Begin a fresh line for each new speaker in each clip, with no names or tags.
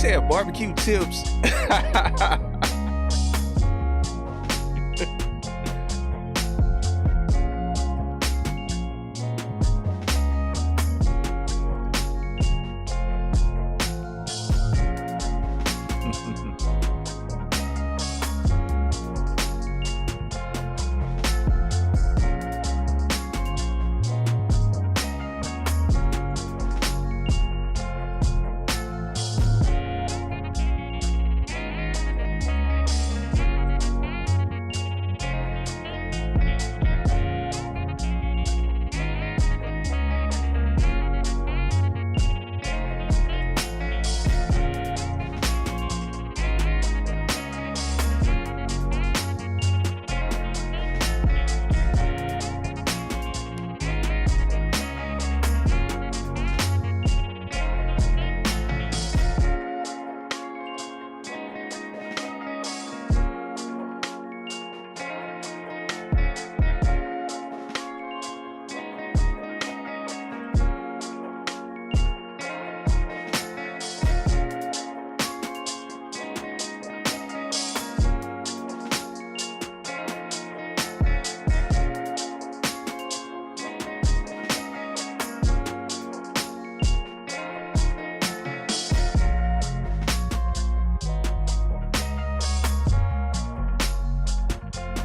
said barbecue tips.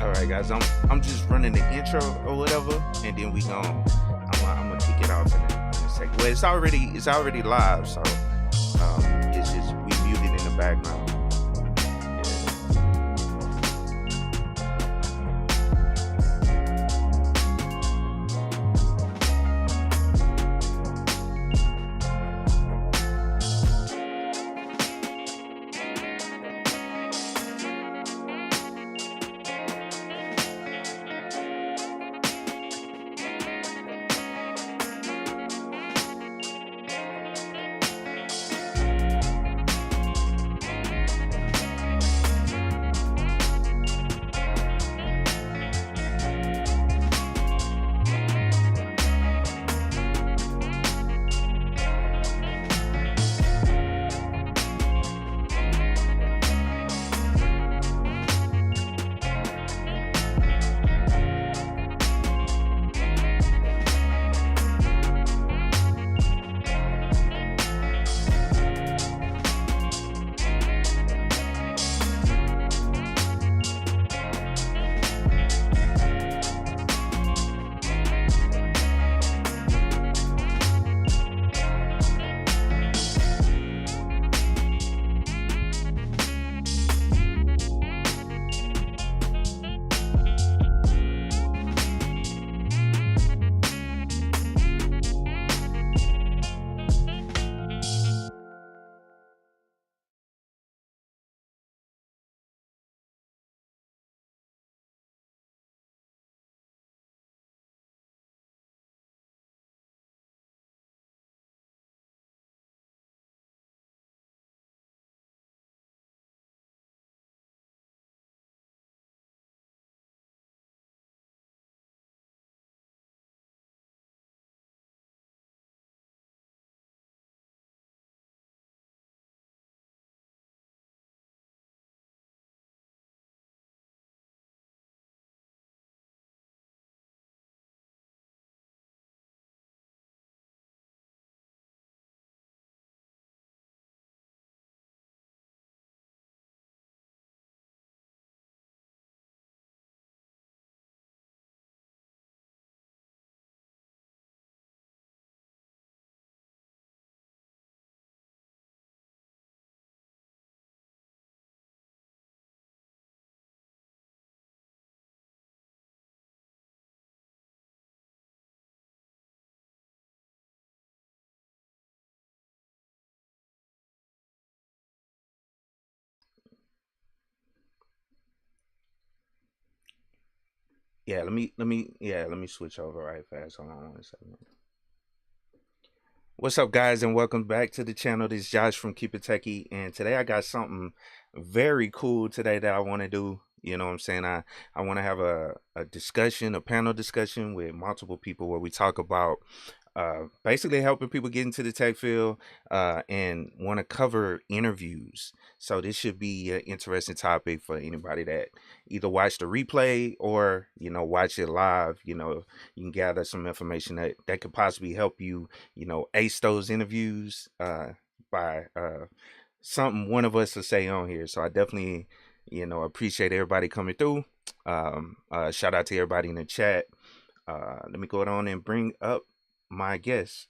Alright guys, I'm just running the intro or whatever, and then I'm gonna kick it off in a second. Well, it's already live, so it's just we muted in the background. Yeah, let me switch over right fast. Hold on 1 second. What's up, guys, and welcome back to the channel. This is Josh from KeepItTechie, and today I got something very cool today that I want to do. You know what I'm saying? I want to have a discussion, a panel discussion with multiple people where we talk about basically helping people get into the tech field and want to cover interviews. So this should be an interesting topic for anybody that either watch the replay or watch it live. You can gather some information that could possibly help you ace those interviews by something one of us will say on here. So I definitely appreciate everybody coming through. Shout out to everybody in the chat. Let me go on and bring up my guest.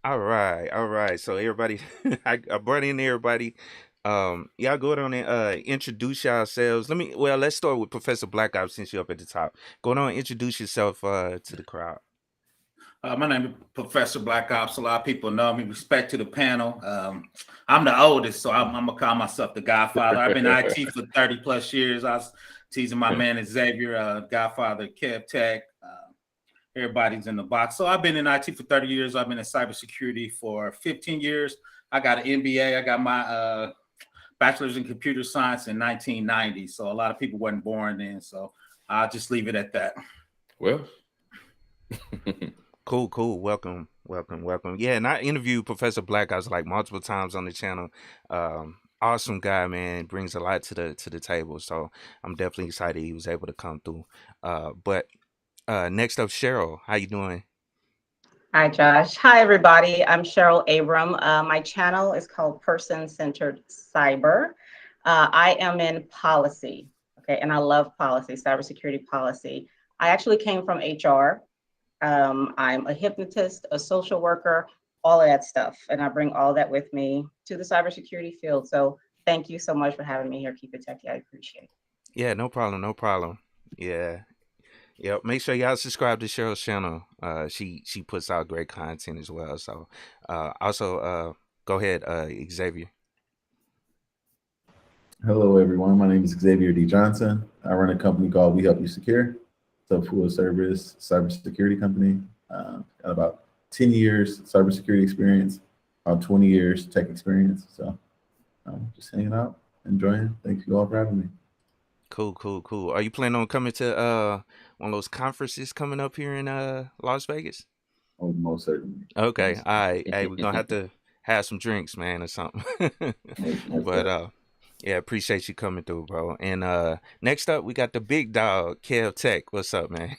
All right. So everybody, I brought in everybody. Y'all go on and introduce yourselves. Let's start with Professor Black Ops since you're up at the top. Go on and introduce yourself to the crowd.
My name is Professor Black Ops. A lot of people know me. Respect to the panel. I'm the oldest, so I'm gonna call myself the Godfather. I've been in IT for 30 plus years. I was teasing my man Xavier, Godfather, KeepItTechie. Everybody's in the box. So I've been in IT for 30 years. I've been in cybersecurity for 15 years. I got an MBA. I got my bachelor's in computer science in 1990. So a lot of people weren't born then. So I'll just leave it at that.
Well.
Cool. Welcome. Yeah, and I interviewed Professor Black Ops like multiple times on the channel. Awesome guy, man. Brings a lot to the table. So I'm definitely excited he was able to come through. But next up, Cheryl. How you doing?
Hi, Josh. Hi, everybody. I'm Cheryl Abram. My channel is called Person Centered Cyber. I am in policy, okay, and I love policy, cybersecurity policy. I actually came from HR. I'm a hypnotist, a social worker, all of that stuff, and I bring all that with me to the cybersecurity field. So thank you so much for having me here, KeepItTechie. I appreciate it.
Yeah, no problem. Yeah. Yep. Make sure y'all subscribe to Cheryl's channel. She puts out great content as well. So also go ahead, Xavier.
Hello everyone. My name is Xavier D. Johnson. I run a company called We Help You Secure. It's a full service cybersecurity company. Got about 10 years cybersecurity experience, about 20 years tech experience. So just hanging out, enjoying. Thank you all for having me.
Cool. Are you planning on coming to one of those conferences coming up here in Las Vegas?
Oh, most certainly.
Okay. All right. Hey, we're gonna have to have some drinks, man, or something. But yeah, appreciate you coming through, bro. And next up, we got the big dog, KeepItTechie. What's up, man?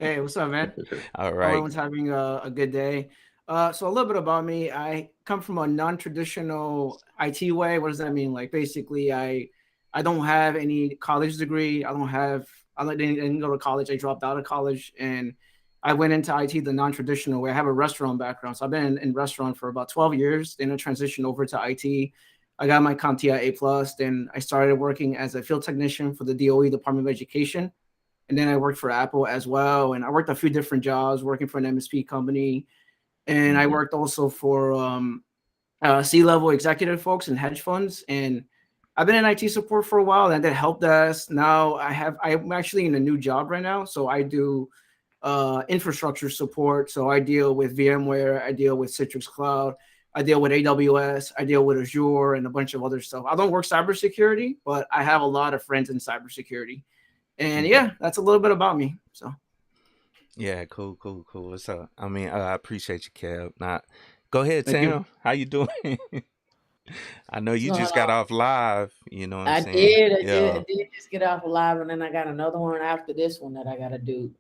Hey, what's up, man?
All right.
Everyone's having a good day. So a little bit about me. I come from a non-traditional IT way. What does that mean? Like basically, I don't have any college degree. I didn't go to college. I dropped out of college and I went into IT the non-traditional way. I have a restaurant background. So I've been in restaurant for about 12 years. Then I transitioned over to IT. I got my CompTIA A+. Then I started working as a field technician for the DOE, Department of Education. And then I worked for Apple as well. And I worked a few different jobs, working for an MSP company. And I worked also for C-level executive folks and hedge funds. And I've been in IT support for a while, and I did help desk. Now I'm actually in a new job right now. So I do infrastructure support. So I deal with VMware, I deal with Citrix Cloud, I deal with AWS, I deal with Azure and a bunch of other stuff. I don't work cybersecurity, but I have a lot of friends in cybersecurity. And yeah, that's a little bit about me. So
yeah, cool. What's up? I mean, I appreciate you, Kev. Now, go ahead, Tam. How you doing? I know you just got off live, you know what I'm saying?
I did just get off live, and then I got another one after this one that I got to do.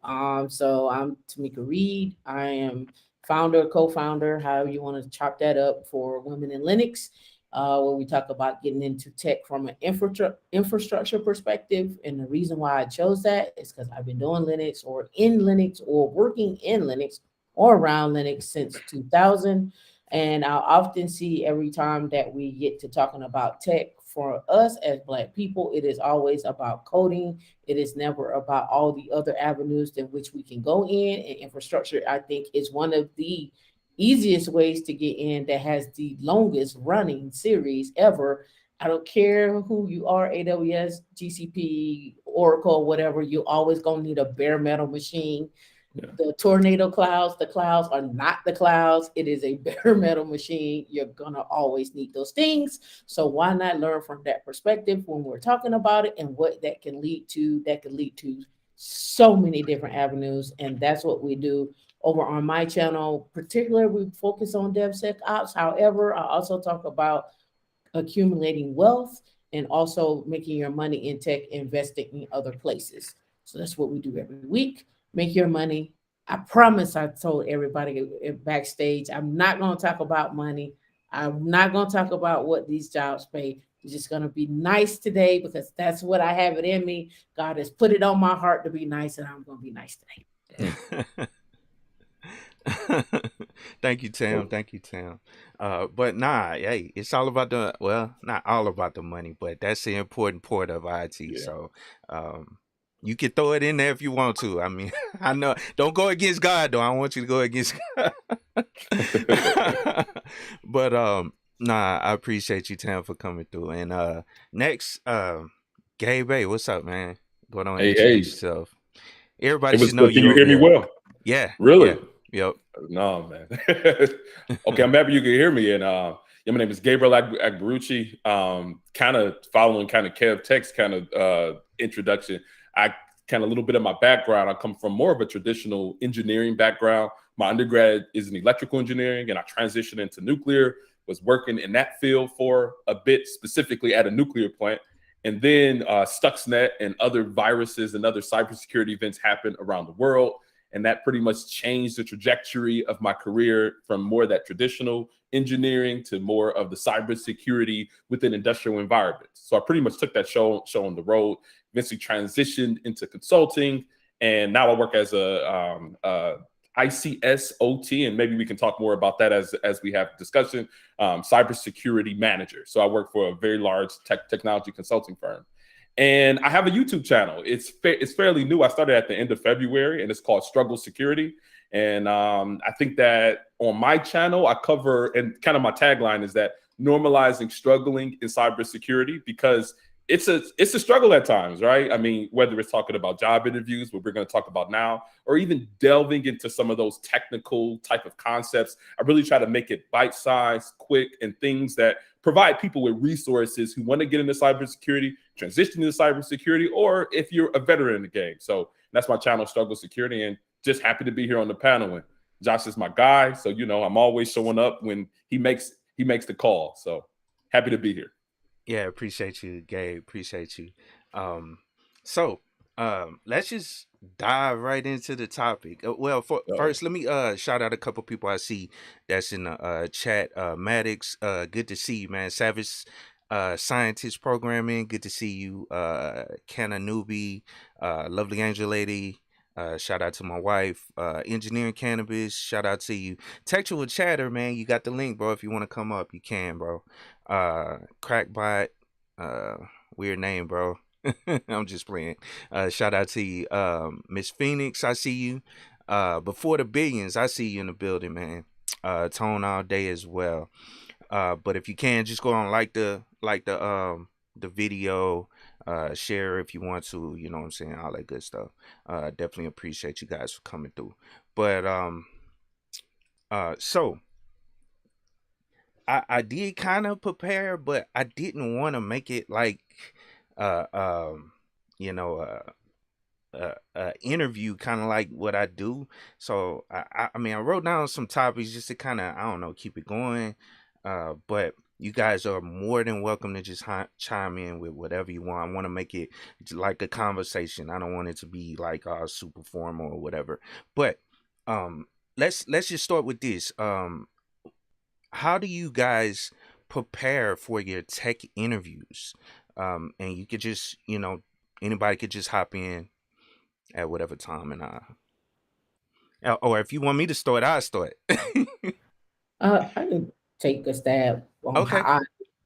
So I'm Tamika Reed. I am founder, co-founder, however you want to chop that up, for Women in Linux, where we talk about getting into tech from an infrastructure perspective. And the reason why I chose that is because I've been doing Linux or in Linux or working in Linux or around Linux since 2000. And I often see every time that we get to talking about tech, for us as Black people, it is always about coding. It is never about all the other avenues in which we can go in. And infrastructure, I think, is one of the easiest ways to get in that has the longest running series ever. I don't care who you are, AWS, GCP, Oracle, whatever, you always going to need a bare metal machine. The tornado clouds, the clouds are not the clouds. It is a bare metal machine. You're gonna always need those things. So why not learn from that perspective when we're talking about it and what that can lead to? That could lead to so many different avenues. And that's what we do over on my channel. Particularly, we focus on DevSecOps. However, I also talk about accumulating wealth and also making your money in tech, investing in other places. So that's what we do every week. Make your money. I promise I told everybody backstage, I'm not going to talk about money. I'm not going to talk about what these jobs pay. We're just going to be nice today because that's what I have it in me. God has put it on my heart to be nice, and I'm going to be nice today.
Thank you, Tim. Thank you, Tim. But nah, hey, it's all about not all about the money, but that's the important part of IT.
Yeah.
So, you can throw it in there if you want to. I mean, I know, don't go against God though. I don't want you to go against God. But, nah, I appreciate you, Tim, for coming through. And, next, Gabe, hey, what's up, man? Going on,
Hey,
introduce
hey.
yourself. Everybody
It was
should know
good. Can
you
you hear
over
me
there.
well?
Yeah.
Really?
Yeah. Yep.
No, man. Okay, I'm happy you can hear me. And yeah, my name is Gabriel Agbarucci. Kind of following kind of Kev Tech's kind of introduction. I kind of a little bit of my background. I come from more of a traditional engineering background. My undergrad is in electrical engineering, and I transitioned into nuclear. Was working in that field for a bit, specifically at a nuclear plant. And then Stuxnet and other viruses and other cybersecurity events happened around the world. And that pretty much changed the trajectory of my career from more of that traditional engineering to more of the cybersecurity within industrial environments. So I pretty much took that show on the road, eventually transitioned into consulting. And now I work as a ICS OT, and maybe we can talk more about that as we have discussion, cybersecurity manager. So I work for a very large technology consulting firm. And I have a YouTube channel. It's fairly new. I started at the end of February, and it's called Struggle Security. And I think that on my channel, I cover, and kind of my tagline is that normalizing struggling in cybersecurity, because it's a struggle at times, right? I mean, whether it's talking about job interviews, what we're going to talk about now, or even delving into some of those technical type of concepts, I really try to make it bite-sized, quick, and things that provide people with resources who want to get into cybersecurity, transition into cybersecurity, or if you're a veteran in the game. So that's my channel, Struggle Security, and just happy to be here on the panel. And Josh is my guy, so I'm always showing up when he makes the call. So happy to be here.
Yeah, appreciate you, Gabe. Appreciate you. So let's just dive right into the topic. First, let me shout out a couple people I see that's in the chat. Maddox, good to see you, man. Savage Scientist Programming, good to see you. Canna Newbie, Lovely Angel Lady. Shout out to my wife. Engineering Cannabis, shout out to you. Textual Chatter, man, you got the link, bro. If you want to come up, you can, bro. Crackbot, weird name, bro. I'm just playing. Shout out to you. Miss Phoenix, I see you. Before the Billions, I see you in the building, man. Tone all day as well. But if you can, just go on like the video, share if you want to, you know what I'm saying, all that good stuff. Definitely appreciate you guys for coming through. But so I did kind of prepare, but I didn't want to make it like interview, kind of like what I do. So I mean, I wrote down some topics just to kind of, I don't know, keep it going. But you guys are more than welcome to just chime in with whatever you want. I want to make it like a conversation. I don't want it to be like super formal or whatever. But let's just start with this. How do you guys prepare for your tech interviews? And you could just, anybody could just hop in at whatever time, and or if you want me to start, I'll start.
I can take a stab on
Okay.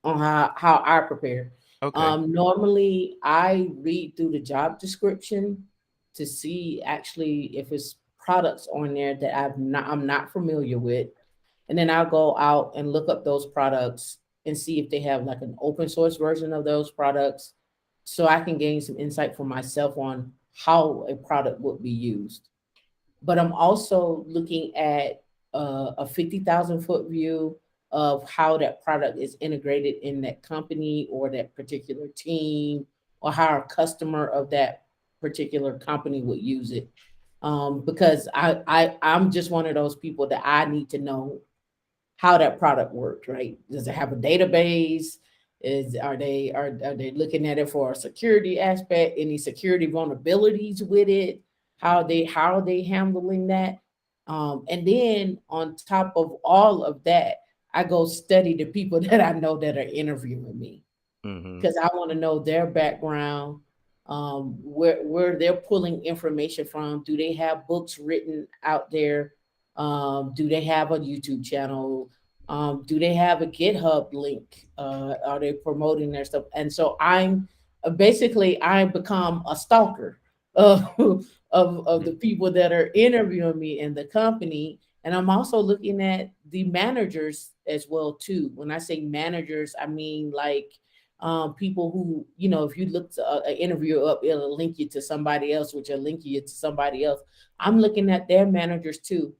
how I prepare.
Okay.
Normally I read through the job description to see actually if it's products on there that I'm not familiar with. And then I'll go out and look up those products and see if they have like an open source version of those products, so I can gain some insight for myself on how a product would be used. but I'm also looking at a 50,000-foot view of how that product is integrated in that company or that particular team, or how a customer of that particular company would use it. Because I'm just one of those people that I need to know how that product works, right? Does it have a database? Are they looking at it for a security aspect? Any security vulnerabilities with it? How are they handling that? And then on top of all of that, I go study the people that I know that are interviewing me, because I want to know their background, where they're pulling information from. Do they have books written out there? Do they have a YouTube channel? Do they have a GitHub link? Are they promoting their stuff? And so I'm basically I become a stalker of the people that are interviewing me in the company. And I'm also looking at the managers as well too. When I say managers, I mean like people who, you know, if you look an interview up, it'll link you to somebody else, which will link you to somebody else. I'm looking at their managers too,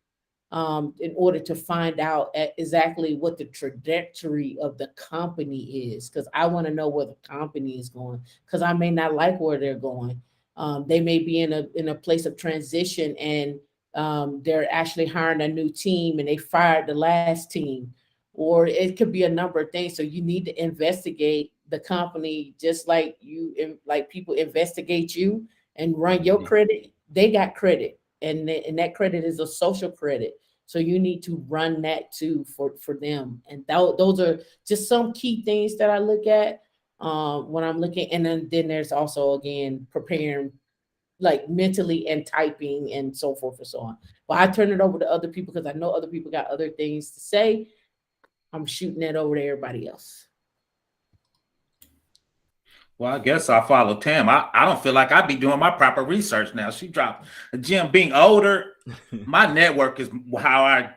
in order to find out exactly what the trajectory of the company is, because I want to know where the company is going, because I may not like where they're going. They may be in a place of transition, and they're actually hiring a new team and they fired the last team, or it could be a number of things. So you need to investigate the company just like people investigate you and run your credit. They got credit, and that credit is a social credit. So you need to run that too for them. And those are just some key things that I look at when I'm looking. And then there's also, again, preparing like mentally and typing and so forth and so on. But I turn it over to other people because I know other people got other things to say. I'm shooting that over to everybody else.
Well, I guess I follow Tam. I don't feel like I'd be doing my proper research now. She dropped a gem. Being older, my network is how I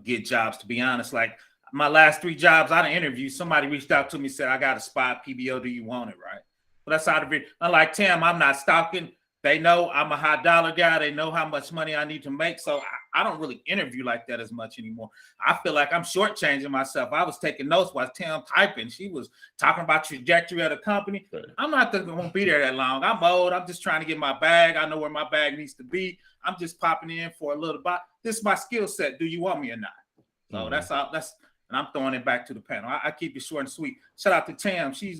get jobs, to be honest. Like my last 3 jobs, I done interviewed. Somebody reached out to me, said, I got a spot, PBO, do you want it, right? But that's out of it. Unlike Tam, I'm not stalking. They know I'm a high dollar guy. They know how much money I need to make. So I don't really interview like that as much anymore. I feel like I'm shortchanging myself. I was taking notes while Tam typing. She was talking about trajectory of the company. Right. I'm not going to be there that long. I'm old. I'm just trying to get my bag. I know where my bag needs to be. I'm just popping in for a little bit. This is my skill set. Do you want me or not? So that's all. And I'm throwing it back to the panel. I keep it short and sweet. Shout out to Tam. She's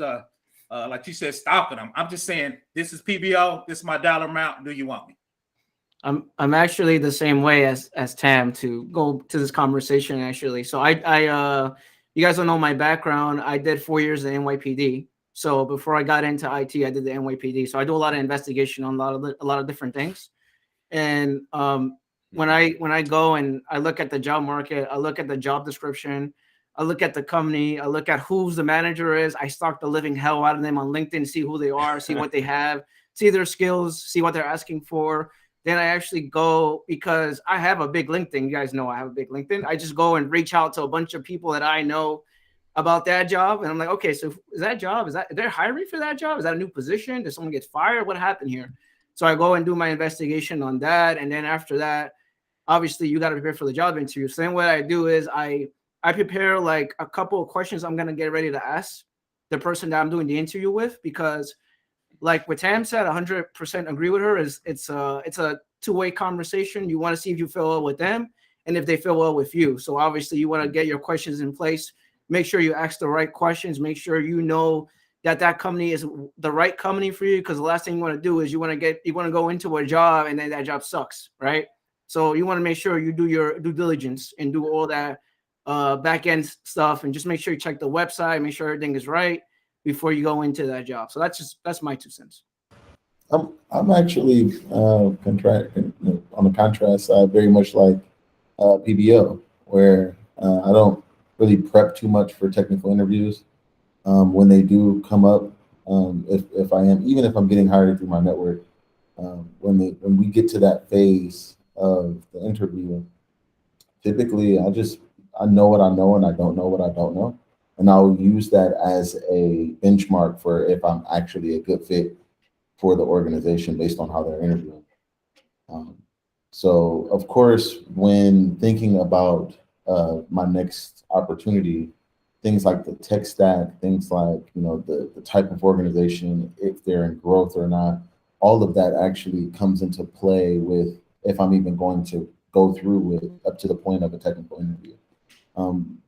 like you said, stalking them. I'm just saying, this is PBO. This is my dollar amount. Do you want me?
I'm actually the same way as Tam, to go to this conversation actually. So I you guys don't know my background. I did 4 years in NYPD. So before I got into IT, I did the NYPD. So I do a lot of investigation on a lot of different things. And when I go and I look at the job market, I look at the job description, I look at the company, I look at who the manager is. I stalk the living hell out of them on LinkedIn, see who they are, see what they have, see their skills, see what they're asking for. Then I actually go, because I have a big LinkedIn. You guys know I have a big LinkedIn. I just go and reach out to a bunch of people that I know about that job. And I'm like, okay, so is that job, they're hiring for that job? Is that a new position? Did someone get fired? What happened here? So I go and do my investigation on that. And then after that, obviously you got to prepare for the job interview. So then what I do is I prepare like a couple of questions I'm going to get ready to ask the person that I'm doing the interview with, because like what Tam said, 100% agree with her, is it's a two-way conversation. You want to see if you feel well with them and if they feel well with you. So obviously you want to get your questions in place. Make sure you ask the right questions. Make sure you know that company is the right company for you, because the last thing you want to do is you want to go into a job and then that job sucks, right? So you want to make sure you do your due diligence and do all that back end stuff, and just make sure you check the website, make sure everything is right before you go into that job. So that's my 2 cents.
I'm actually on the contrast side, very much like PBO, where I don't really prep too much for technical interviews. When they do come up, if I am, even if I'm getting hired through my network, when we get to that phase of the interview, typically I know what I know and I don't know what I don't know. And I'll use that as a benchmark for if I'm actually a good fit for the organization based on how they're interviewing. So of course, when thinking about my next opportunity, things like the tech stack, things like, you know, the type of organization, if they're in growth or not, all of that actually comes into play with if I'm even going to go through with up to the point of a technical interview.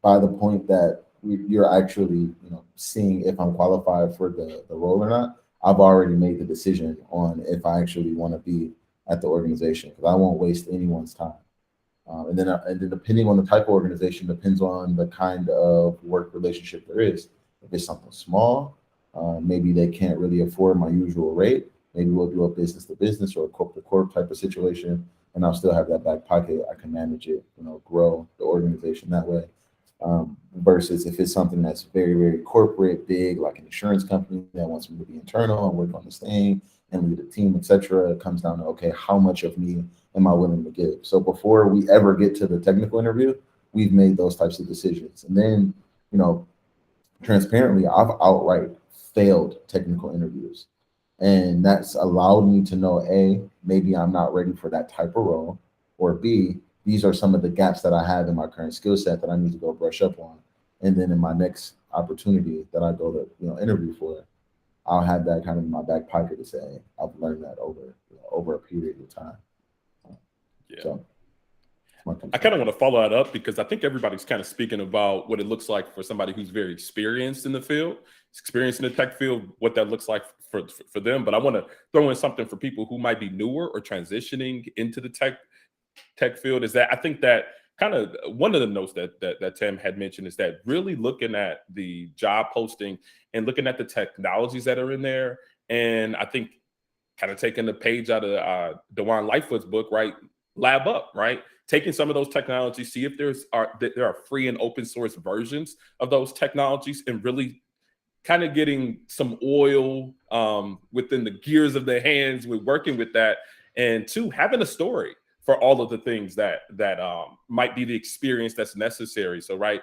By the point that you're actually, you know, seeing if I'm qualified for the role or not, I've already made the decision on if I actually want to be at the organization, because I won't waste anyone's time. And then depending on the type of organization, depends on the kind of work relationship there is. If it's something small, maybe they can't really afford my usual rate. Maybe we'll do a business to business or a corp to corp type of situation, and I'll still have that back pocket. I can manage it, you know, grow the organization that way. Versus if it's something that's very, very corporate, big, like an insurance company that wants me to be internal and work on this thing and lead a team, etc., it comes down to, okay, how much of me am I willing to give? So before we ever get to the technical interview, we've made those types of decisions. And then, you know, transparently, I've outright failed technical interviews. And that's allowed me to know, A, maybe I'm not ready for that type of role, or B, these are some of the gaps that I have in my current skill set that I need to go brush up on. And then in my next opportunity that I go to, you know, interview for, I'll have that kind of in my back pocket to say, I've learned that over, you know, over a period of time.
Yeah.
So
I kind of want to follow that up because I think everybody's kind of speaking about what it looks like for somebody who's very experienced in the field, experienced in the tech field, what that looks like for them. But I want to throw in something for people who might be newer or transitioning into the tech field. Is that I think that kind of one of the notes that Tim had mentioned is that really looking at the job posting and looking at the technologies that are in there. And I think kind of taking the page out of Dewan Lightfoot's book, right? Lab up, right? Taking some of those technologies, see if there are free and open source versions of those technologies, and really kind of getting some oil within the gears of their hands with working with that. And two, having a story for all of the things that might be the experience that's necessary. So, right,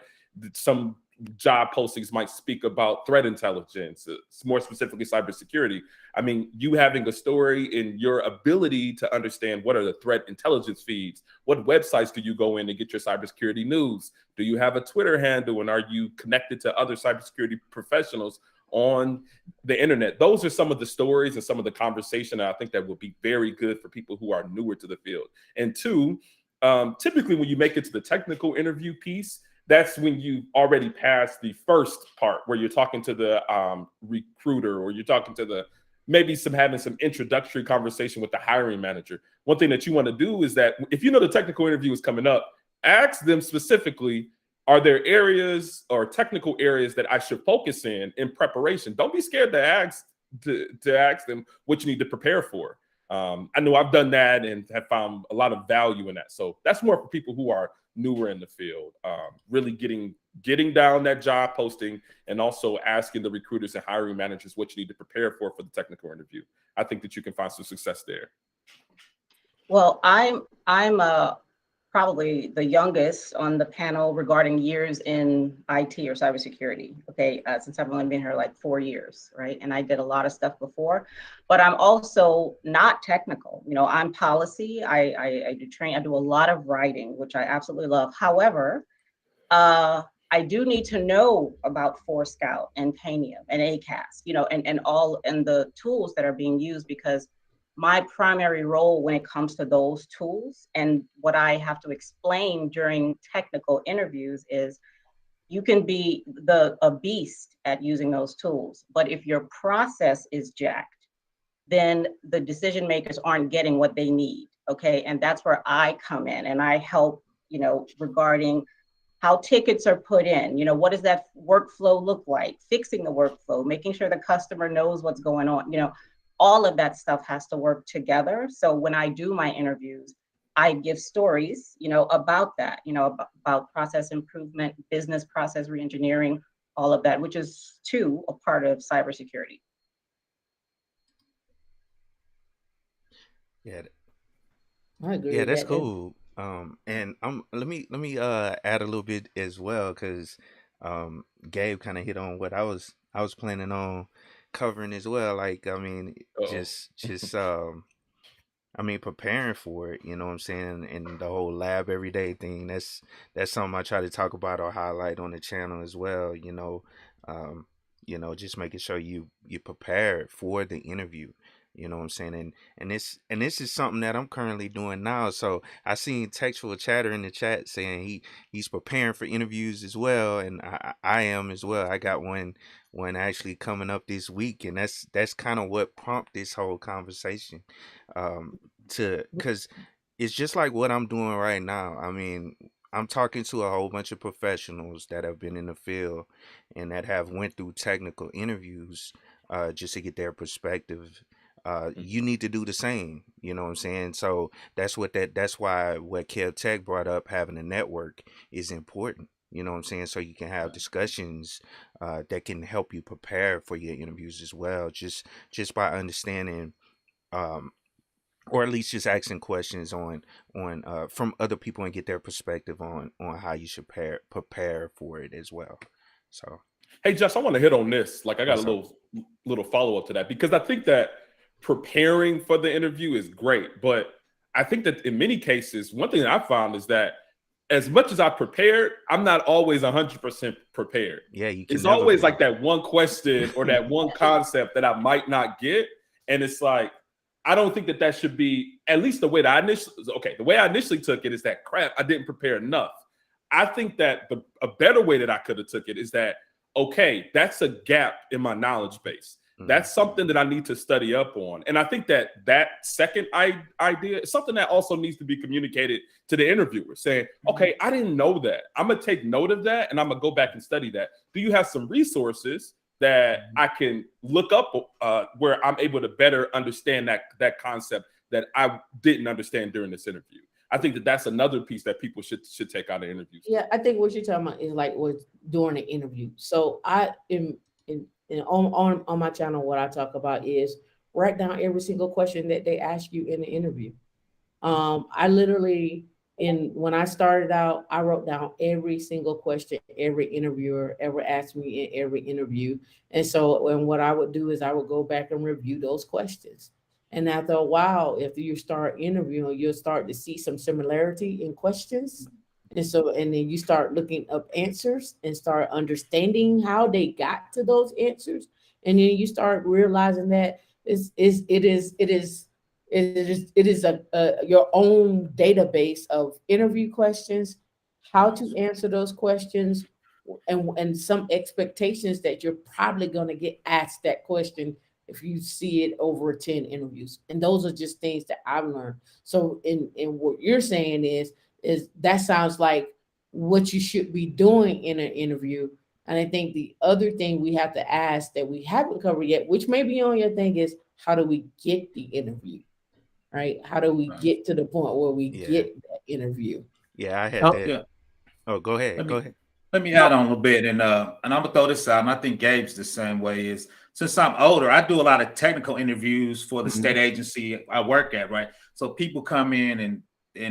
some job postings might speak about threat intelligence, more specifically cybersecurity. I mean, you having a story in your ability to understand what are the threat intelligence feeds, what websites do you go in to get your cybersecurity news? Do you have a Twitter handle, and are you connected to other cybersecurity professionals on the internet? Those are some of the stories and some of the conversation that I think that would be very good for people who are newer to the field. And two, typically when you make it to the technical interview piece, that's when you already passed the first part where you're talking to the recruiter, or you're talking to having some introductory conversation with the hiring manager. One thing that you want to do is that if you know the technical interview is coming up, ask them specifically, are there areas or technical areas that I should focus in preparation? Don't be scared to ask them what you need to prepare for. I know I've done that and have found a lot of value in that. So that's more for people who are newer in the field, really getting down that job posting, and also asking the recruiters and hiring managers what you need to prepare for the technical interview. I think that you can find some success there.
Well, I'm probably the youngest on the panel regarding years in IT or cybersecurity. Okay, since I've only been here like 4 years, right? And I did a lot of stuff before, but I'm also not technical. You know, I'm policy. I do train. I do a lot of writing, which I absolutely love. However, I do need to know about Forescout and Panium and ACAS, you know, and all and the tools that are being used, because my primary role when it comes to those tools and what I have to explain during technical interviews is you can be a beast at using those tools, but if your process is jacked, then the decision makers aren't getting what they need. Okay, and that's where I come in and I help, you know, regarding how tickets are put in, you know, what does that workflow look like, fixing the workflow, making sure the customer knows what's going on, you know, all of that stuff has to work together. So when I do my interviews, I give stories, you know, about that, you know, about process improvement, business process reengineering, all of that, which is too a part of cybersecurity.
Yeah,
I agree.
yeah,
with
that's
that.
cool. And let me add a little bit as well, because Gabe kind of hit on what I was planning on covering as well. Like, I mean,
Uh-oh.
just I mean, preparing for it, you know what I'm saying, and the whole lab everyday thing. That's something I try to talk about or highlight on the channel as well. Um, just making sure you prepared for the interview. You know what I'm saying, and this is something that I'm currently doing now. So I seen textual chatter in the chat saying he's preparing for interviews as well, and I am as well. I got one actually coming up this week, and that's kind of what prompted this whole conversation. Um, to because it's just like what I'm doing right now. I mean, I'm talking to a whole bunch of professionals that have been in the field and that have went through technical interviews just to get their perspective. You need to do the same. You know what I'm saying? So that's why what Kev Tech brought up, having a network, is important. You know what I'm saying? So you can have discussions that can help you prepare for your interviews as well. Just by understanding um, or at least just asking questions on from other people and get their perspective on how you should prepare for it as well. So
Hey, Josh, I want to hit on this. Like, I got
what's
a
up?
little follow up to that, because I think that preparing for the interview is great, but I think that in many cases, one thing that I found is that as much as I prepared, I'm not always 100% prepared.
Yeah, you can
It's
never
always
be.
like that one question or that one concept that I might not get, and it's like, I don't think that should be, at least the way that the way I initially took it is that, crap, I didn't prepare enough. I think that a better way that I could have took it is that, okay, that's a gap in my knowledge base. That's something that I need to study up on. And I think that second idea is something that also needs to be communicated to the interviewer, saying, okay, I didn't know that. I'm going to take note of that, and I'm going to go back and study that. Do you have some resources that I can look up where I'm able to better understand that concept that I didn't understand during this interview? I think that that's another piece that people should take out of interviews.
Yeah, I think what you're talking about is like was during the interview. So I am on my channel, what I talk about is write down every single question that they ask you in the interview. I literally, when I started out, I wrote down every single question every interviewer ever asked me in every interview. And so, what I would do is I would go back and review those questions. And after a while, if you start interviewing, you'll start to see some similarity in questions. And then you start looking up answers and start understanding how they got to those answers. And then you start realizing that it is your own database of interview questions, how to answer those questions, and some expectations that you're probably going to get asked that question if you see it over 10 interviews. And those are just things that I've learned. So in what you're saying is that sounds like what you should be doing in an interview. And I think the other thing we have to ask that we haven't covered yet, which may be on your thing, is how do we get the interview, right? How do we get to the point where we get that interview?
Yeah, I had that.
Yeah.
Oh, go ahead.
Let me add on a little bit, and I'm gonna throw this out, and I think Gabe's the same way. Is since I'm older, I do a lot of technical interviews for the state agency I work at, right? So people come in and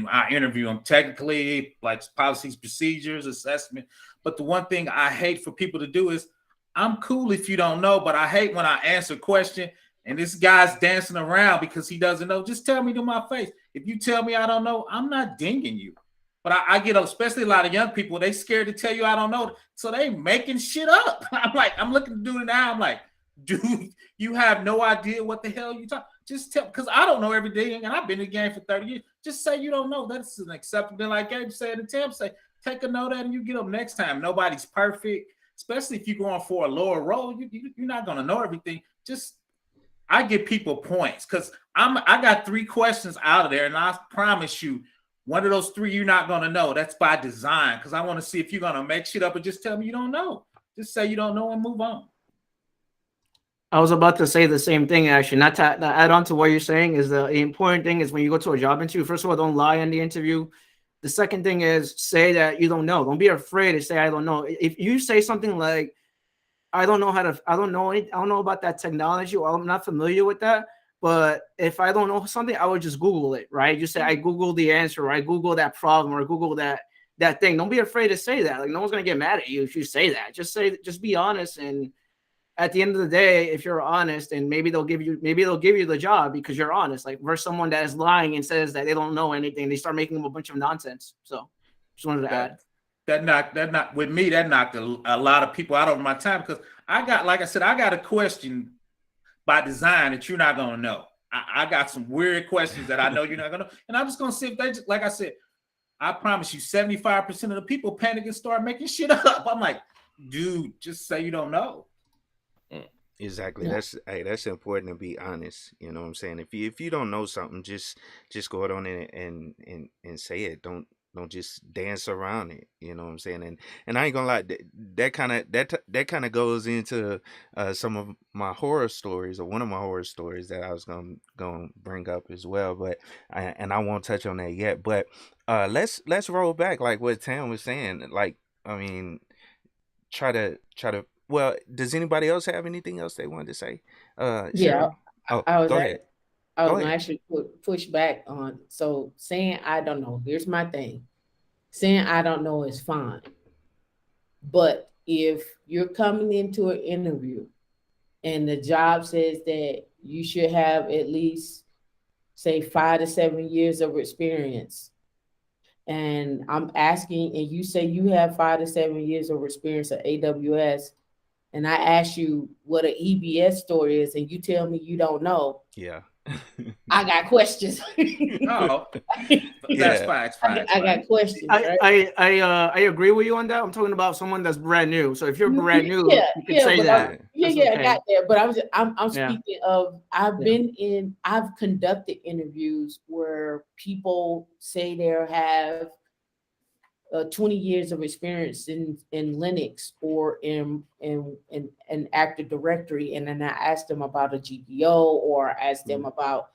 I interview them technically, like policies, procedures, assessment. But the one thing I hate for people to do is, I'm cool if you don't know, but I hate when I answer a question and this guy's dancing around because he doesn't know. Just tell me to my face. If you tell me I don't know, I'm not dinging you. But I get, especially a lot of young people, they scared to tell you I don't know. So they making shit up. I'm looking to do it now. I'm like, dude, you have no idea what the hell you talk. Just tell, because I don't know everything, and I've been in the game for 30 years. Just say you don't know. That's an acceptable. Like Gabe said, and Tim say, take a note of it and you get them next time. Nobody's perfect, especially if you're going for a lower role. You're not going to know everything. Just, I give people points because I got 3 questions out of there, and I promise you, one of those 3 you're not going to know. That's by design, because I want to see if you're going to make shit up or just tell me you don't know. Just say you don't know and move on.
I was about to say the same thing, actually. Not to add on to what you're saying, is the important thing is when you go to a job interview, first of all, don't lie in the interview. The second thing is say that you don't know. Don't be afraid to say I don't know. If you say something like, I don't know about that technology, or I'm not familiar with that, but if I don't know something, I would just Google it, right? You say I Googled the answer, or I Googled that problem, or Google that thing. Don't be afraid to say that. Like, no one's gonna get mad at you if you say that. Just be honest, and at the end of the day, if you're honest, and maybe they'll give you the job because you're honest. Like versus someone that is lying and says that they don't know anything, they start making them a bunch of nonsense. So just wanted to add.
That knocked with me. That knocked a lot of people out of my time because I got, like I said, I got a question by design that you're not gonna know. I got some weird questions that I know you're not gonna know, and I'm just gonna see if they, like I said, I promise you, 75% of the people panic and start making shit up. I'm like, dude, just say you don't know.
Exactly. That's important to be honest. You know what I'm saying? If you don't know something, just go out on it and say it. Don't just dance around it. You know what I'm saying? And I ain't gonna lie, that kind of goes into some of my horror stories, or one of my horror stories that I was gonna bring up as well. But I won't touch on that yet. But let's roll back like what Tam was saying. Like, I mean, try to. Well, does anybody else have anything else they wanted to say?
Yeah,
Oh,
I was
go ahead.
I was
Go
gonna
ahead.
actually push back on. So saying I don't know. Here's my thing. Saying I don't know is fine, but if you're coming into an interview and the job says that you should have at least, say, 5 to 7 years of experience, and I'm asking, and you say you have 5 to 7 years of experience at AWS, and I ask you what an EBS store is, and you tell me you don't know,
Yeah.
I got questions.
Oh,
Yeah.
that's fine. It's fine.
I got questions. Right?
I agree with you on that. I'm talking about someone that's brand new. So if you're brand new, you can say
but
that.
I
okay.
got there. But I'm
Yeah.
speaking of, I've conducted interviews where people say they have 20 years of experience in Linux or in Active Directory, and then I asked them about a GPO or asked them about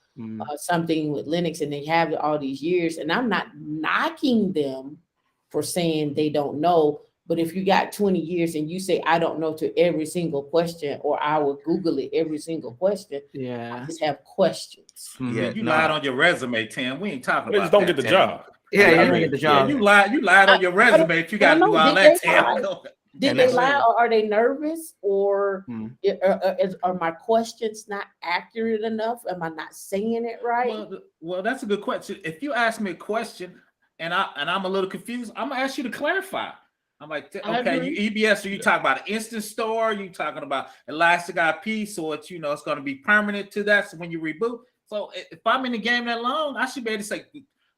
something with Linux, and they have all these years. And I'm not knocking them for saying they don't know, but if you got 20 years and you say I don't know to every single question, or I will Google it every single question, I just have questions.
Yeah,
You lied on your resume, Tim. We ain't talking
They
about
just don't
that,
get the
Tim.
job.
Yeah, you
I
don't
mean,
get the job.
You lied on your resume if you got to do all that, Tim.
Did they lie, or are they nervous, or are my questions not accurate enough? Am I not saying it right?
Well, that's a good question. If you ask me a question and I'm a little confused, I'm gonna ask you to clarify. I'm like, okay, you EBS, are you talking about an instant store? You talking about Elastic IP, so it's it's going to be permanent to that. So when you reboot, so if I'm in the game that long, I should be able to say,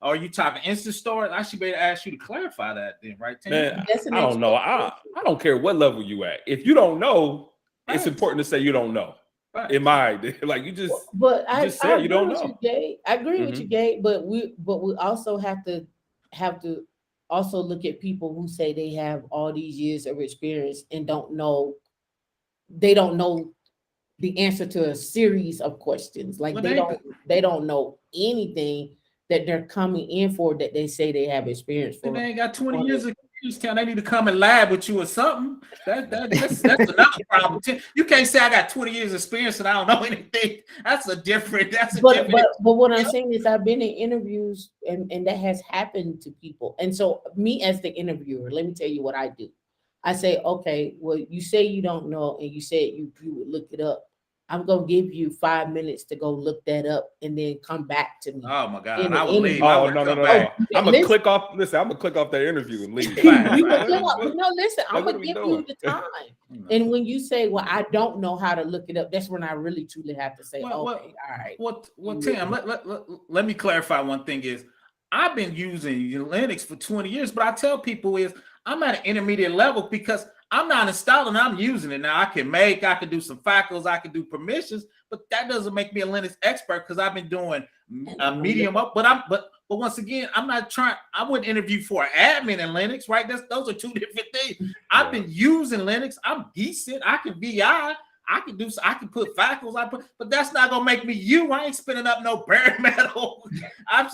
are you talking instant store? I should be able to ask you to clarify that then, right, Tim?
Man, I don't know. I don't care what level you at. If you don't know, it's important to say you don't know. Right. In my idea, like you just, I say you don't know.
I agree with you, Gabe. But we also have to also look at people who say they have all these years of experience and don't know. They don't know the answer to a series of questions. Like they don't know anything that they're coming in for, that they say they have experience for.
They ain't got 20 years of experience. They need to come and lab with you or something. That's another problem. You can't say I got 20 years of experience and I don't know anything. That's a different. But
what I'm saying is I've been in interviews and that has happened to people. And so me as the interviewer, let me tell you what I do. I say, okay, well, you say you don't know, and you said you would look it up. I'm gonna give you 5 minutes to go look that up and then come back to me.
Oh my God, I will leave.
Oh no. I'm gonna click off. Listen, I'm gonna click off that interview and leave.
No, listen, I'm gonna give you the time. And when you say, "Well, I don't know how to look it up," that's when I really truly have to say, "Okay, all right."
Well, Tim, let me clarify one thing. Is I've been using Linux for 20 years, but I tell people is I'm at an intermediate level because I'm not installing, I'm using it. Now I can do some faculties, I can do permissions, but that doesn't make me a Linux expert because I've been doing a medium up. But once again, I'm not trying, I wouldn't interview for an admin in Linux, right? Those are two different things. I've been using Linux, I'm decent, I can VI, I can put faculties, but that's not gonna make me you. I ain't spinning up no bare metal.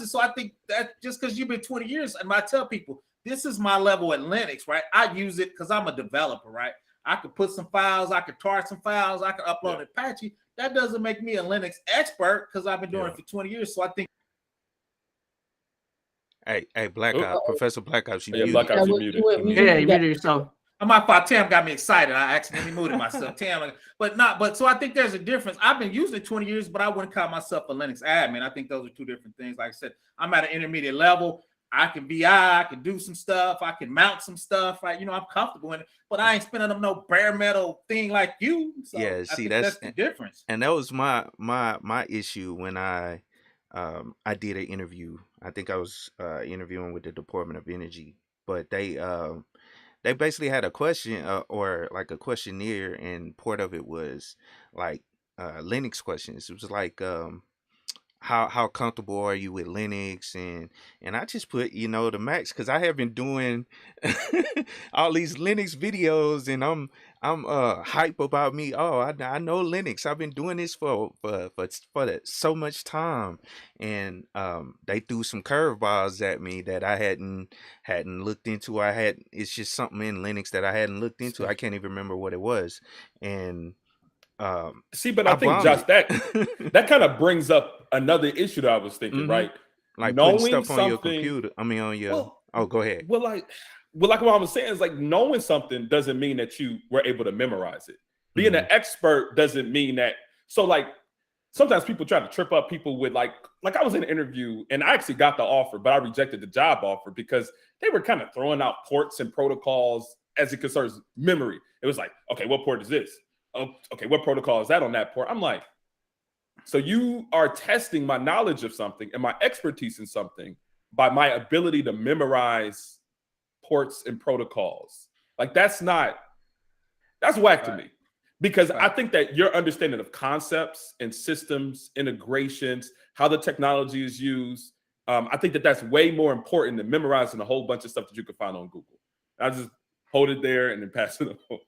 So I think that just because you've been 20 years, and I tell people, this is my level at Linux, right? I use it because I'm a developer, right? I could put some files, I could tar some files, I could upload Apache. That doesn't make me a Linux expert because I've been doing it for 20 years. So I think.
Hey, Black Ops, Professor Black Ops, you muted.
Black Ops, you muted.
Yeah, you muted yourself.
My fault. Tam got me excited. I accidentally muted myself. But so I think there's a difference. I've been using it 20 years, but I wouldn't call myself a Linux admin. I think those are two different things. Like I said, I'm at an intermediate level. I can VI, I can do some stuff, I can mount some stuff. I'm comfortable in it, but I ain't spending them no bare metal thing like you. So
Yeah,
I
see,
think that's the difference.
And that was my issue when I did an interview. I think I was interviewing with the Department of Energy, but they basically had a question or like a questionnaire, and part of it was like Linux questions. It was like how comfortable are you with Linux, and I just put the max, because I have been doing all these Linux videos, and I'm hype about me. Oh, I know Linux. I've been doing this for so much time, and they threw some curveballs at me that I hadn't looked into. It's just something in Linux that I hadn't looked into. I can't even remember what it was, and
see, but I think Josh, that kind of brings up another issue that I was thinking, right?
Like
knowing
putting stuff on your
something-
computer. I mean, on your. Oh, go ahead.
Well, like what I was saying is, like, knowing something doesn't mean that you were able to memorize it. Being an expert doesn't mean that. So, like, sometimes people try to trip up people with like I was in an interview and I actually got the offer, but I rejected the job offer because they were kind of throwing out ports and protocols as it concerns memory. It was like, okay, what port is this? Oh, okay, what protocol is that on that port? I'm like, so you are testing my knowledge of something and my expertise in something by my ability to memorize ports and protocols. Like, that's whack to me, because I think that your understanding of concepts and systems, integrations, how the technology is used, I think that that's way more important than memorizing a whole bunch of stuff that you can find on Google. I just hold it there and then pass it away.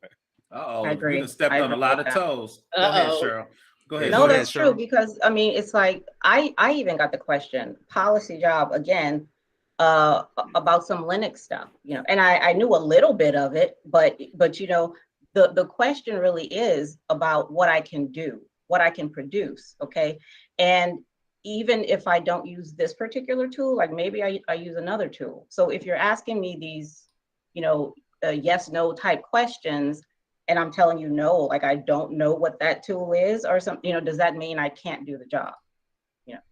Uh-oh,
I agree.
you done stepped on a lot of toes. Go ahead, Cheryl. Go ahead.
No,
ahead,
that's true,
Cheryl.
because I mean, it's like I even got the question, policy job again, about some Linux stuff, and I knew a little bit of it, but the question really is about what I can do, what I can produce, okay? And even if I don't use this particular tool, like maybe I use another tool. So if you're asking me these, yes, no type questions, and I'm telling you no, like I don't know what that tool is or something, does that mean I can't do the job?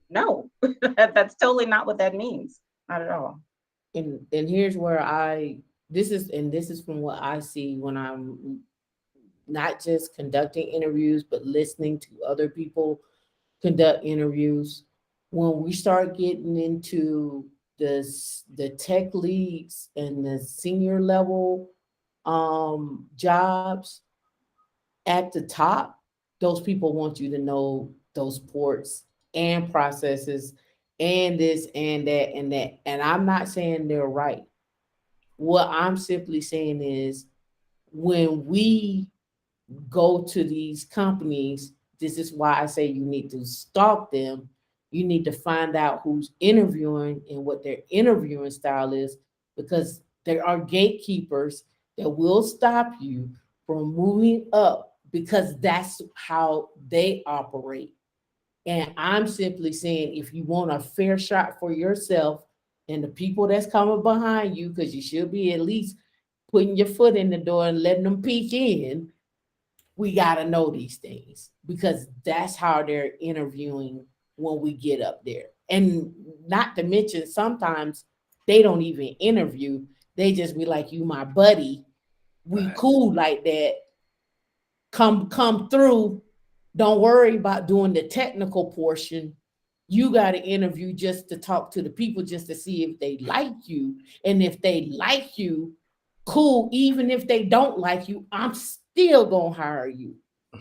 No, that's totally not what that means. Not at all.
And here's where this is from what I see when I'm not just conducting interviews, but listening to other people conduct interviews. When we start getting into the tech leads and the senior level jobs at the top, those people want you to know those ports and processes and this and that and that. And I'm not saying they're right. What I'm simply saying is, when we go to these companies, this is why I say you need to stalk them. You need to find out who's interviewing and what their interviewing style is, because there are gatekeepers that will stop you from moving up, because that's how they operate. And I'm simply saying, if you want a fair shot for yourself and the people that's coming behind you, because you should be at least putting your foot in the door and letting them peek in, we got to know these things, because that's how they're interviewing when we get up there. And not to mention, sometimes they don't even interview. They just be like, you my buddy. We cool like that. Come through. Don't worry about doing the technical portion. You got to interview just to talk to the people, just to see if they like you. And if they like you, cool. Even if they don't like you, I'm still going to hire you.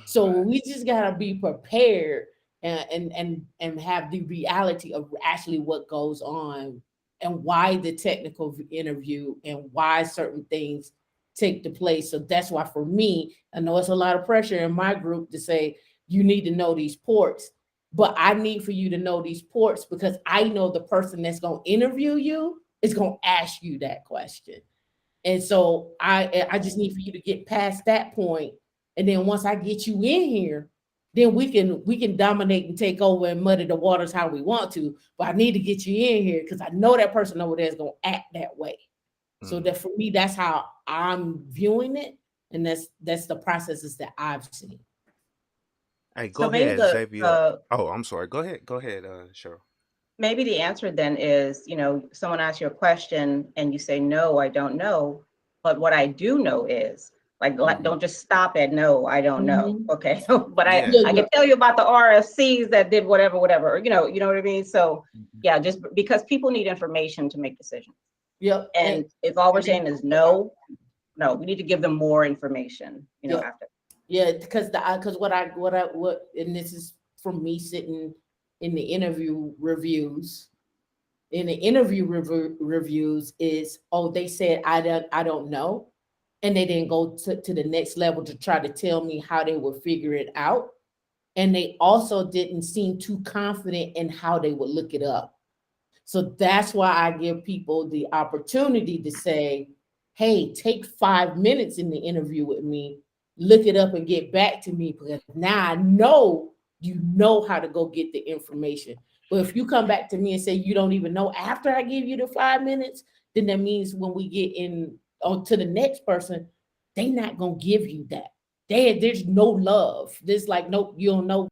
So we just got to be prepared and have the reality of actually what goes on and why the technical interview and why certain things take the place. So that's why, for me, I know it's a lot of pressure in my group to say, you need to know these ports, but I need for you to know these ports because I know the person that's going to interview you is going to ask you that question. And so I just need for you to get past that point. And then once I get you in here, then we can dominate and take over and muddy the waters how we want to. But I need to get you in here because I know that person over there is going to act that way. So that for me, that's how I'm viewing it, and that's the processes that I've seen.
Hey, go
So maybe
ahead, Xavier. Oh, I'm sorry. Go ahead, Cheryl.
maybe the answer then is, someone asks you a question and you say, no, I don't know. But what I do know is, like, don't just stop at no, I don't know. Okay. But
Yeah.
I can tell you about the RFCs that did whatever, or, you know what I mean? So yeah, just because people need information to make decisions.
Yep.
And if all we're saying is no, we need to give them more information,
Yep.
after.
Yeah, because what and this is from me sitting in the interview reviews. In the interview reviews is, oh, they said I don't know, and they didn't go to the next level to try to tell me how they would figure it out, and they also didn't seem too confident in how they would look it up. So that's why I give people the opportunity to say, hey, take 5 minutes in the interview with me, look it up and get back to me, because now I know you know how to go get the information. But if you come back to me and say you don't even know after I give you the 5 minutes, then that means when we get on to the next person, they not gonna give you that. There's no love. There's like, nope, you don't know.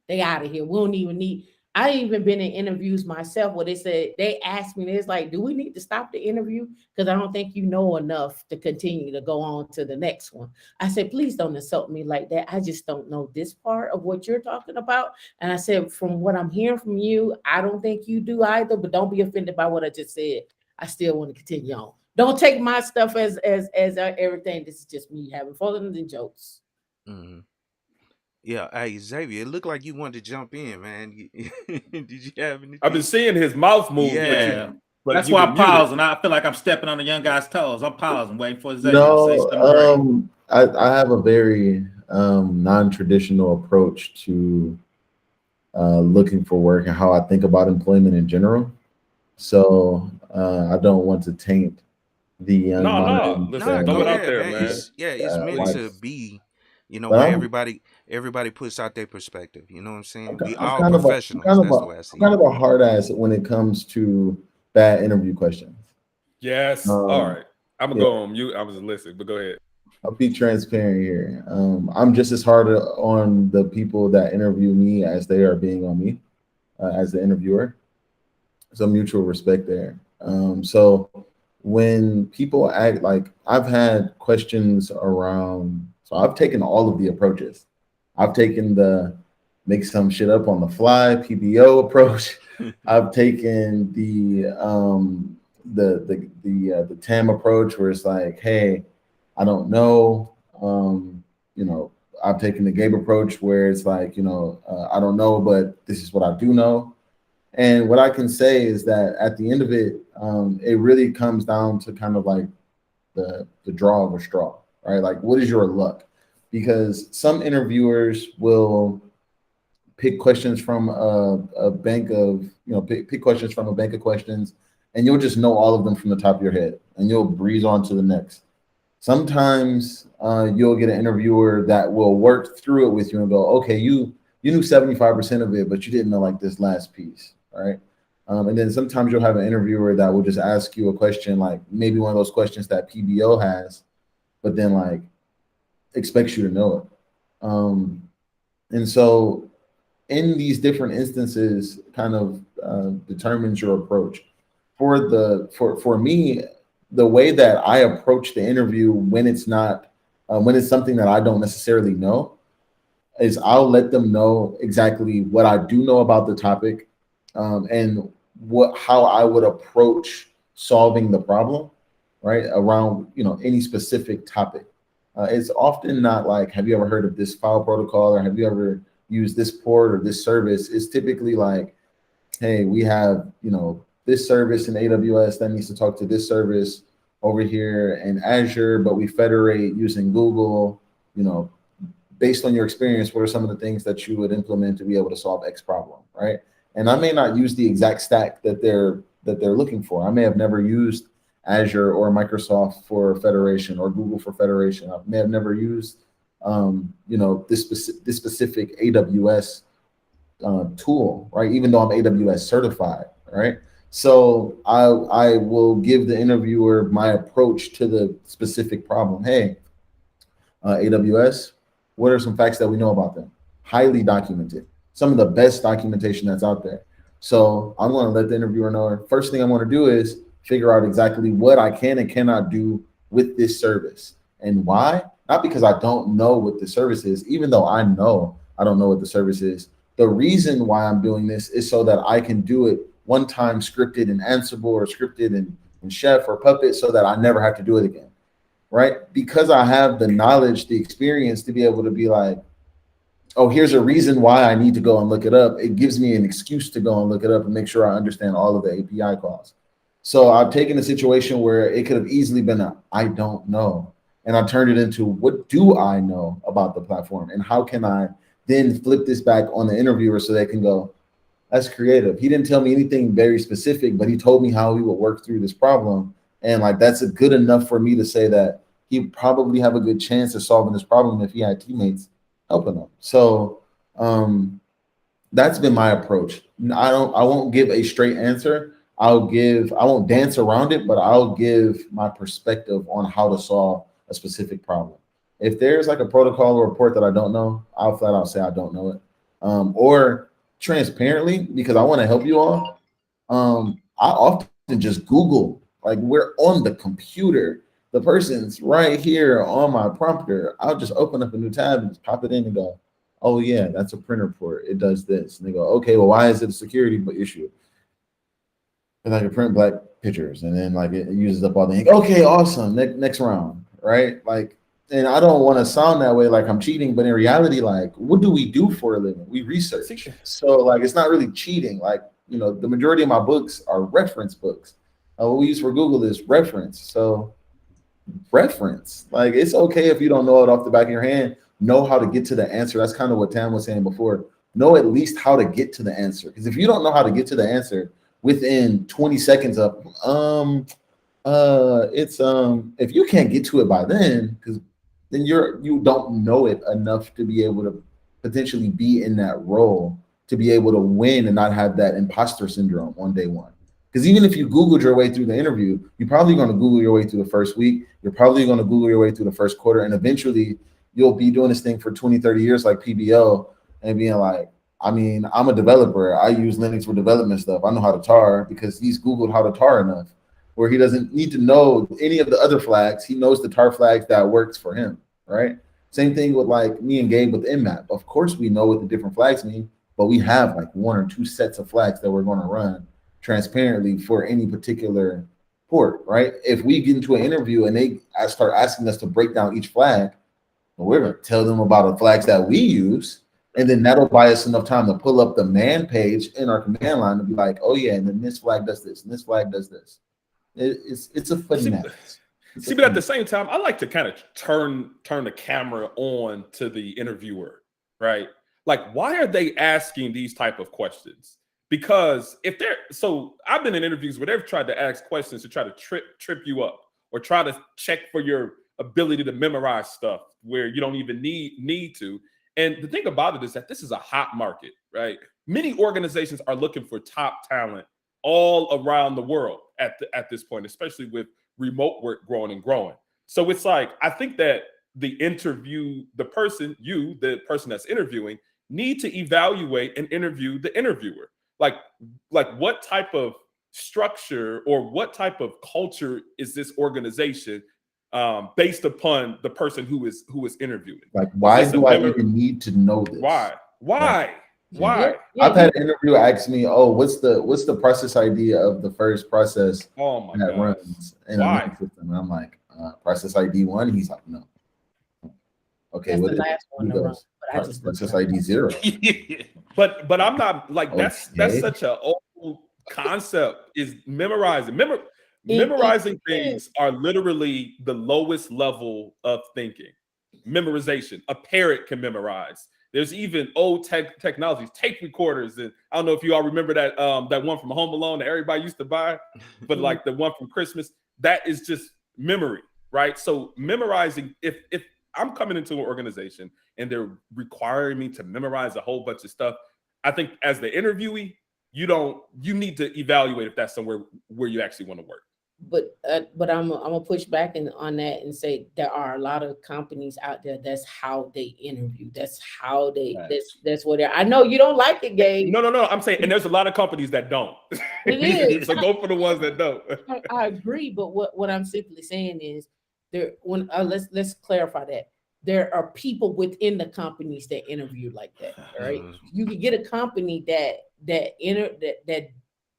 They out of here. We don't even need. I even been in interviews myself where they asked me, it's like, do we need to stop the interview? Because I don't think you know enough to continue to go on to the next one. I said, please don't insult me like that. I just don't know this part of what you're talking about. And I said, from what I'm hearing from you, I don't think you do either, but don't be offended by what I just said. I still want to continue on. Don't take my stuff as everything. This is just me having fun and jokes.
Mm-hmm. Yeah, hey Xavier, it looked like you wanted to jump in, man. Did you have anything?
I've been seeing his mouth move.
Yeah.
But
that's why I'm pausing. I feel like I'm stepping on the young guy's toes. I'm pausing, waiting for Xavier to say something.
I have a very non-traditional approach to looking for work and how I think about employment in general. So I don't want to taint the young mind.
Listen, throw it out there, man.
It's meant to be,
But
where everybody puts out their perspective. You know what I'm saying? We all
I'm
professionals.
kind
That's the way I see it.
kind of a hard ass when it comes to bad interview questions.
Yes. All right. I'm gonna go on mute. I was listening, but go ahead.
I'll be transparent here. I'm just as hard on the people that interview me as they are being on me as the interviewer. So mutual respect there. So when people act like, I've had questions around, so I've taken all of the approaches. I've taken the make some shit up on the fly PBO approach. I've taken the TAM approach where it's like, hey, I don't know. I've taken the Gabe approach where it's like, I don't know, but this is what I do know. And what I can say is that at the end of it, it really comes down to kind of like the draw of a straw, right? Like, what is your luck? Because some interviewers will pick questions from a bank of, pick questions from a bank of questions, and you'll just know all of them from the top of your head, and you'll breeze on to the next. Sometimes you'll get an interviewer that will work through it with you and go, okay, you knew 75% of it, but you didn't know like this last piece, right? And then sometimes you'll have an interviewer that will just ask you a question, like maybe one of those questions that PBO has, but then like expects you to know it. And so in these different instances kind of determines your approach. For me, the way that I approach the interview when it's not, when it's something that I don't necessarily know, is I'll let them know exactly what I do know about the topic, and how I would approach solving the problem, right, around any specific topic. It's often not like, have you ever heard of this file protocol, or have you ever used this port or this service? It's typically like, hey, we have this service in AWS that needs to talk to this service over here in Azure, but we federate using Google. Based on your experience, what are some of the things that you would implement to be able to solve X problem, right? And I may not use the exact stack that they're looking for. I may have never used Azure or Microsoft for federation or Google for federation. I may have never used this specific AWS tool, right? Even though I'm AWS certified, right? So I will give the interviewer my approach to the specific problem. Hey, AWS, what are some facts that we know about them? Highly documented, some of the best documentation that's out there. So I'm going to let the interviewer know. First thing I'm going to do is figure out exactly what I can and cannot do with this service and why. Not because I don't know what the service is, even though I know I don't know what the service is. The reason why I'm doing this is so that I can do it one time scripted and Ansible or scripted in Chef or Puppet so that I never have to do it again. Right? Because I have the knowledge, the experience to be able to be like, oh, here's a reason why I need to go and look it up. It gives me an excuse to go and look it up and make sure I understand all of the API calls. So I've taken a situation where it could have easily been I don't know. And I turned it into, what do I know about the platform? And how can I then flip this back on the interviewer so they can go, that's creative. He didn't tell me anything very specific, but he told me how he would work through this problem. And like, that's good enough for me to say that he'd probably have a good chance of solving this problem if he had teammates helping him. So that's been my approach. I won't give a straight answer. I won't dance around it, but I'll give my perspective on how to solve a specific problem. If there's like a protocol or report that I don't know, I'll flat out say I don't know it. Or transparently, because I want to help you all, I often just Google, like we're on the computer. The person's right here on my prompter. I'll just open up a new tab and just pop it in and go, oh yeah, that's a printer port. It does this. And they go, okay, well, why is it a security issue? And I can print black pictures, and then like it uses up all the ink. Okay, awesome. Next round, right? Like, and I don't want to sound that way like I'm cheating, but in reality, like, what do we do for a living? We research. So like, it's not really cheating. Like, you know, the majority of my books are reference books. What we use for Google is reference. So reference, like, it's okay if you don't know it off the back of your hand. Know how to get to the answer. That's kind of what Tam was saying before. Know at least how to get to the answer. Because if you don't know how to get to the answer within 20 seconds of if you can't get to it by then, because then you don't know it enough to be able to potentially be in that role, to be able to win and not have that imposter syndrome on day one. Because even if you Googled your way through the interview, you're probably going to Google your way through the first week. You're probably going to Google your way through the first quarter. And eventually you'll be doing this thing for 20, 30 years like PBL and being like, I mean, I'm a developer. I use Linux for development stuff. I know how to tar because he's Googled how to tar enough, where he doesn't need to know any of the other flags. He knows the tar flags that works for him, right? Same thing with like me and Gabe with Nmap. Of course, we know what the different flags mean, but we have like one or two sets of flags that we're going to run transparently for any particular port, right? If we get into an interview and they start asking us to break down each flag, well, we're going to tell them about the flags that we use. And then that'll buy us enough time to pull up the man page in our command line and be like, oh yeah, and then this flag does this, and this flag does this. It's a funny math.
See, but at the same time, I like to kind of turn the camera on to the interviewer, right? Like, why are they asking these type of questions? Because if they're, so I've been in interviews where they've tried to ask questions to try to trip you up or try to check for your ability to memorize stuff where you don't even need to. And the thing about it is that this is a hot market, right? Many organizations are looking for top talent all around the world at this point, especially with remote work growing and growing. So it's like, I think that the person that's interviewing, need to evaluate and interview the interviewer. Like what type of structure or what type of culture is this organization based upon the person who is interviewing?
Like, why do I even need to know this?
Why?
I've had an interviewer ask me, "Oh, what's the process ID of the first process that runs in a Linux system?" And I'm like, "Process ID 1." He's like, "No." Okay,
that's the last one to run, but I just
process ID 0.
but I'm not like that's such an old concept. Is memorizing. Memorizing things are literally the lowest level of thinking. Memorization. A parrot can memorize. There's even old technologies, tape recorders, and I don't know if you all remember that that one from Home Alone that everybody used to buy, but like the one from Christmas, that is just memory, right? So memorizing, if I'm coming into an organization and they're requiring me to memorize a whole bunch of stuff, I think as the interviewee, you need to evaluate if that's somewhere where you actually want to work.
But I'm gonna push back on that and say there are a lot of companies out there. That's how they interview. That's how they. That's what they're. I know you don't like it, Gabe.
No. I'm saying, and there's a lot of companies that don't.
It is.
So go for the ones that don't.
I agree, but what I'm simply saying is there. When let's clarify that there are people within the companies that interview like that. Right? You can get a company that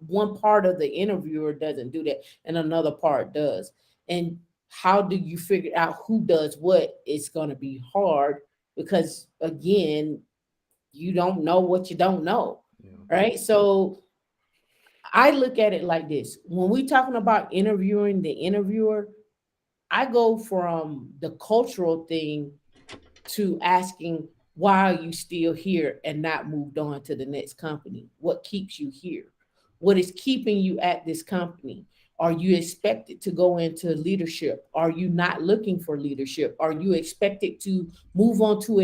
one part of the interviewer doesn't do that and another part does. And how do you figure out who does what? It's going to be hard because, again, you don't know what you don't know, right? So I look at it like this. When we're talking about interviewing the interviewer, I go from the cultural thing to asking, why are you still here and not moved on to the next company? What keeps you here? What is keeping you at this company? Are you expected to go into leadership? Are you not looking for leadership? Are you expected to move on to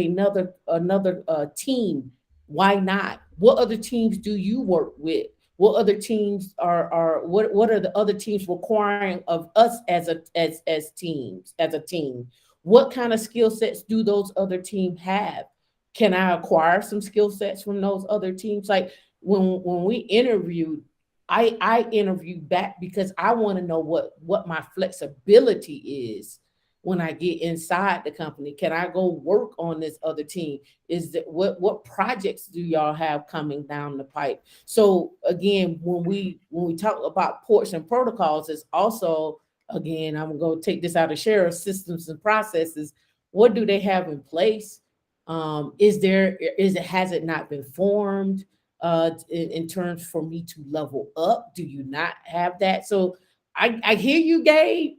another team? Why not? What other teams do you work with? What other teams what are the other teams requiring of us as a team? What kind of skill sets do those other teams have? Can I acquire some skill sets from those other teams? Like when we interviewed, I interviewed back because I want to know what my flexibility is when I get inside the company. Can I go work on this other team? Is that what projects do y'all have coming down the pipe? So again, when we talk about ports and protocols, it's also, again, I'm going to take this out of share systems and processes. What do they have in place? Has it not been formed in terms for me to level up? Do you not have that? So I hear you, Gabe.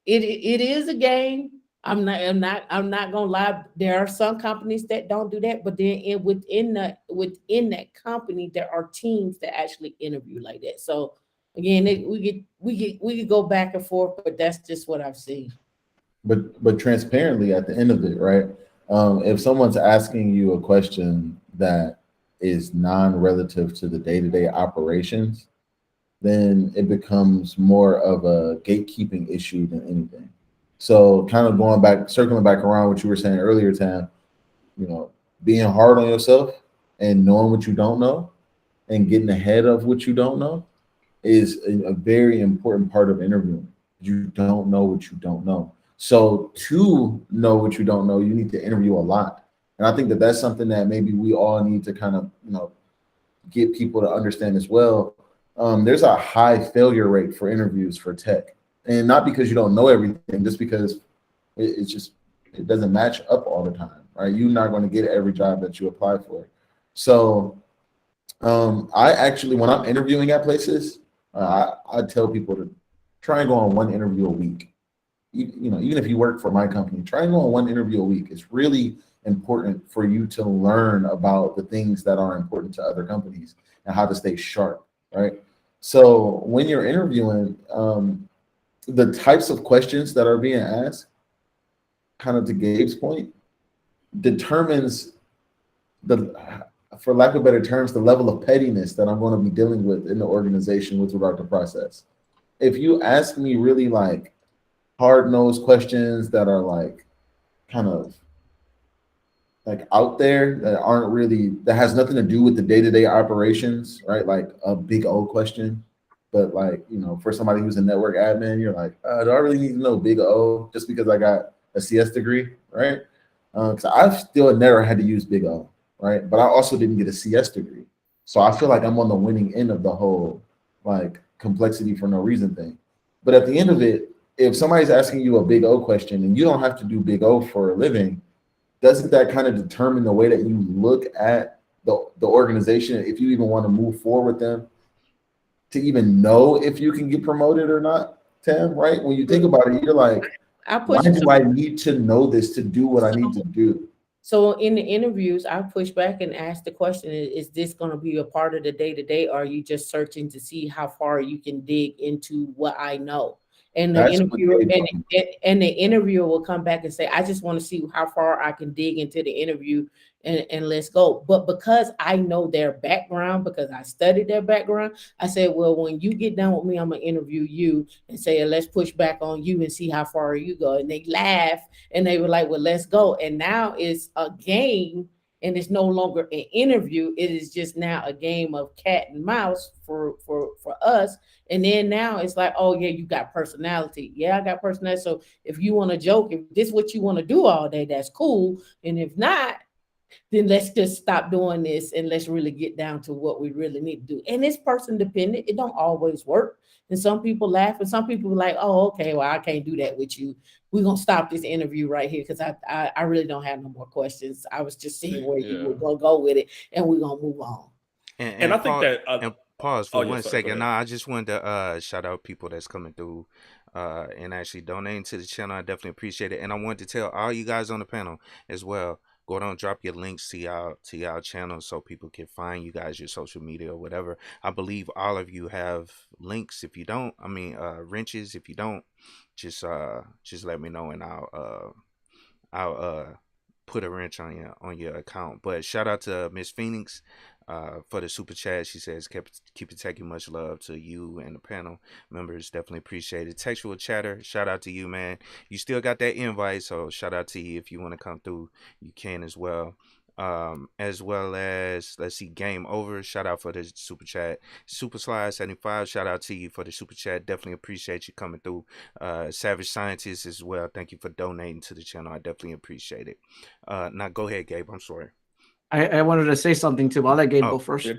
It is a game. I'm not gonna lie. There are some companies that don't do that, but then within that company, there are teams that actually interview like that. So again, we could go back and forth, but that's just what I've seen.
But transparently, at the end of it, right? If someone's asking you a question that is non-relative to the day-to-day operations, then it becomes more of a gatekeeping issue than anything. So kind of circling back around what you were saying earlier, Tam, being hard on yourself and knowing what you don't know and getting ahead of what you don't know is a very important part of interviewing. You don't know what you don't know. So to know what you don't know, you need to interview a lot. And I think that that's something that maybe we all need to kind of, get people to understand as well. There's a high failure rate for interviews for tech. And not because you don't know everything, just because it doesn't match up all the time, right? You're not going to get every job that you apply for. So I actually, when I'm interviewing at places, I tell people to try and go on one interview a week. Even if you work for my company, try and go on one interview a week. It's really important for you to learn about the things that are important to other companies and how to stay sharp, right? So when you're interviewing, the types of questions that are being asked, kind of to Gabe's point, determines for lack of better terms, the level of pettiness that I'm going to be dealing with in the organization with regard to process. If you ask me really like hard-nosed questions that are like kind of like out there that has nothing to do with the day-to-day operations, right? Like a big O question, but like, for somebody who's a network admin, you're like, do I really need to know big O just because I got a CS degree, right? Because I've still never had to use big O, right? But I also didn't get a CS degree. So I feel like I'm on the winning end of the whole like complexity for no reason thing. But at the end of it, if somebody's asking you a big O question and you don't have to do big O for a living, doesn't that kind of determine the way that you look at the organization, if you even want to move forward with them, to even know if you can get promoted or not, Tam, right? When you think about it, you're like, why do I need to know this to do what I need to do?
So in the interviews, I push back and ask the question, is this going to be a part of the day-to-day, or are you just searching to see how far you can dig into what I know? And the interviewer will come back and say, I just want to see how far I can dig into the interview and let's go. But because I know their background, because I studied their background, I said, well, when you get done with me, I'm gonna interview you and say, let's push back on you and see how far you go. And they laugh and they were like, well, let's go. And now it's a game, and it's no longer an interview. It is just now a game of cat and mouse for us. And then now it's like, oh yeah, you got personality. Yeah, I got personality. So if you want to joke, if this is what you want to do all day, that's cool. And if not, then let's just stop doing this and let's really get down to what we really need to do. And it's person dependent. It don't always work. And some people laugh and some people are like, oh, okay, well, I can't do that with you. We're going to stop this interview right here because I really don't have no more questions. I was just seeing where you were going to go with it, and we're going to move on.
And I think that...
and pause for 1
sorry,
second. No, I just wanted to shout out people that's coming through and actually donating to the channel. I definitely appreciate it. And I wanted to tell all you guys on the panel as well, go ahead and drop your links to y'all channel so people can find you guys, your social media or whatever. I believe all of you have links. If you don't, I mean wrenches. If you don't, just let me know and I'll put a wrench on your account. But shout out to Miss Phoenix for the super chat. She says, KeepItTechie, much love to you and the panel members. Definitely appreciate it. Textual chatter, shout out to you, man. You still got that invite, so shout out to you. If you want to come through, you can as well. As well as, let's see, Game Over, shout out for the super chat. Super Slide 75, shout out to you for the super chat. Definitely appreciate you coming through. Savage Scientist as well, thank you for donating to the channel. I definitely appreciate it. Now go ahead, Gabe. I'm sorry.
I wanted to say something too, but I'll let Gabe go first.
Yeah.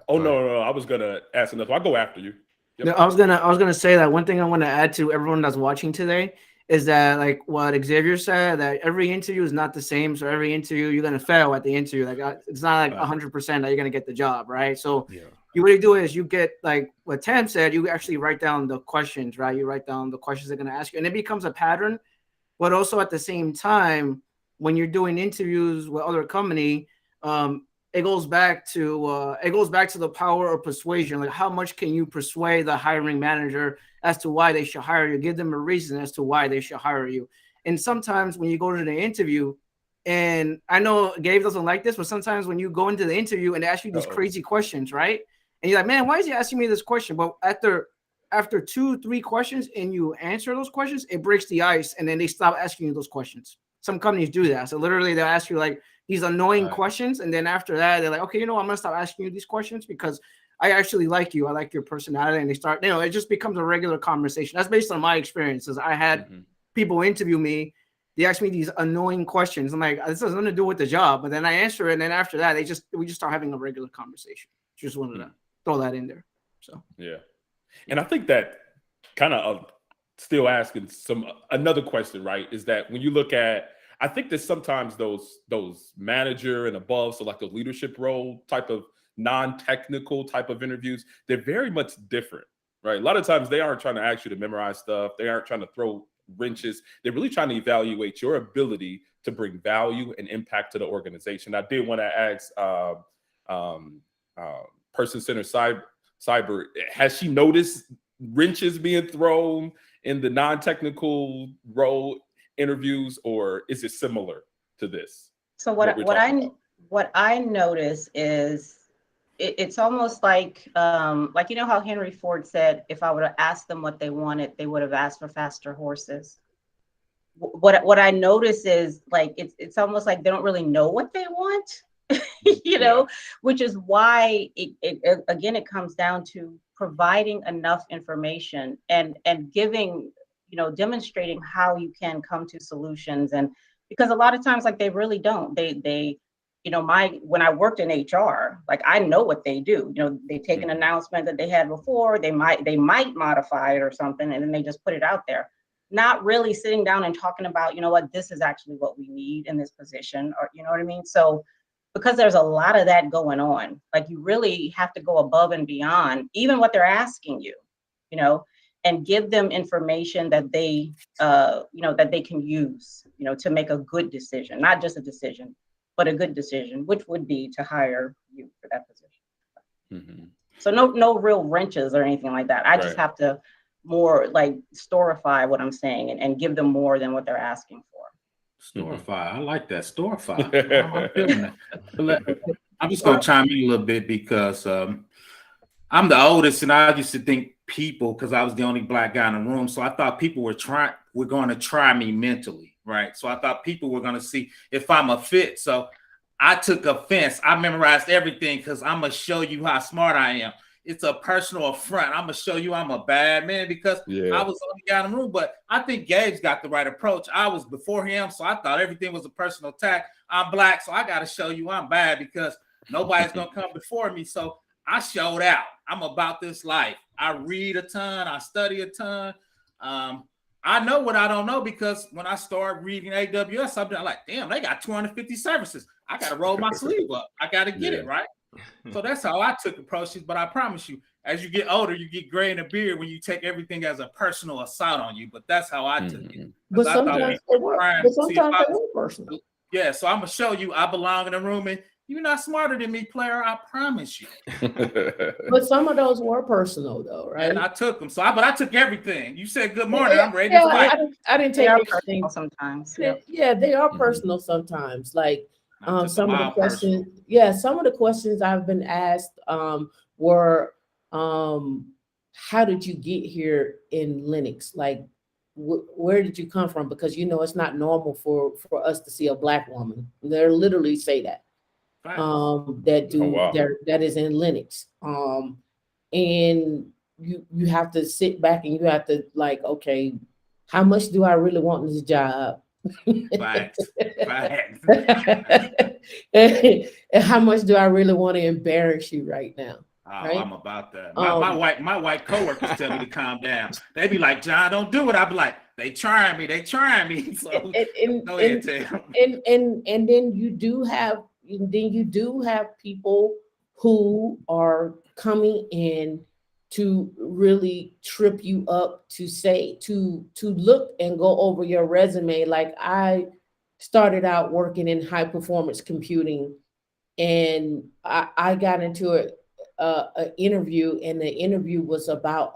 Oh no, I was gonna ask enough. I'll go after you. Yep.
No, I was gonna say that one thing I want to add to everyone that's watching today is that, like what Xavier said, that every interview is not the same. So every interview you're gonna fail at the interview. Like it's not like 100% that you're gonna get the job, right? So you what you do is you get, like what Tam said, you actually write down the questions, right? You write down the questions they're gonna ask you, and it becomes a pattern. But also at the same time, when you're doing interviews with other company, it goes back to the power of persuasion. Like, how much can you persuade the hiring manager as to why they should hire you? Give them a reason as to why they should hire you. And sometimes when you go to the interview, and I know Gabe doesn't like this, but sometimes when you go into the interview and they ask you these crazy questions, right? And you're like, man, why is he asking me this question? But after 2-3 questions and you answer those questions, it breaks the ice, and then they stop asking you those questions. Some companies do that. So literally they'll ask you like these annoying questions, and then after that they're like, okay, I'm gonna stop asking you these questions because I actually like you. I like your personality. And they start, it just becomes a regular conversation. That's based on my experiences. I had people interview me. They ask me these annoying questions. I'm like, this has nothing to do with the job. But then I answer it, and then after that, we just start having a regular conversation. Just wanted to throw that in there. So
yeah, and I think that kind of still asking another question, right? Is that when you look at, I think that sometimes those manager and above, so like those leadership role type of non-technical type of interviews, they're very much different, right? A lot of times they aren't trying to ask you to memorize stuff. They aren't trying to throw wrenches. They're really trying to evaluate your ability to bring value and impact to the organization. I did want to ask person-centered cyber, has she noticed wrenches being thrown in the non-technical role interviews, or is it similar to this?
So what I notice is it's almost like you know how Henry Ford said, if I would have asked them what they wanted, they would have asked for faster horses. What I notice is like it's almost like they don't really know what they want, you know, which is why it comes down to providing enough information and giving, demonstrating how you can come to solutions. And because a lot of times, like, they really don't, they when I worked in HR, like, I know what they do. They take an announcement that they had before, they might modify it or something, and then they just put it out there, not really sitting down and talking about, this is actually what we need in this position, or, you know what I mean? So because there's a lot of that going on, like, you really have to go above and beyond even what they're asking you, and give them information that they, that they can use, to make a good decision, not just a decision, but a good decision, which would be to hire you for that position. So no real wrenches or anything like that. I just have to more like storify what I'm saying and give them more than what they're asking for.
Storify. I like that. Storify. I'm feeling that. I'm just gonna chime in a little bit because I'm the oldest, and I used to think people, because I was the only black guy in the room, so I thought people were going to try me mentally, right? So I thought people were going to see if I'm a fit. So I took offense. I memorized everything because I'm gonna show you how smart I am. It's a personal affront. I'm gonna show you I'm a bad man because I was the only guy in the room. But I think Gabe's got the right approach. I was before him, so I thought everything was a personal attack. I'm black, so I got to show you I'm bad because nobody's gonna come before me. So I showed out. I'm about this life. I read a ton. I study a ton. I know what I don't know because when I started reading AWS, I'm like, damn, they got 250 services. I got to roll my sleeve up. I got to get it right. So that's how I took approaches. But I promise you, as you get older, you get gray in the beard when you take everything as a personal assault on you. But that's how I took it.
But sometimes they were personal.
Yeah, so I'm gonna show you I belong in the room, and you're not smarter than me, player. I promise you.
But some of those were personal, though, right? And
I took them. But I took everything. You said good morning. I'm ready to fight.
I didn't take everything.
Sometimes.
Yeah, they are personal sometimes. Like some of the questions. Some of the questions I've been asked were, how did you get here in Linux? Like, where did you come from? Because it's not normal for us to see a black woman. They literally say that. That is in Linux. And you have to sit back and you have to like, okay, how much do I really want this job?
Facts.
And how much do I really want to embarrass you right now? Right?
I'm about that. My white coworkers tell me to calm down. They be like, John, don't do it. I be like, they trying me. So go ahead, tell.
And then you do have people who are coming in to really trip you up, to look and go over your resume. Like I started out working in high performance computing, and I got into an interview, and the interview was about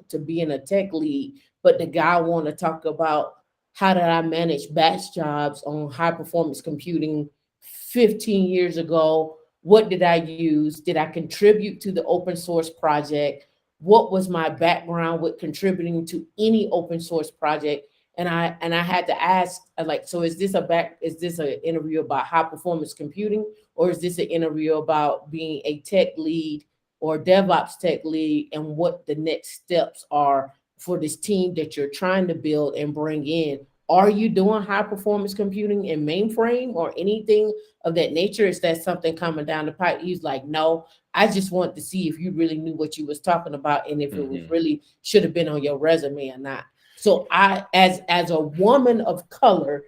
to being a tech lead, but the guy wanted to talk about how did I manage batch jobs on high performance computing 15 years ago. What did I use? Did I contribute to the open source project? What was my background with contributing to any open source project? And I had to ask, like, so is this an interview about high performance computing, or is this an interview about being a tech lead or DevOps tech lead, and what the next steps are for this team that you're trying to build and bring in? Are you doing high performance computing in mainframe or anything of that nature? Is that something coming down the pipe? He's like, no, I just want to see if you really knew what you was talking about and if it was really should have been on your resume or not. So I, as a woman of color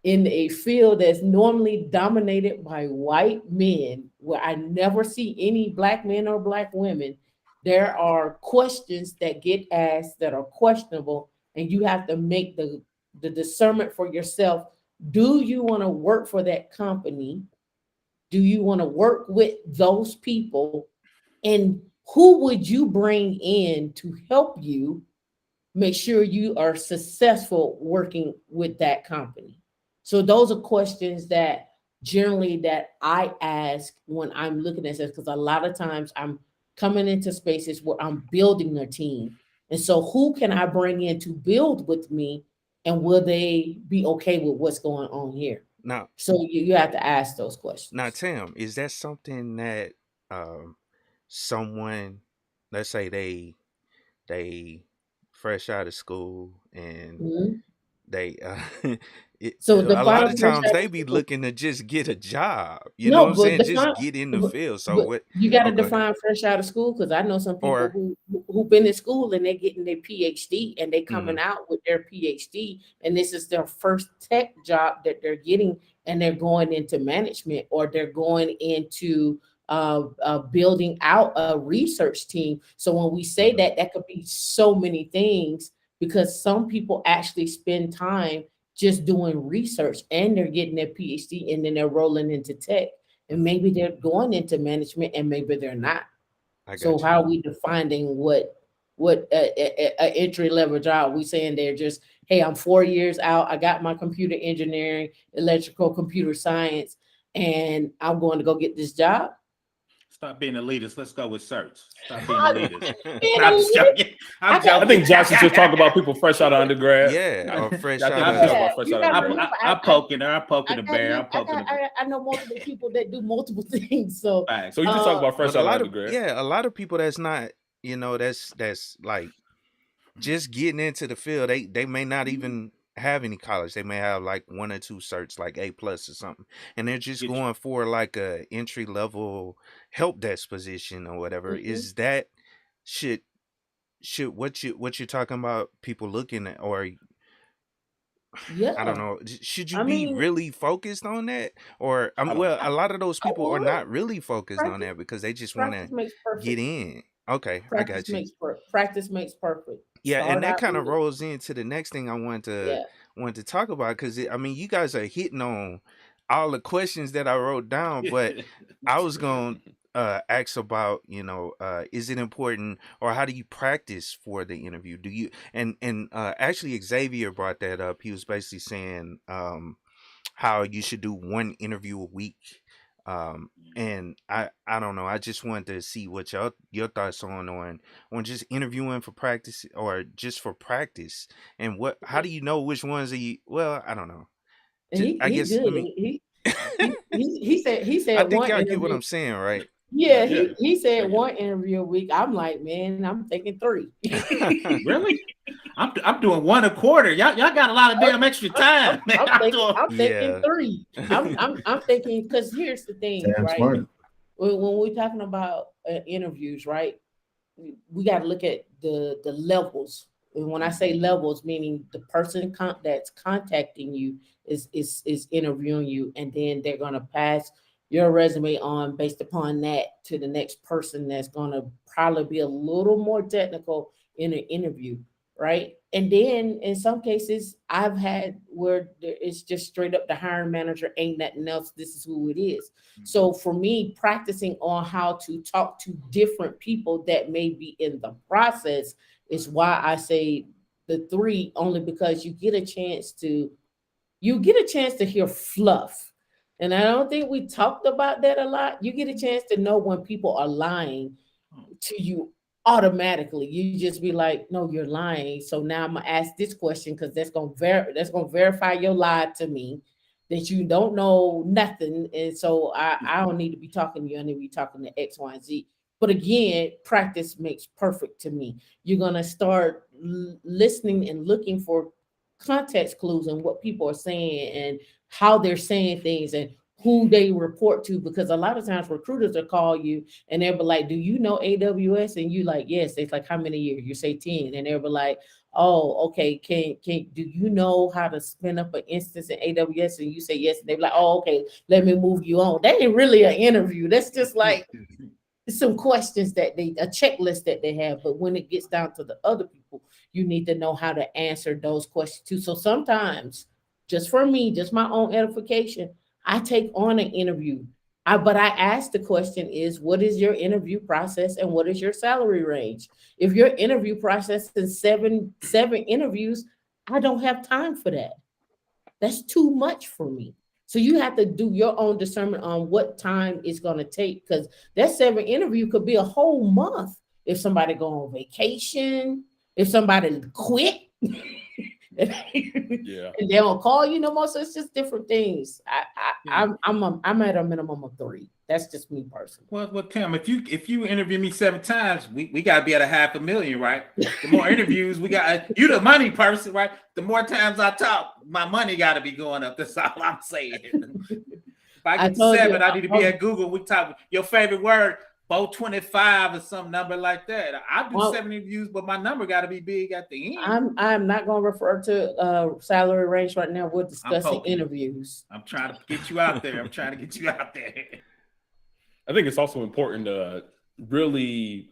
in a field that's normally dominated by white men, where I never see any black men or black women, there are questions that get asked that are questionable, and you have to make the discernment for yourself. Do you want to work for that company? Do you want to work with those people? And who would you bring in to help you make sure you are successful working with that company? So those are questions that generally that I ask when I'm looking at this, because a lot of times I'm coming into spaces where I'm building a team. And so who can I bring in to build with me, and will they be okay with what's going on here?
Now,
so you have to ask those questions.
Now, Tim, is that something that someone, let's say they fresh out of school and they
so
a lot of times they be looking to just get a job, know what I'm saying? Just get in the field. So what
you got to define fresh out of school, because I know some people who've been in school and they're getting their PhD and they coming out with their PhD, and this is their first tech job that they're getting, and they're going into management, or they're going into building out a research team. So when we say that could be so many things, because some people actually spend time just doing research and they're getting their PhD, and then they're rolling into tech, and maybe they're going into management and maybe they're not. So how are we defining what what a entry level job. We saying they're just, hey, I'm 4 years out. I got my computer engineering, electrical, computer science, and I'm going to go get this job.
Stop being elitist. Let's go with search. Stop being elitist.
Being
I'm just
elitist.
joking. I'm joking.
I think Josh is just talking about people fresh out of undergrad.
Yeah, or fresh
I think
out
he's talking
of.
about fresh
You
out
gotta
of undergrad.
believe-
I'm poking her. I'm poking the
I got-
bear. I'm
I
poking
got-
the
I know multiple people that do multiple things. So
bear.
So you can talk about fresh
But
out
a
of
lot of
undergrad.
a lot of people that's not, that's like just getting into the field. They may not even have any college. They may have like 1 or 2 certs, like A+ or something, and they're just
Get you-
going for like a entry level help desk position or whatever.
Mhm.
Is that should what you're talking about? People looking at, or
yeah,
I don't know. Should you
I
be
mean-
really focused on that, or
don't
well, a lot of those
I
people are
would.
not really focused on
Practice-
that because they just want
practice
to
makes perfect.
get in. Okay, I
Practice
got you.
makes practice makes perfect.
Yeah,
Start
and that
out
kind of
with-
rolls into the next thing I
Yeah.
wanted to talk about, because I mean, you guys are hitting on all the questions that I wrote down, but I was gonna ask about, is it important, or how do you practice for the interview? Do you and actually Xavier brought that up. He was basically saying how you should do 1 interview a week. And I don't know. I just wanted to see what your thoughts on just interviewing for practice, or just for practice, and how do you know which ones are you? Well, I don't know.
And
I
he
guess
good.
let me.
He said
I think
one
y'all get
interview.
what I'm saying, right?
Yeah,
Yeah.
he said 1 interview a week. I'm like, man, I'm thinking 3.
Really? I'm doing 1 a quarter. Y'all got a lot of damn extra time. Man.
I'm thinking
Yeah.
3. I'm thinking, because here's the thing,
Damn
right?
smart.
When we're talking about interviews, right? We got to look at the levels. And when I say levels, meaning the person that's contacting you is interviewing you, and then they're gonna pass your resume on based upon that to the next person that's gonna probably be a little more technical in an interview, right? And then in some cases, I've had where it's just straight up the hiring manager, ain't nothing else. This is who it is. So for me, practicing on how to talk to different people that may be in the process is why I say the 3, only because you get a chance to hear fluff. And I don't think we talked about that a lot. You get a chance to know when people are lying to you automatically. You just be like, no, you're lying. So now I'm gonna ask this question, because that's gonna verify your lie to me, that you don't know nothing. And so I don't need to be talking to you. I need to be talking to X, Y, and Z. But again, practice makes perfect to me. You're gonna start listening and looking for context clues and what people are saying and how they're saying things and who they report to, because a lot of times recruiters will call you and they'll be like, do you know AWS? And you like, yes. It's like, how many years? You say 10. And they'll be like, oh, okay, can do you know how to spin up an instance in AWS? And you say yes. And they're like, oh, okay, let me move you on. That ain't really an interview. That's just like some questions that a checklist that they have. But when it gets down to the other people, you need to know how to answer those questions too. So sometimes, just for me, just my own edification, I take on an interview. But I ask the question is, what is your interview process and what is your salary range? If your interview process is seven interviews, I don't have time for that. That's too much for me. So you have to do your own discernment on what time it's going to take, because that 7 interview could be a whole month. If somebody go on vacation, if somebody quit,
Yeah.
and they don't call you no more. So it's just different things. I'm at a minimum of 3. That's just me personally.
Well, Tim, if you interview me 7 times, we gotta be at $500,000, right? The more interviews we got, you the money person, right? The more times I talk, my money gotta be going up. That's all I'm saying. If I get to 7, I need to be at Google. We talk your favorite word, 425 or some number like that. I do 7 interviews, but my number gotta be big at the end.
I'm not gonna refer to salary range right now. We're discussing interviews.
I'm trying to get you out there.
I think it's also important to really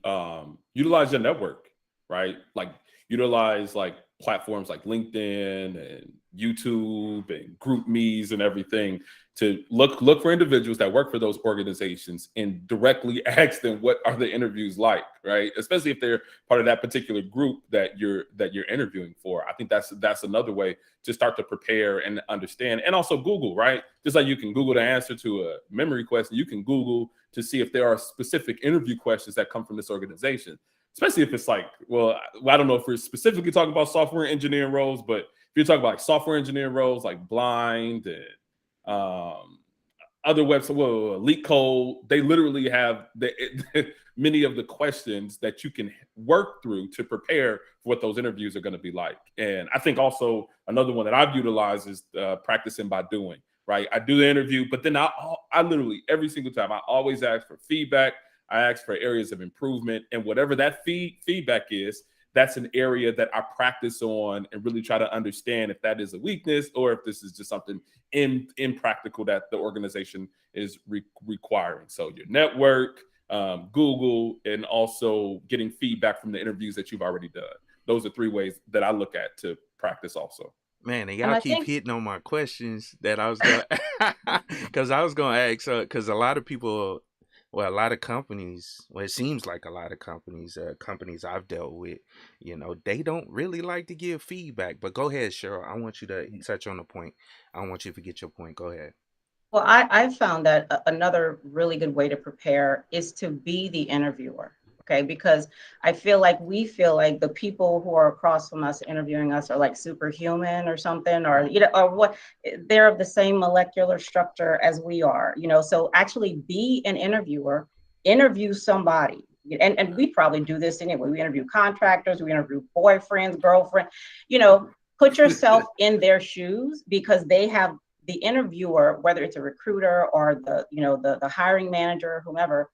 utilize your network, right? Like utilize like platforms like LinkedIn and YouTube and GroupMe's and everything to look for individuals that work for those organizations and directly ask them what are the interviews like, right? Especially if they're part of that particular group that you're interviewing for. I think that's another way to start to prepare and understand. And also Google, right? Just like you can Google the answer to a memory question, you can Google to see if there are specific interview questions that come from this organization. Especially if it's like, well, I don't know if we're specifically talking about software engineering roles, but if you're talking about like software engineering roles like Blind and other websites, well, Leak Code, they literally have many of the questions that you can work through to prepare for what those interviews are going to be like. And I think also another one that I've utilized is practicing by doing, right? I do the interview, but then I literally every single time, I always ask for feedback. I ask for areas of improvement, and whatever that feedback is, that's an area that I practice on and really try to understand if that is a weakness or if this is just something impractical that the organization is requiring. So your network, Google, and also getting feedback from the interviews that you've already done. Those are 3 ways that I look at to practice also.
Man, and y'all keep hitting on my questions that I was going to, because I was going to ask, because a lot of people, well, a lot of companies, well, it seems like a lot of companies, companies I've dealt with, you know, they don't really like to give feedback. But go ahead, Cheryl. I want you to touch on the point. I don't want you to forget your point. Go ahead.
Well, I found that another really good way to prepare is to be the interviewer. Okay, because we feel like the people who are across from us interviewing us are like superhuman or something, or or what, they're of the same molecular structure as we are, so actually be an interviewer, interview somebody. And we probably do this anyway. We interview contractors, we interview boyfriends, girlfriends, put yourself in their shoes, because they have the interviewer, whether it's a recruiter or the hiring manager or whomever,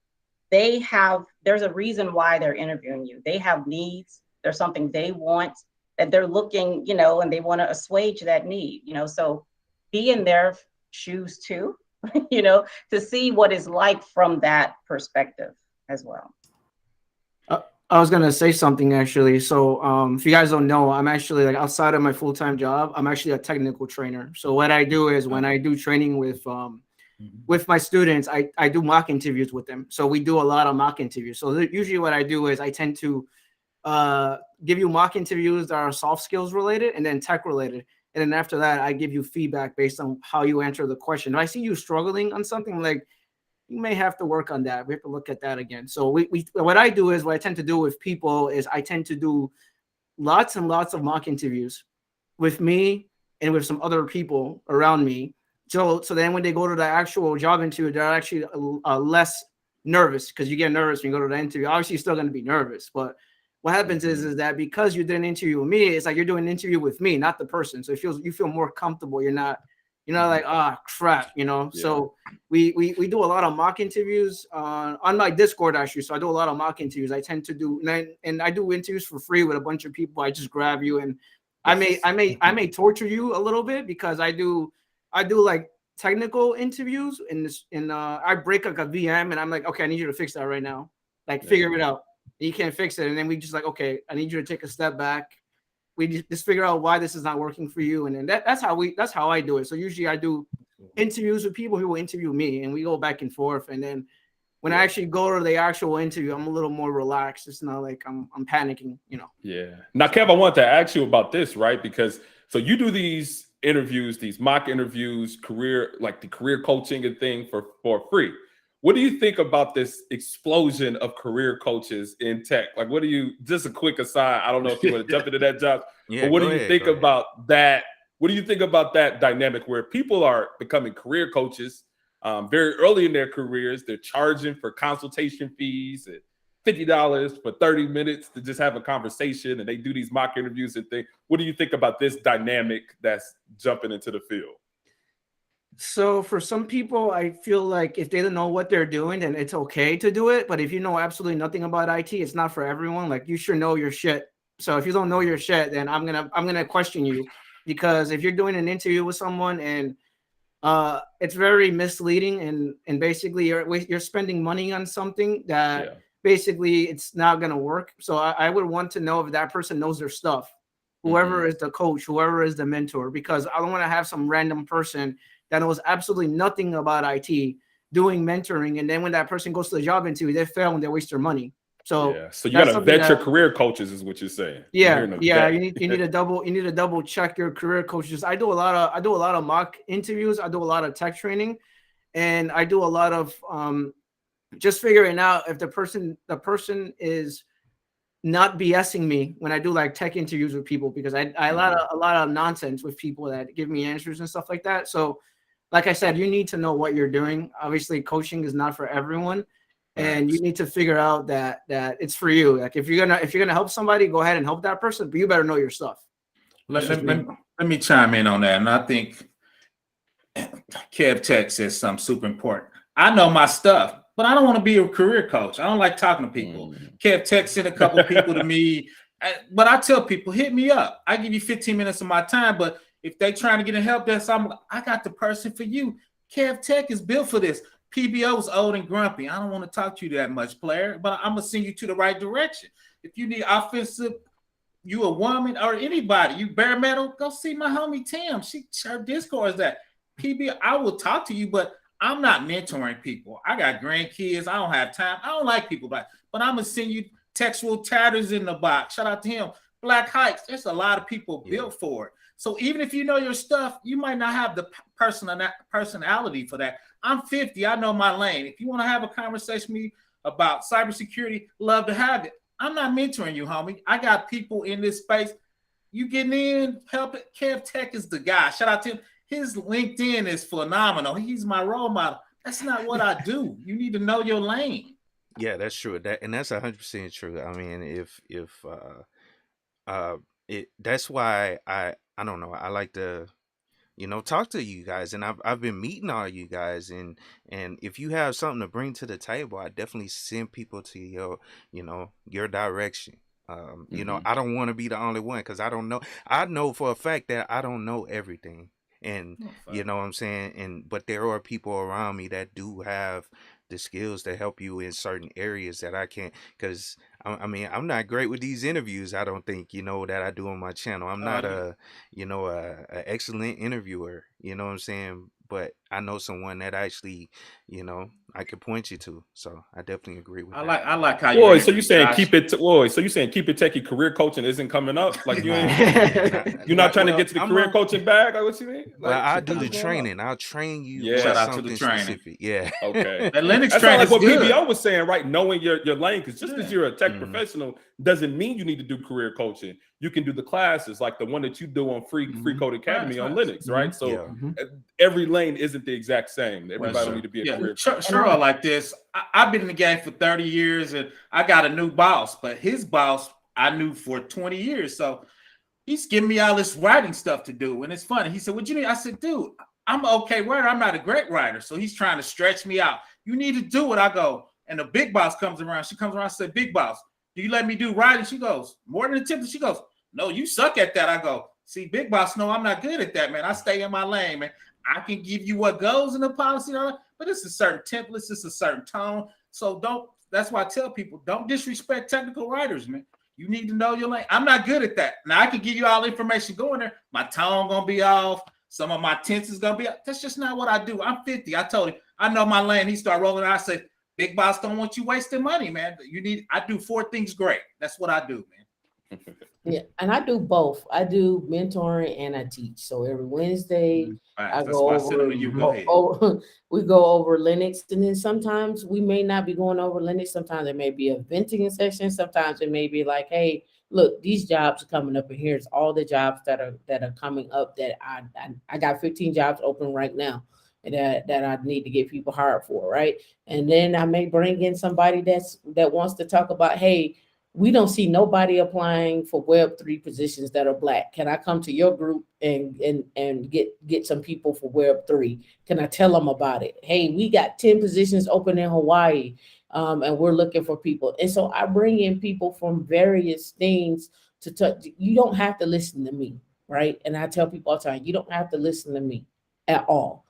there's a reason why they're interviewing you. They have needs. There's something they want that they're looking, and they want to assuage that need, so be in their shoes too, to see what it's like from that perspective as well.
I was gonna say something actually. So if you guys don't know, I'm actually, like, outside of my full-time job, I'm actually a technical trainer. So what I do is when I do training with my students, I do mock interviews with them. So we do a lot of mock interviews. So usually what I do is I tend to give you mock interviews that are soft skills related and then tech related. And then after that, I give you feedback based on how you answer the question. If I see you struggling on something, like, you may have to work on that. We have to look at that again. So what I do is, what I tend to do with people is I tend to do lots and lots of mock interviews with me and with some other people around me. So then when they go to the actual job interview, they're actually less nervous, because you get nervous when you go to the interview. Obviously, you're still going to be nervous. But what happens is that because you did an interview with me, it's like you're doing an interview with me, not the person. So you feel more comfortable. You're not like, crap, Yeah. So we do a lot of mock interviews on my Discord, actually. So I do a lot of mock interviews. I tend to do, and I do interviews for free with a bunch of people. I just grab you, and yes. I may torture you a little bit, because I do like technical interviews and I break like a VM, and I'm like, okay, I need you to fix that right now. Like, figure it out. And you can't fix it. And then we just like, okay, I need you to take a step back. We just figure out why this is not working for you. And then that's how I do it. So usually I do interviews with people who will interview me, and we go back and forth. And then when I actually go to the actual interview, I'm a little more relaxed. It's not like I'm panicking,
Yeah. Now, Kev, I wanted to ask you about this, right? Because so you do these interviews, these mock interviews, the career coaching and thing for free. What do you think about this explosion of career coaches in tech? Like, just a quick aside, I don't know if you want to jump into that, Josh, but what do you think about that? What do you think about that dynamic where people are becoming career coaches very early in their careers? They're charging for consultation fees at $50 for 30 minutes to just have a conversation, and they do these mock interviews and things. What do you think about this dynamic that's jumping into the field?
So for some people, I feel like if they don't know what they're doing, then it's okay to do it. But if you know absolutely nothing about IT, it's not for everyone. Like, you should know your shit. So if you don't know your shit, then I'm gonna question you, because if you're doing an interview with someone and it's very misleading, and basically you're spending money on something that basically it's not gonna work. So I would want to know if that person knows their stuff. whoever is the coach, whoever is the mentor, because I don't want to have some random person that knows absolutely nothing about IT doing mentoring, and then when that person goes to the job interview, they fail and they waste their money. So
yeah, so you
that's
got to
something
vet your
that-
career coaches, is what you're saying.
Yeah, yeah.
vet.
You need to double check your career coaches. I do a lot of mock interviews. I do a lot of tech training, and I do a lot of just figuring out if the person is not BSing me when I do like tech interviews with people, because I a lot of nonsense with people that give me answers and stuff like that. So, like I said, you need to know what you're doing. Obviously, coaching is not for everyone. And you need to figure out that it's for you. Like if you're gonna help somebody, go ahead and help that person, but you better know your stuff.
Let me chime in on that. And I think KeepItTechie says something super important. I know my stuff, but I don't want to be a career coach. I don't like talking to people. KeepItTechie sent a couple of people to me, but I tell people, hit me up. I give you 15 minutes of my time, but if they trying to get in help desk, I got the person for you. KeepItTechie is built for this. PBO is old and grumpy. I don't want to talk to you that much, player, but I'm going to send you to the right direction. If you need offensive, you a woman or anybody, you bare metal, go see my homie Tim. Her Discord is that. PBO, I will talk to you, but I'm not mentoring people. I got grandkids. I don't have time. I don't like people, but I'm going to send you textual tatters in the box. Shout out to him. Black Hikes. There's a lot of people built for it. So even if you know your stuff, you might not have the personality for that. I'm 50. I know my lane. If you want to have a conversation with me about cybersecurity, love to have it. I'm not mentoring you, homie. I got people in this space. You getting in, help it. KeepItTechie is the guy. Shout out to him. His LinkedIn is phenomenal. He's my role model. That's not what I do. You need to know your lane.
Yeah, that's true. That's 100% true. I mean, that's why I don't know. I like to, talk to you guys, and I've been meeting all you guys, and if you have something to bring to the table, I definitely send people to your direction. I don't want to be the only one, because I don't know. I know for a fact that I don't know everything, and you know what I'm saying. But there are people around me that do have the skills to help you in certain areas that I can't, because I mean, I'm not great with these interviews. I don't think, that I do on my channel. I'm not a excellent interviewer, you know what I'm saying? But I know someone that actually, I could point you to. So I definitely agree with that.
I like how
you. So you saying KeepItTechie career coaching isn't coming up? Like you're not trying to get to the career coaching bag? Like what you mean?
Well, I do the training. I'll train you.
Yeah,
shout out to the training.
Specific. Yeah.
Okay.
That Linux
That's
training
like
is
what
good.
PBO was saying, right? Knowing your lane, because just because you're a tech professional doesn't mean you need to do career coaching. You can do the classes like the one that you do on Free Code Academy on Linux, right? So every lane isn't the exact same. Everybody don't need to be a career coach.
Sure, like this. I've been in the game for 30 years, and I got a new boss, but his boss I knew for 20 years. So he's giving me all this writing stuff to do, and it's funny. He said, "What you need?" I said, "Dude, I'm an okay writer. I'm not a great writer." So he's trying to stretch me out. You need to do it. I go, and the big boss comes around. She comes around. I said, "Big boss, do you let me do writing?" She goes, "More than a tip." She goes, "No, you suck at that." I go, "See, big boss, no, I'm not good at that, man. I stay in my lane, man. I can give you what goes in the policy, but it's a certain template, it's a certain tone. So that's why I tell people, don't disrespect technical writers, man. You need to know your lane. I'm not good at that. Now I can give you all the information going there. My tone gonna be off. Some of my tense is gonna be off. That's just not what I do. I'm 50. I told him, I know my lane. He started rolling out. I said, big boss don't want you wasting money, man. I do 4 things great. That's what I do, man.
Yeah, and I do both. I do mentoring and I teach. So every Wednesday, I go over. We go over Linux, and then sometimes we may not be going over Linux. Sometimes it may be a venting session. Sometimes it may be like, hey, look, these jobs are coming up, and here's all the jobs that are coming up that I got 15 jobs open right now that I need to get people hired for, right? And then I may bring in somebody that wants to talk about, hey, we don't see nobody applying for Web3 positions that are Black. Can I come to your group and get some people for Web3? Can I tell them about it? Hey, we got 10 positions open in Hawaii, and we're looking for people. And so I bring in people from various things to touch. You don't have to listen to me, right? And I tell people all the time, you don't have to listen to me at all.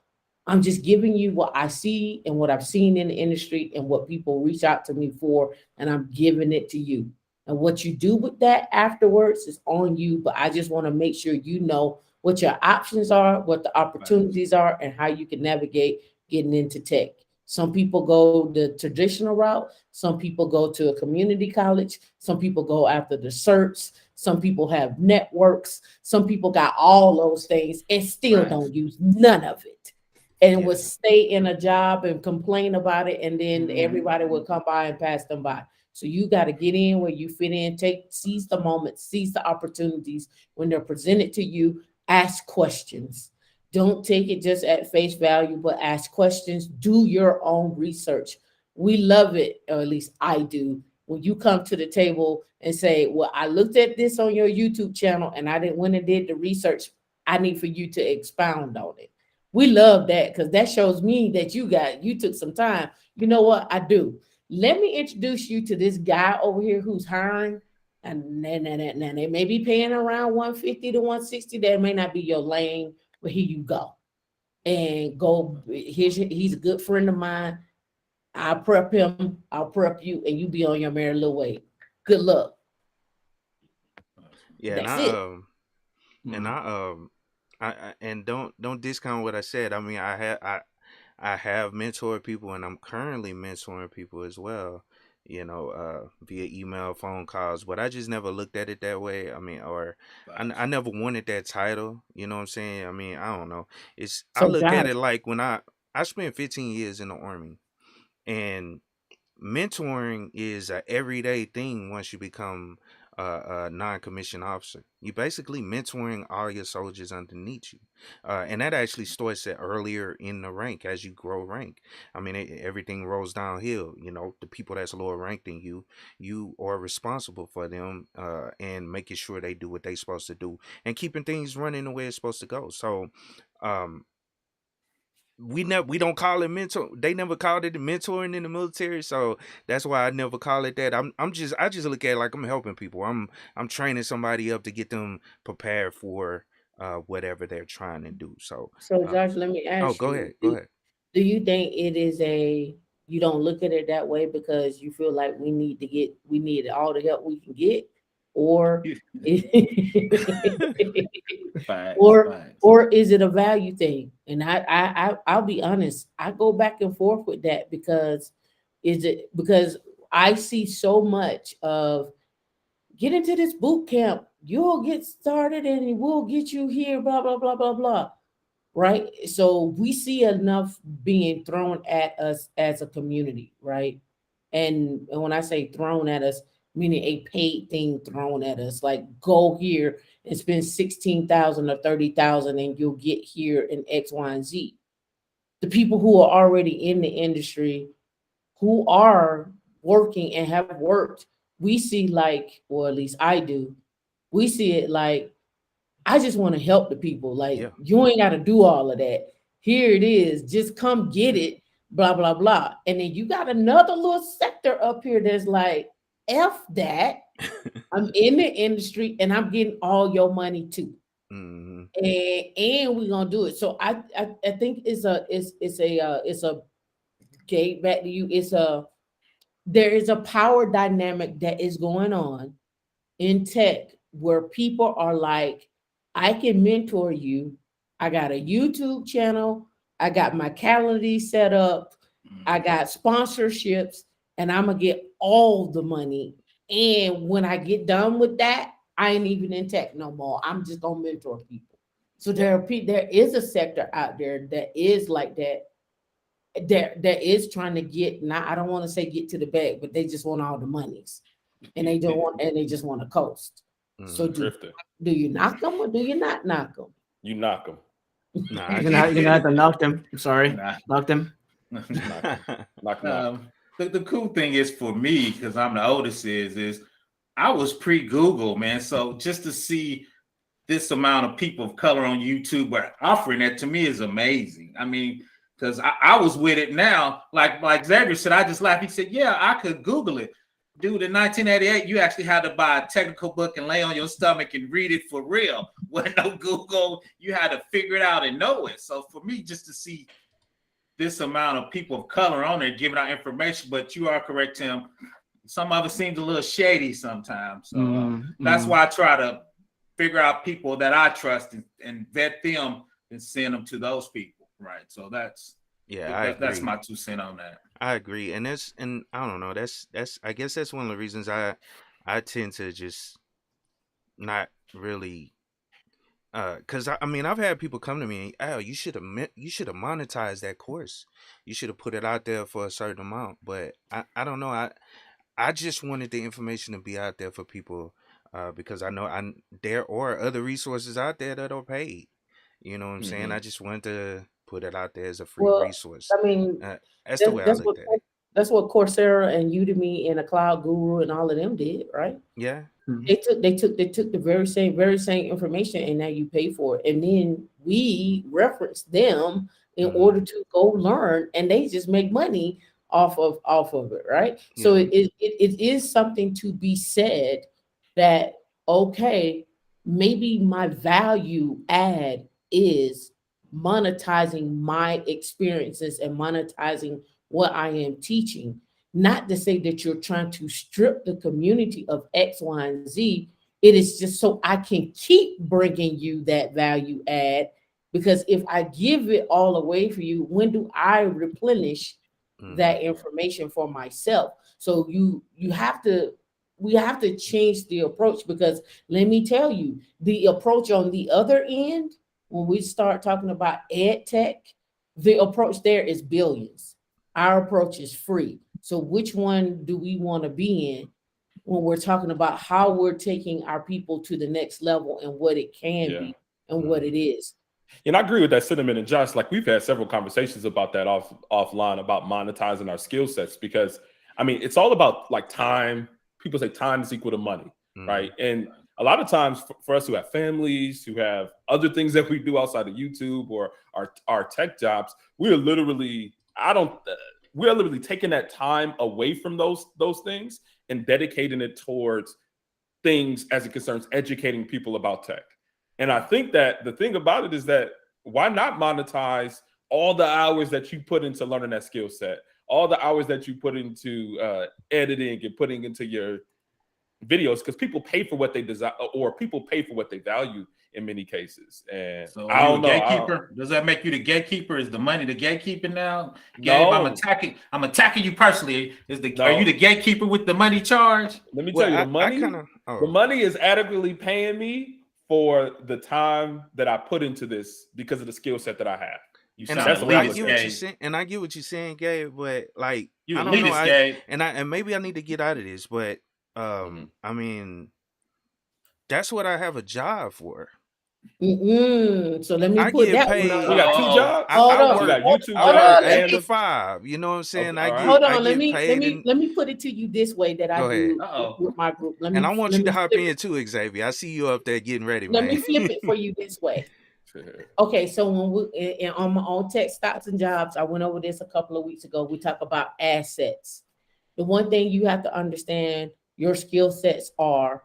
I'm just giving you what I see and what I've seen in the industry and what people reach out to me for, and I'm giving it to you. And what you do with that afterwards is on you. But I just want to make sure you know what your options are, what the opportunities are, and how you can navigate getting into tech. Some people go the traditional route. Some people go to a community college. Some people go after the certs. Some people have networks. Some people got all those things and still don't use none of it. And would stay in a job and complain about it. And then everybody would come by and pass them by. So you got to get in where you fit in, seize the moment, seize the opportunities when they're presented to you, ask questions. Don't take it just at face value, but ask questions, do your own research. We love it, or at least I do, when you come to the table and say, well, I looked at this on your YouTube channel and I didn't went and did the research. I need for you to expound on it. We love that because that shows me that you took some time. You know what? I do. Let me introduce you to this guy over here who's hiring. And then they may be paying around 150 to 160. That may not be your lane, but here you go. And go, he's a good friend of mine. I'll prep him, I'll prep you, and you be on your merry little way. Good luck.
Yeah,
that's
and don't discount what I said. I mean, I have mentored people, and I'm currently mentoring people as well, via email, phone calls, but I just never looked at it that way. I mean, or I never wanted that title, you know what I'm saying? I mean, I don't know. I
So
look at
guys,
it like when I spent 15 years in the Army, and mentoring is a everyday thing once you become a non-commissioned officer. You basically mentoring all your soldiers underneath you, and that actually starts at earlier in the rank as you grow rank. I mean, everything rolls downhill. The people that's lower ranked than you are responsible for them, and making sure they do what they're supposed to do and keeping things running the way it's supposed to go. So, we don't call it mentor. They never called it mentoring in the military, so that's why I never call it that. I just look at it like I'm helping people. I'm training somebody up to get them prepared for whatever they're trying to do. So
Josh, let me ask
go
you,
ahead.
do you think it is you don't look at it that way because you feel like we need all the help we can get, or or is it a value thing? And I'll be honest, I go back and forth with that because I see so much of get into this boot camp, you'll get started and we'll get you here, blah, blah, blah, blah, blah. Right. So we see enough being thrown at us as a community, right? And when I say thrown at us, meaning a paid thing thrown at us, like go here and spend 16,000 or 30,000 and you'll get here in X, Y, and Z. The people who are already in the industry, who are working and have worked, we see like, or at least I do, we see it like, I just want to help the people. Like, you ain't got to do all of that. Here it is. Just come get it, blah, blah, blah. And then you got another little sector up here that's like, F that. I'm in the industry and I'm getting all your money too. And we're gonna do it. So I think it's a gate back to you. There is a power dynamic that is going on in tech where people are like, I can mentor you. I got a YouTube channel. I got my calendar set up. I got sponsorships, and I'm going to get all the money. And when I get done with that, I ain't even in tech no more. I'm just going to mentor people. So there is a sector out there that is like that. That is trying to get, now I don't want to say get to the bag, but they just want all the monies. And they just want to coast. So do you knock them or do you not knock them?
You knock them.
Nah, you're gonna have to knock them. I'm sorry, knock them.
Knock them.
The cool thing is for me, because I'm the oldest, is I was pre-Google, man. So just to see this amount of people of color on YouTube are offering that, to me is amazing. I mean, because I was with it now, like Xavier said, I just laughed. He said, yeah, I could Google it. Dude, in 1988, you actually had to buy a technical book and lay on your stomach and read it for real. With no Google, you had to figure it out and know it. So for me, just to see this amount of people of color on there giving out information, but you are correct, Tim. some of it seems a little shady sometimes. So that's
Mm.
why I try to figure out people that I trust and vet them and send them to those people. Right. So that's that's my 2 cents on that.
I agree, and I don't know. That's I guess that's one of the reasons I tend to just not really. Cause I mean, I've had people come to me, "Oh, you should have monetized that course. You should have put it out there for a certain amount." But I don't know. I just wanted the information to be out there for people, because I know there are other resources out there that are paid. You know what I'm saying? I just wanted to put it out there as a free
Well,
resource.
I mean,
That's the way I
that's
looked
what
at it.
that's what Coursera and Udemy and a Cloud Guru and all of them did, right?
Yeah.
They took the very same information, and now you pay for it, and then we reference them in order to go learn, and they just make money off of it, right? So
Yeah.
it is something to be said that, okay, maybe my value add is monetizing my experiences and monetizing what I am teaching. Not to say that you're trying to strip the community of X, Y, and Z. It is just so I can keep bringing you that value add, because if I give it all away for you, when do I replenish that information for myself? So we have to change the approach, because let me tell you, the approach on the other end, when we start talking about ed tech, the approach there is billions. Our approach is free. So which one do we want to be in when we're talking about how we're taking our people to the next level and what it can be and what it is?
And I agree with that sentiment. And Josh, like, we've had several conversations about that offline about monetizing our skill sets, because I mean, it's all about like time. People say time is equal to money, right? And a lot of times for us who have families, who have other things that we do outside of YouTube or our tech jobs, we're literally taking that time away from those things and dedicating it towards things as it concerns educating people about tech. And I think that the thing about it is that why not monetize all the hours that you put into learning that skill set, all the hours that you put into editing and putting into your videos, because people pay for what they desire, or people pay for what they value in many cases. And
so
I don't know.
Gatekeeper? Does that make you the gatekeeper? Is the money the gatekeeper now?
No.
I'm attacking you personally. Are you the gatekeeper with the money charge?
Let me tell you, the money is adequately paying me for the time that I put into this because of the skill set that I have.
I get what you're saying, Gabe, but like, I don't know, and maybe I need to get out of this, but I mean, that's what I have a job for.
So let me put that
paid. You got 2 jobs?
Hold
on.
YouTube job and the 5. You know what I'm saying?
Okay,
hold on. Let me put it to you this way that I do with my group.
I want you to hop in too, Xavier. I see you up there getting ready, man.
Let me flip it for you this way. Okay, so when we on my own tech stocks and jobs, I went over this a couple of weeks ago. We talk about assets. The one thing you have to understand, your skill sets are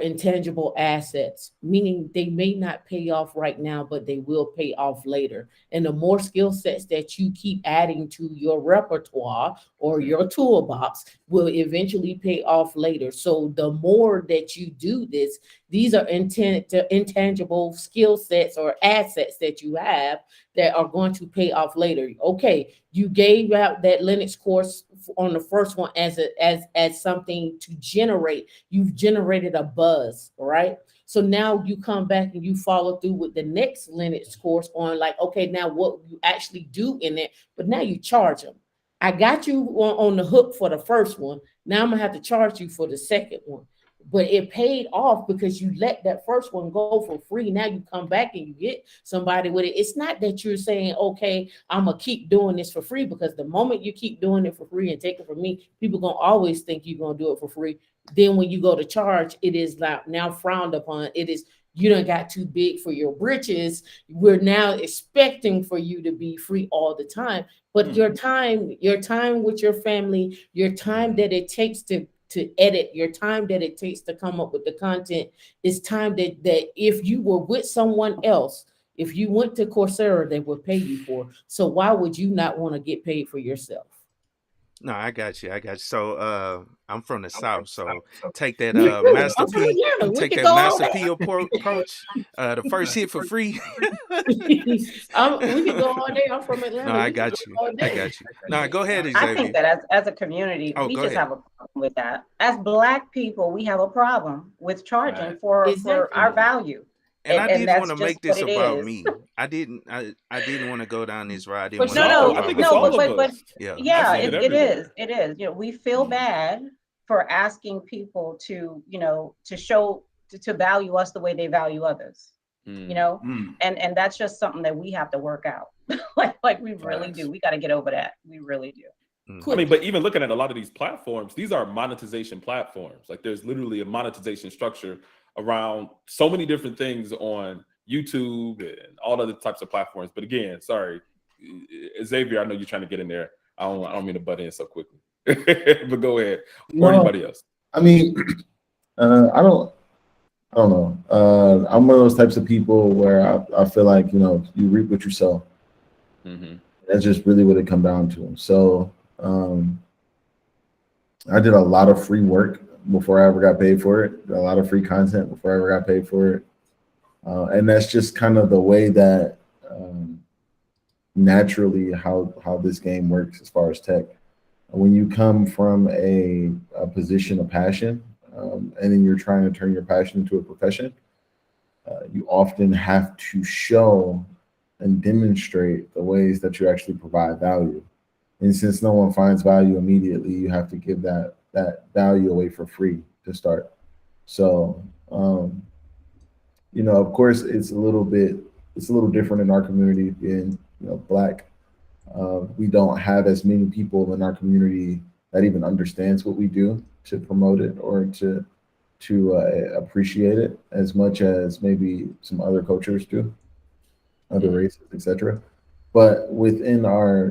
intangible assets, meaning they may not pay off right now, but they will pay off later. And the more skill sets that you keep adding to your repertoire or your toolbox will eventually pay off later. So the more that you do this, these are intangible skill sets or assets that you have that are going to pay off later. Okay, you gave out that Linux course on the first one as something to generate. You've generated a buzz, right? So now you come back and you follow through with the next Linux course on like, okay, now what you actually do in it, but now you charge them. I got you on the hook for the first one. Now I'm gonna have to charge you for the second one. But it paid off because you let that first one go for free. Now you come back and you get somebody with it. It's not that you're saying, okay, I'm going to keep doing this for free, because the moment you keep doing it for free and take it from me, people going to always think you're going to do it for free. Then when you go to charge, it is now frowned upon. It is, you done got too big for your britches. We're now expecting for you to be free all the time. But your time with your family, your time that it takes to edit, your time that it takes to come up with the content is time that if you were with someone else, if you went to Coursera, they would pay you for. So why would you not want to get paid for yourself?
No, I got you. I got you. So I'm from the South, so take that
Me too.
Master
I'm from
P,
Atlanta. We
take
can
that
go all
Master
day.
P approach. The first hit for free.
We can go all day. I'm from
No,
Atlanta.
I
We can go
got you.
all
I
day.
got you. No, go ahead,
I think
Xavier.
that as a community,
Oh,
we
go
just
ahead.
have a problem with that. As Black people, we have a problem with charging
Right.
for
Exactly.
our value.
And I
And
didn't want
that's
to
just
make
what
this
it
about
is.
me. I didn't want to go down this road. I didn't
But
want to
No,
make
no,
this
I
no,
about
think it's
no,
all
myself.
of
but
us.
Yeah.
yeah,
I see it
it is.
everywhere.
It is. You know, we feel bad for asking people to, you know, to show to value us the way they value others. You know,
Mm.
and that's just something that we have to work out. like we really do. We got to get over that. We really do.
Mhm.
I mean, but even looking at a lot of these platforms, these are monetization platforms. Like there's literally a monetization structure around so many different things on YouTube and all other types of platforms. But again, sorry, Xavier, I know you're trying to get in there. I don't mean to butt in so quickly. But go ahead. Or
No,
anybody else.
I mean, I don't know. I'm one of those types of people where I feel like, you know, you reap what you sow.
Mm-hmm.
That's just really what it comes down to. So I did a lot of free work before I ever got paid for it. A lot of free content before I ever got paid for it. And that's just kind of the way that naturally how this game works as far as tech. When you come from a position of passion, and then you're trying to turn your passion into a profession, you often have to show and demonstrate the ways that you actually provide value. And since no one finds value immediately, you have to give that value away for free to start. So, you know, of course, it's a little different in our community being, you know, Black. We don't have as many people in our community that even understands what we do to promote it or to appreciate it as much as maybe some other cultures do, other races, etc. But within our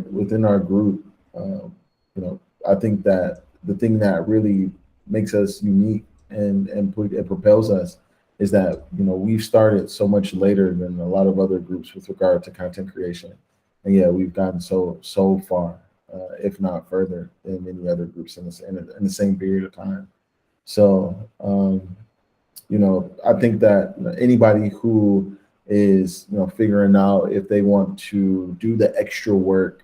group, you know, I think that the thing that really makes us unique and it propels us is that, you know, we've started so much later than a lot of other groups with regard to content creation, and yeah, we've gotten so far, if not further, than many other groups in the same period of time. So, you know, I think that anybody who is, you know, figuring out if they want to do the extra work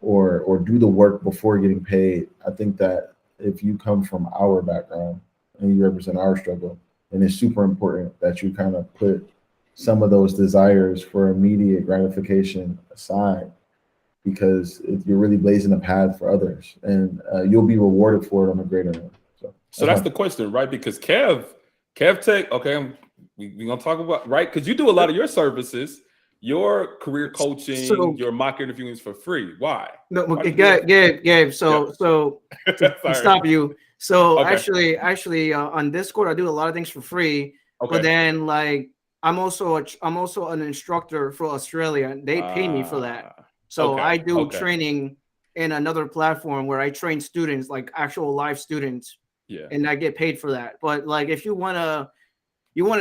or do the work before getting paid, I think that if you come from our background and you represent our struggle, then it's super important that you kind of put some of those desires for immediate gratification aside, because you're really blazing a path for others, and you'll be rewarded for it on a greater level.
So that's the question, right? Because Kev Tech, okay, we're gonna talk about, right? Because you do a lot of your services, your career coaching,
So-
your mock interviewings for free. Why?
No,
Why do you
Gabe. So to
Sorry.
stop you. So
Okay.
actually, on Discord, I do a lot of things for free.
Okay.
But then, like, I'm also an instructor for Australia, and they pay me for that. So
okay,
I do
okay.
training in another platform where I train students, like actual live students,
Yeah.
and I get paid for that. But like, if you wanna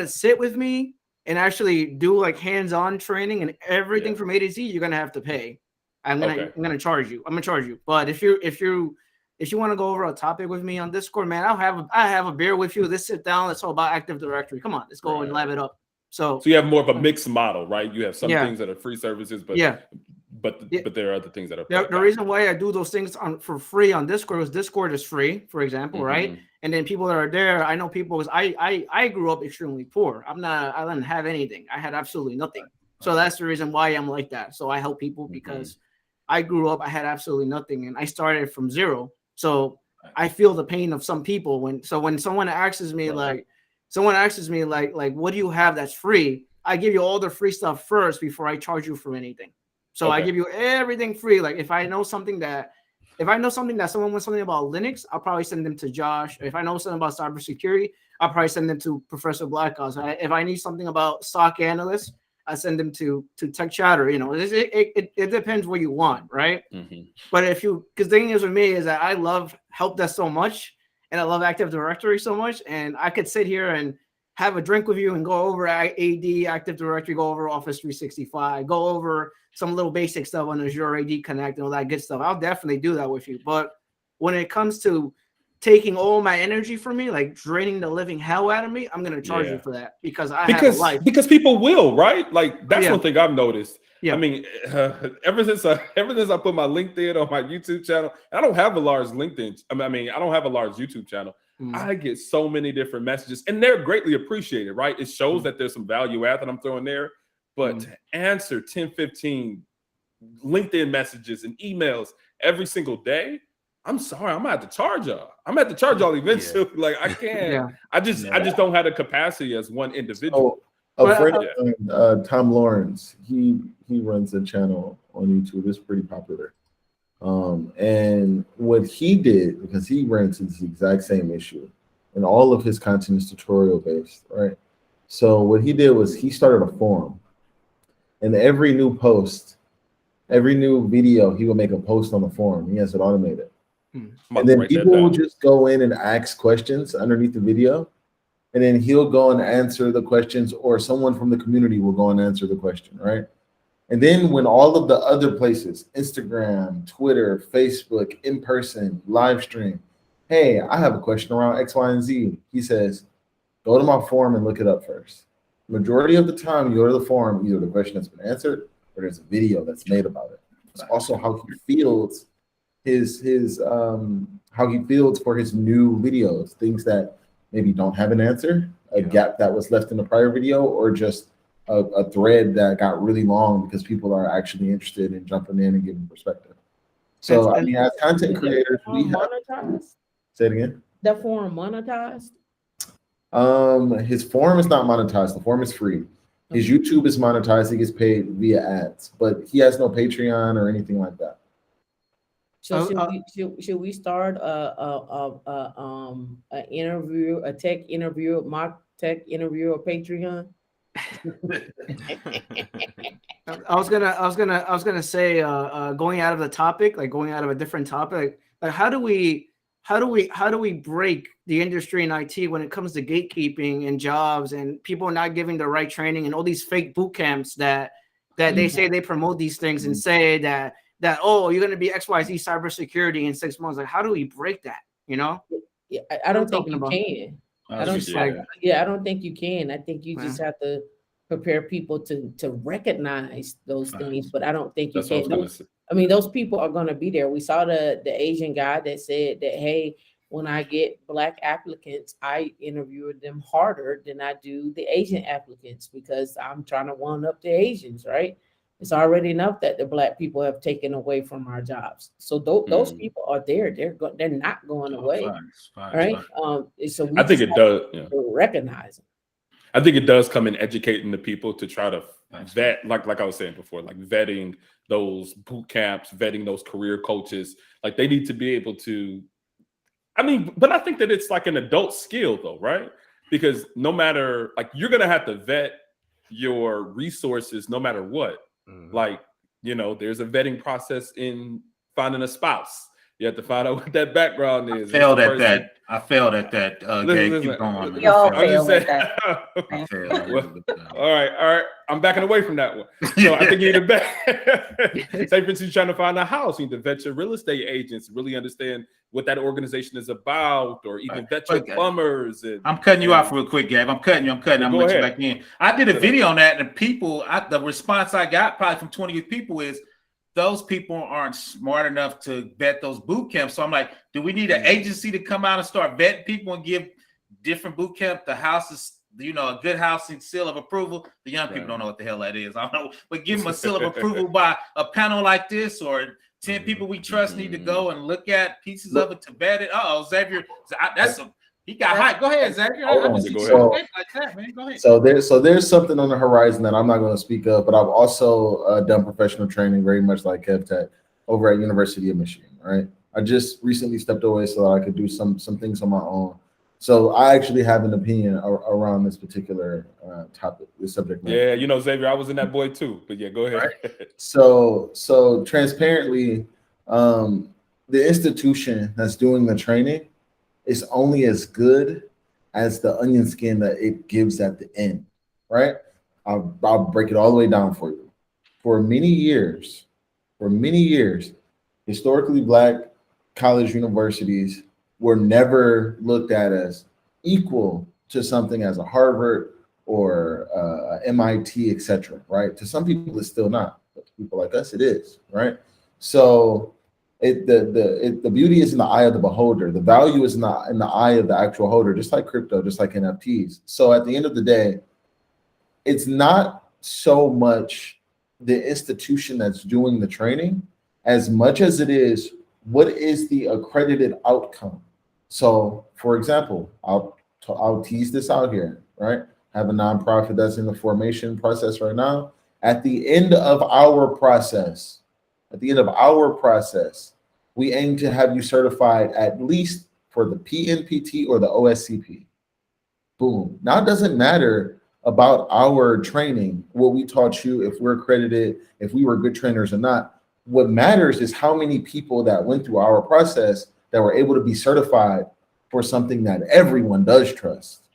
sit with me and actually do like hands-on training and everything from A to Z, you're gonna have to pay. I'm gonna charge you. I'm gonna charge you. But if you want to go over a topic with me on Discord, man, I have a beer with you. Let's sit down. Let's talk about Active Directory. Come on, let's go and live it up. So
you have more of a mixed model, right? You have some
Yeah.
things that are free services, but
Yeah.
but there are other things that are
the reason why I do those things for free on Discord is Discord is free, for example, right? And then people that are there, I know people, because I grew up extremely poor. I didn't have anything. I had absolutely nothing. So that's the reason why I'm like that. So I help people because I grew up, I had absolutely nothing, and I started from zero. So I feel the pain of some people when someone asks me like, what do you have that's free? I give you all the free stuff first before I charge you for anything. So I give you everything free. Like if I know something that someone wants something about Linux, I'll probably send them to Josh. If I know something about cybersecurity, I'll probably send them to Professor Blackout. If I need something about stock analysts, I send them to Tech Chatter. You know, it depends what you want, right? But because the thing is with me is that I love help desk so much, and I love Active Directory so much, and I could sit here and have a drink with you and go over AD, Active Directory, go over Office 365, go over some little basic stuff on Azure AD Connect and all that good stuff. I'll definitely do that with you. But when it comes to taking all my energy from me, like draining the living hell out of me, I'm gonna charge you for that because I have a life.
Because people will, right? Like that's one thing I've noticed.
Yeah.
I mean, ever since I put my LinkedIn on my YouTube channel, I don't have a large LinkedIn. I mean, I don't have a large YouTube channel. I get so many different messages, and they're greatly appreciated, right? It shows that there's some value add that I'm throwing there. But to answer 10, 15 LinkedIn messages and emails every single day, I'm sorry, I'm gonna have to charge y'all. I'm gonna have to charge y'all eventually. Like I can't. I just don't have the capacity as one individual.
A friend of mine, Tom Lawrence, he runs a channel on YouTube. It's pretty popular. And what he did, because he ran into this exact same issue, and all of his content is tutorial based, right? So what he did was he started a forum, and every new post, every new video, he would make a post on the forum. He has it automated. And then people will just go in and ask questions underneath the video, and then he'll go and answer the questions, or someone from the community will go and answer the question, right? And then when all of the other places, Instagram, Twitter, Facebook, in person, live stream, hey, I have a question around X, Y, and Z. He says, go to my forum and look it up first. Majority of the time, you go to the forum, either the question has been answered or there's a video that's made about it. It's also how he feels how he feels for his new videos, things that maybe don't have an answer, a gap that was left in the prior video, or just a thread that got really long because people are actually interested in jumping in and giving perspective. So I mean, as content creators, we have monetized. Say it again.
That forum monetized?
His forum is not monetized. The forum is free. His YouTube is monetized. He gets paid via ads, but he has no Patreon or anything like that.
So should we start a interview, a tech interview, a mock tech interview, or Patreon?
I was gonna say going out of the topic, like going out of a different topic, like how do we break the industry in IT when it comes to gatekeeping and jobs and people not giving the right training and all these fake boot camps that they say they promote these things and say that oh, you're gonna be XYZ cybersecurity in 6 months. Like how do we break that? You know?
Yeah, I don't think you can. I don't think you can. I think you just have to prepare people to recognize those things, but I don't think you can. I mean, those people are going to be there. We saw the Asian guy that said that, hey, when I get Black applicants, I interview them harder than I do the Asian applicants because I'm trying to one up the Asians, right? It's already enough that the Black people have taken away from our jobs. So those people are there. They're not going away, right? So I think it does recognize them.
I think it does come in educating the people to try to vet, like I was saying before, like vetting those boot camps, vetting those career coaches. Like they need to be able to. I mean, but I think that it's like an adult skill, though, right? Because no matter, like, you're gonna have to vet your resources, no matter what. Like, you know, there's a vetting process in finding a spouse. You have to find out what that background is.
I failed at that. Keep going.
We all failed at that.
All right. I'm backing away from that one. So I think you need to vet. Say, for instance, you're trying to find a house, you need to vet your real estate agents, really understand what that organization is about, or even vet your plumbers.
I'm cutting you off real quick, Gabe. I'm cutting you. I'm gonna let you back in. I did a video on that, and the response I got probably from 20 people is, those people aren't smart enough to vet those boot camps. So I'm like, do we need an agency to come out and start vetting people and give different boot camp the houses, you know, a good housing seal of approval? The young people don't know what the hell that is. I don't know, but give them a seal of approval by a panel like this, or 10 people we trust need to go and look at pieces of it to vet it. Xavier, he got hype. Go ahead, Xavier.
So there's something on the horizon that I'm not going to speak of, but I've also done professional training, very much like KeepItTechie, over at University of Michigan. Right, I just recently stepped away so that I could do some things on my own. So I actually have an opinion around this particular topic, this subject matter.
Yeah, you know, Xavier, I was in that boy too. But yeah, go ahead.
Right. So transparently, the institution that's doing the training is only as good as the onion skin that it gives at the end, right? I'll break it all the way down for you. For many years, historically Black college universities were never looked at as equal to something as a Harvard or MIT, etc. Right? To some people, it's still not. But to people like us, it is. Right? So the beauty is in the eye of the beholder. The value is not in the eye of the actual holder, just like crypto, just like NFTs. So at the end of the day, it's not so much the institution that's doing the training as much as it is what is the accredited outcome. So, for example, I'll tease this out here, right? Have a nonprofit that's in the formation process right now. At the end of our process, we aim to have you certified at least for the PNPT or the OSCP. Boom. Now it doesn't matter about our training, what we taught you, if we're accredited, if we were good trainers or not. What matters is how many people that went through our process that were able to be certified for something that everyone does trust,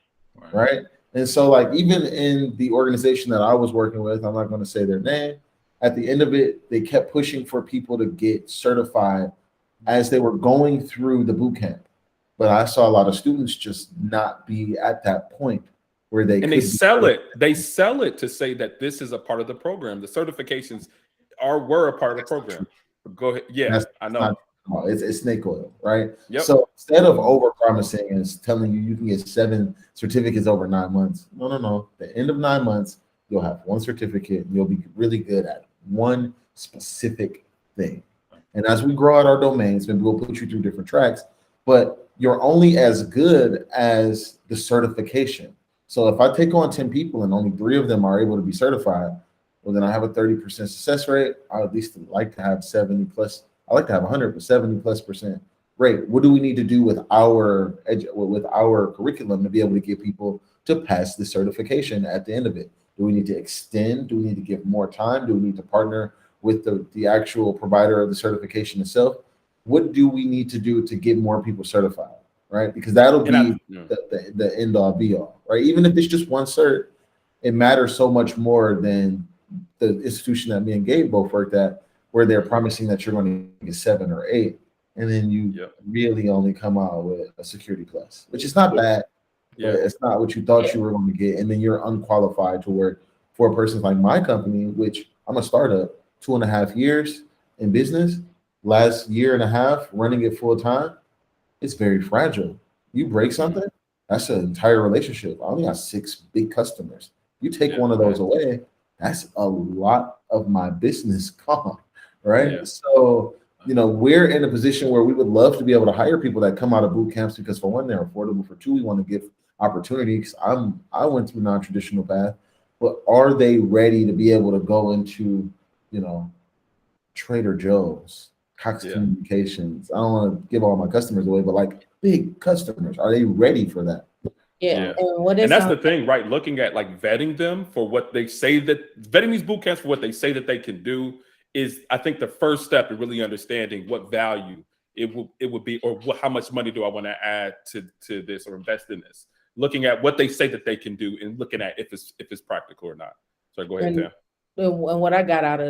right? And so, like, even in the organization that I was working with, I'm not going to say their name, at the end of it, they kept pushing for people to get certified as they were going through the boot camp. But I saw a lot of students just not be at that point where they
sell it. They sell it to say that this is a part of the program. The certifications were a part of the program. Go ahead. Yeah, I know.
It's snake oil, right?
Yep.
So instead of over promising and telling you can get 7 certificates over 9 months, no. At the end of 9 months, you'll have 1 certificate. And you'll be really good at one specific thing. And as we grow out our domains, maybe we'll put you through different tracks, but you're only as good as the certification. So if I take on 10 people and only 3 of them are able to be certified, well, then I have a 30% success rate. I at least like to have 70 plus. I like to have 100, but 70+% rate. What do we need to do with our curriculum to be able to get people to pass the certification at the end of it? Do we need to extend? Do we need to give more time? Do we need to partner with the actual provider of the certification itself? What do we need to do to get more people certified, right? Because that'll be the end all be all, right? Even if it's just 1 cert, it matters so much more than the institution that me and Gabe both worked at, where they're promising that you're going to get 7 or 8, and then you really only come out with a security plus, which is not bad, but it's not what you thought you were going to get, and then you're unqualified to work for a person like my company, which I'm a startup, 2.5 years in business, last 1.5 years running it full time. It's very fragile. You break something, that's an entire relationship. I only got 6 big customers. You take one of those away, that's a lot of my business gone, right? Yeah. So, we're in a position where we would love to be able to hire people that come out of boot camps because, for one, they're affordable. For 2, we want to give opportunities. I went through a non-traditional path, but are they ready to be able to go into, Trader Joe's, Cox Communications? I don't want to give all my customers away, but like big customers, are they ready for that?
Yeah.
And that's the thing, right? Looking at like vetting them for what they say vetting these boot camps for what they say that they can do is, I think, the first step in really understanding what value it would be, or how much money do I want to add to this or invest in this. Looking at what they say that they can do and looking at if it's practical or not. So go ahead, Tam.
And what I got out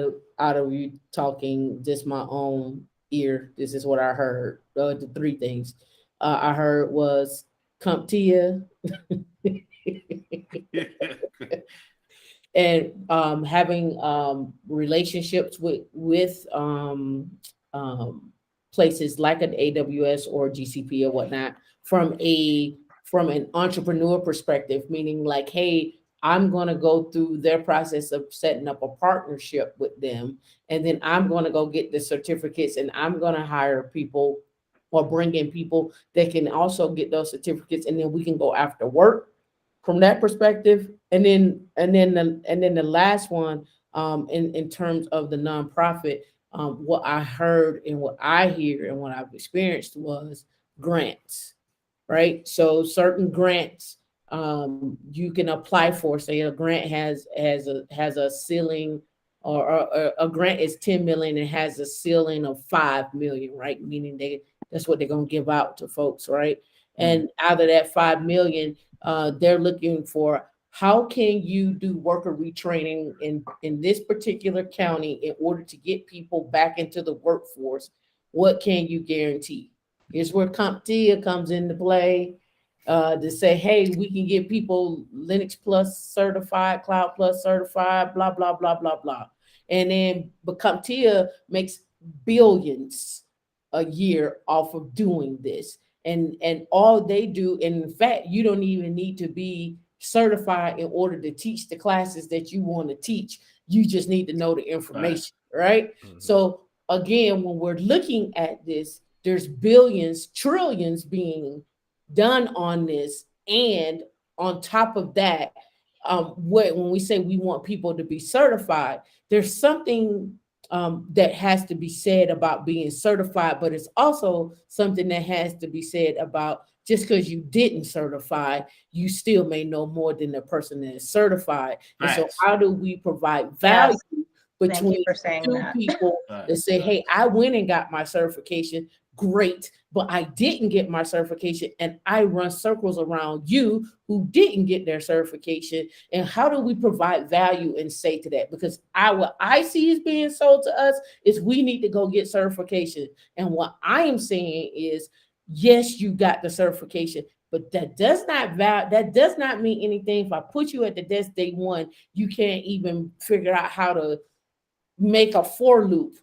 of you talking, just my own ear, this is what I heard. The 3 things I heard was CompTIA and having relationships with places like an AWS or GCP or whatnot from an entrepreneur perspective, meaning like, hey, I'm going to go through their process of setting up a partnership with them, and then I'm going to go get the certificates, and I'm going to hire people or bring in people that can also get those certificates, and then we can go after work from that perspective. And then the last one, in terms of the nonprofit, what I heard and what I hear and what I've experienced was grants, right? So certain grants you can apply for. Say a grant has a ceiling, or a grant is 10 million and has a ceiling of 5 million, right? Meaning that's what they're going to give out to folks, right? And out of that 5 million, they're looking for, how can you do worker retraining in this particular county in order to get people back into the workforce what can you guarantee? Here's where CompTIA comes into play to say, hey, we can get people Linux Plus certified, Cloud Plus certified, blah, blah, blah, blah, blah. And then, but CompTIA makes billions a year off of doing this. And all they do, and in fact, you don't even need to be certified in order to teach the classes that you want to teach. You just need to know the information, right? So again, when we're looking at this, there's billions, trillions being done on this. And on top of that, when we say we want people to be certified, there's something that has to be said about being certified, but it's also something that has to be said about just because you didn't certify, you still may know more than the person that is certified. And so how do we provide value between two people that say, hey, I went and got my certification, great, but I didn't get my certification, and I run circles around you who didn't get their certification. And how do we provide value and say to that? Because what I see is being sold to us is we need to go get certification. And what I am saying is, yes, you got the certification, but that does not mean anything. If I put you at the desk day one, you can't even figure out how to make a for loop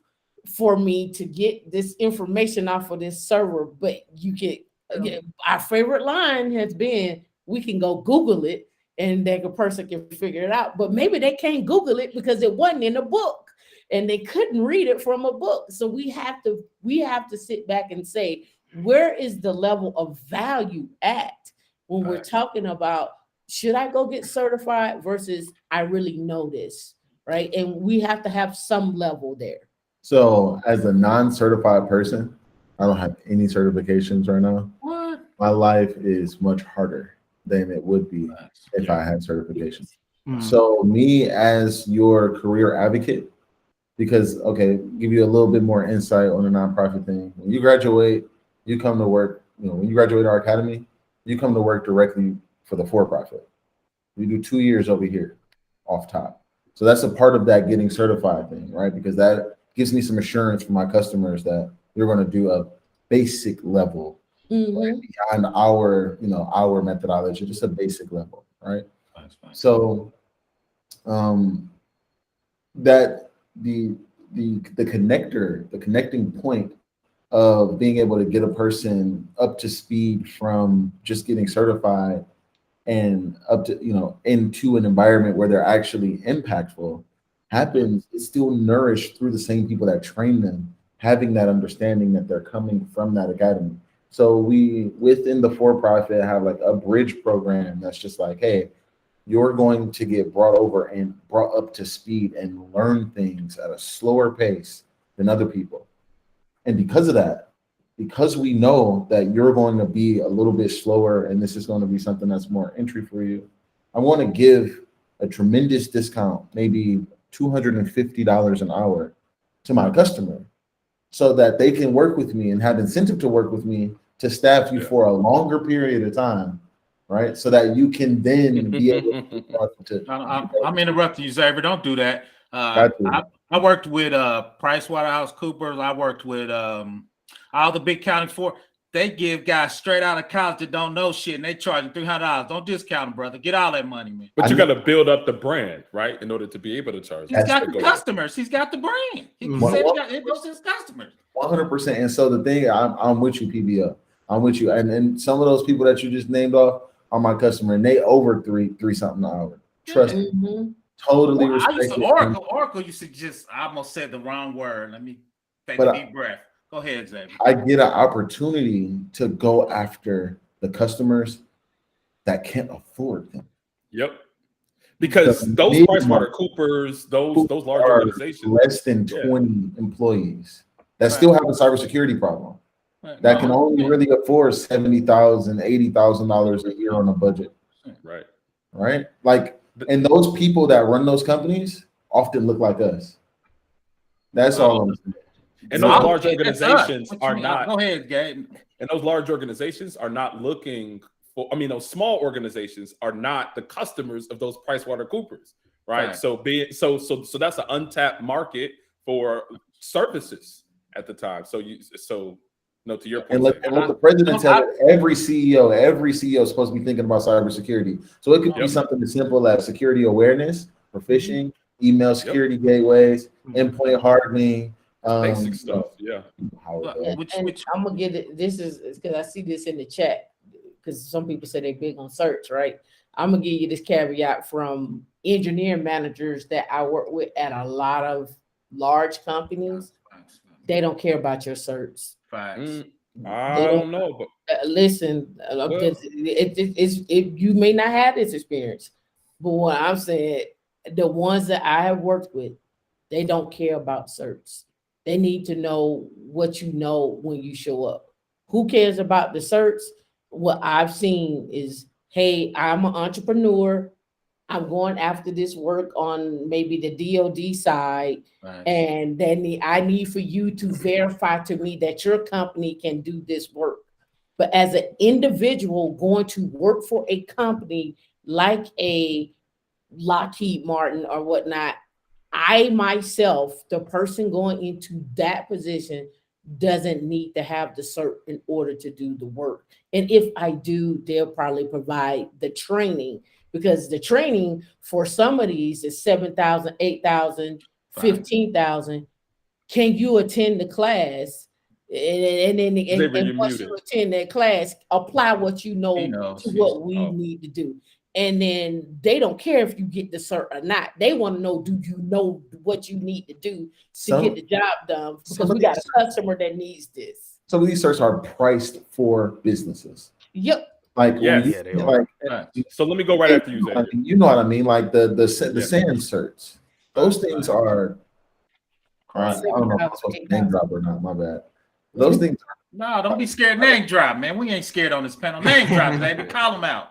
for me to get this information off of this server. But you can, our favorite line has been, we can go Google it and then a person can figure it out. But maybe they can't Google it because it wasn't in a book and they couldn't read it from a book. So we have to sit back and say, where is the level of value at when we're talking about, should I go get certified versus I really know this, right? And we have to have some level there.
So as a non-certified person, I don't have any certifications right now.
What?
My life is much harder than it would be if I had certifications. So me as your career advocate, because, okay, give you a little bit more insight on the nonprofit thing. When you graduate, you come to work, when you graduate our academy, you come to work directly for the for-profit. You do 2 years over here off top. So that's a part of that getting certified thing, right? Because that gives me some assurance from my customers that you're going to do a basic level right, beyond our, our methodology, just a basic level, right? So that the connecting point of being able to get a person up to speed from just getting certified and up to, into an environment where they're actually impactful happens, it's still nourished through the same people that train them, having that understanding that they're coming from that academy. So we, within the for-profit, have like a bridge program that's just like, hey, you're going to get brought over and brought up to speed and learn things at a slower pace than other people. And because of that, because we know that you're going to be a little bit slower and this is going to be something that's more entry for you, I want to give a tremendous discount, maybe $250 an hour to my customer so that they can work with me and have incentive to work with me to staff you for a longer period of time, right? So that you can then be able to.
I'm interrupting you, Xavier. Don't do that. I worked with PricewaterhouseCoopers. I worked with all the big accounting firms. They give guys straight out of college that don't know shit, and they charge them $300. Don't discount them, brother. Get all that money, man.
But you got to build up the brand, right, in order to be able to charge.
He's got the customers. He's got the brand. He said it was his customers.
100%. And so the thing, I'm with you, PBL. I'm with you. And some of those people that you just named off are my customer, and they over three something an hour. Trust me. Totally respect it.
Oracle used to just, I almost said the wrong word. Let me take a deep breath. Go ahead, Xavier.
I get an opportunity to go after the customers that can't afford them.
Yep. Because those PricewaterhouseCoopers, those large organizations,
less than 20 employees that still have a cybersecurity problem. That can only really afford $70,000, $80,000 a year on a budget. Right. Like, and those people that run those companies often look like us. That's all I'm saying.
And those large organizations are not.
Go ahead, Gabe.
And those large organizations are not looking for. I mean, those small organizations are not the customers of those PricewaterhouseCoopers, right? So that's an untapped market for services, at the time. So to your point,
And let the president tell it, every CEO is supposed to be thinking about cybersecurity. So it could be something as simple as security awareness for phishing, email security gateways, endpoint hardening,
basic stuff.
And I'm gonna get it. This is because I see this in the chat because some people say they're big on search, right? I'm gonna give you this caveat from engineering managers that I work with at a lot of large companies. They don't care about your certs.
I don't know, but
listen, you may not have this experience, but what I'm saying, the ones that I have worked with, they don't care about certs. They need to know what you know when you show up. Who cares about the certs? What I've seen is, hey, I'm an entrepreneur. I'm going after this work on maybe the DoD side, and then I need for you to verify to me that your company can do this work. But as an individual going to work for a company like a Lockheed Martin or whatnot, I myself, the person going into that position, doesn't need to have the cert in order to do the work. And if I do, they'll probably provide the training, because the training for some of these is $7,000, $8,000, $15,000. Can you attend the class? And once you attend that class, apply what you know to what we need to do. And then they don't care if you get the cert or not. They want to know, do you know what you need to do to get the job done? Because we got a customer that needs this.
Some of these certs are priced for businesses.
Yep.
Like,
they are. So let me go right after you, Xavier.
You know what I mean? Like the SAN certs. Those things are. I don't know if I'm supposed to name drop or not. My bad. Those things.
No, don't be scared. Name drop, man. We ain't scared on this panel. Name drop, baby. Call them out.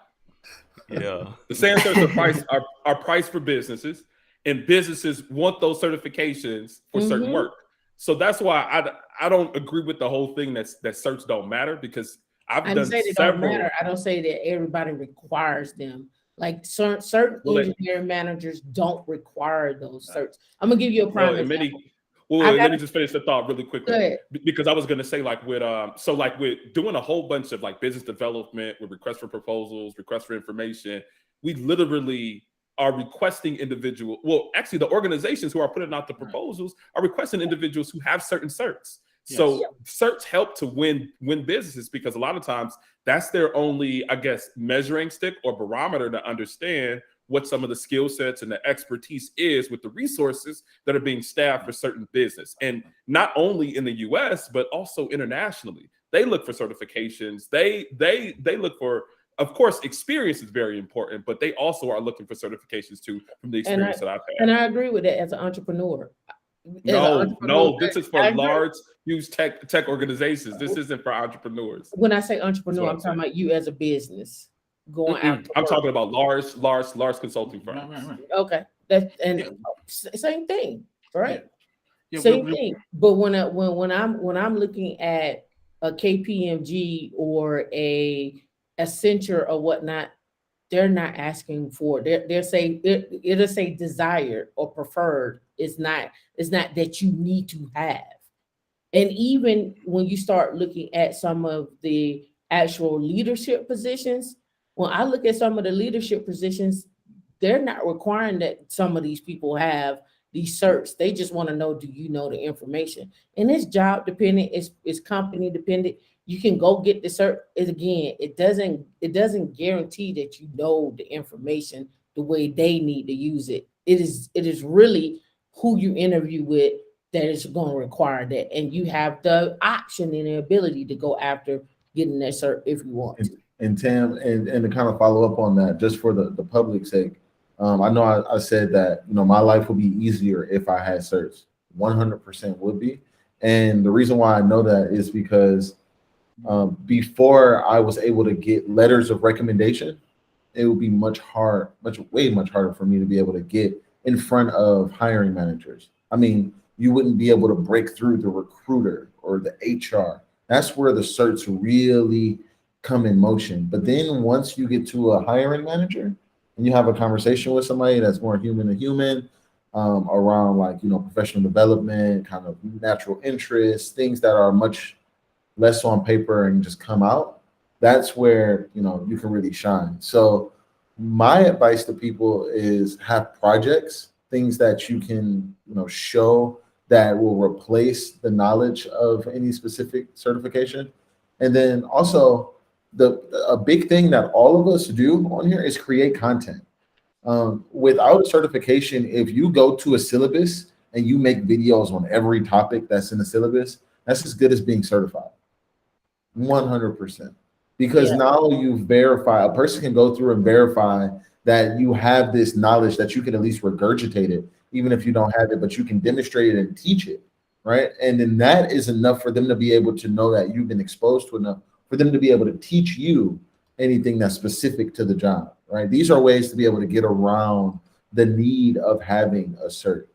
Yeah, the SAN certs are priced for businesses, and businesses want those certifications for certain work. So that's why I don't agree with the whole thing that certs don't matter, because I don't say they don't matter.
I don't say that everybody requires them. Like certain engineering managers don't require those certs. I'm gonna give you a prime example.
Let me just finish the thought really quickly, because I was going to say, like, with doing a whole bunch of like business development with requests for proposals, requests for information, we literally are requesting individuals. Well, actually, the organizations who are putting out the proposals are requesting individuals who have certain certs. Yes. So certs help to win businesses, because a lot of times that's their only, I guess, measuring stick or barometer to understand what some of the skill sets and the expertise is with the resources that are being staffed for certain business. And not only in the US, but also internationally. They look for certifications. They look for, of course, experience is very important, but they also are looking for certifications too, from the experience that I've had.
And I agree with that as an entrepreneur.
No, this is for large, huge tech organizations. This isn't for entrepreneurs.
When I say entrepreneur, I'm talking about you as a business. Going after
I'm talking about large consulting firms.
Okay, same thing, right? Same thing. But when I'm looking at a KPMG or a Accenture or whatnot, they're not asking for. They're saying it'll say desired or preferred. It's not that you need to have. And even when you start looking at some of the actual leadership positions. When I look at some of the leadership positions, they're not requiring that some of these people have these certs. They just want to know, do you know the information? And it's job dependent, it's company dependent. You can go get the cert. It doesn't guarantee that you know the information the way they need to use it. It is really who you interview with that is going to require that. And you have the option and the ability to go after getting that cert if you want to.
And Tam, and to kind of follow up on that, just for the public's sake, I know I said that, my life would be easier if I had certs. 100% would be. And the reason why I know that is because before I was able to get letters of recommendation, it would be way much harder for me to be able to get in front of hiring managers. I mean, you wouldn't be able to break through the recruiter or the HR. That's where the certs really come in motion. But then once you get to a hiring manager and you have a conversation with somebody that's more human to human, around like, professional development, kind of natural interests, things that are much less on paper and just come out, that's where, you can really shine. So my advice to people is have projects, things that you can, show that will replace the knowledge of any specific certification. And then also a big thing that all of us do on here is create content. Without a certification, if you go to a syllabus and you make videos on every topic that's in the syllabus, that's as good as being certified. 100%. Because now you verify, a person can go through and verify that you have this knowledge, that you can at least regurgitate it, even if you don't have it, but you can demonstrate it and teach it, right? And then that is enough for them to be able to know that you've been exposed to enough for them to be able to teach you anything that's specific to the job, right? These are ways to be able to get around the need of having a cert.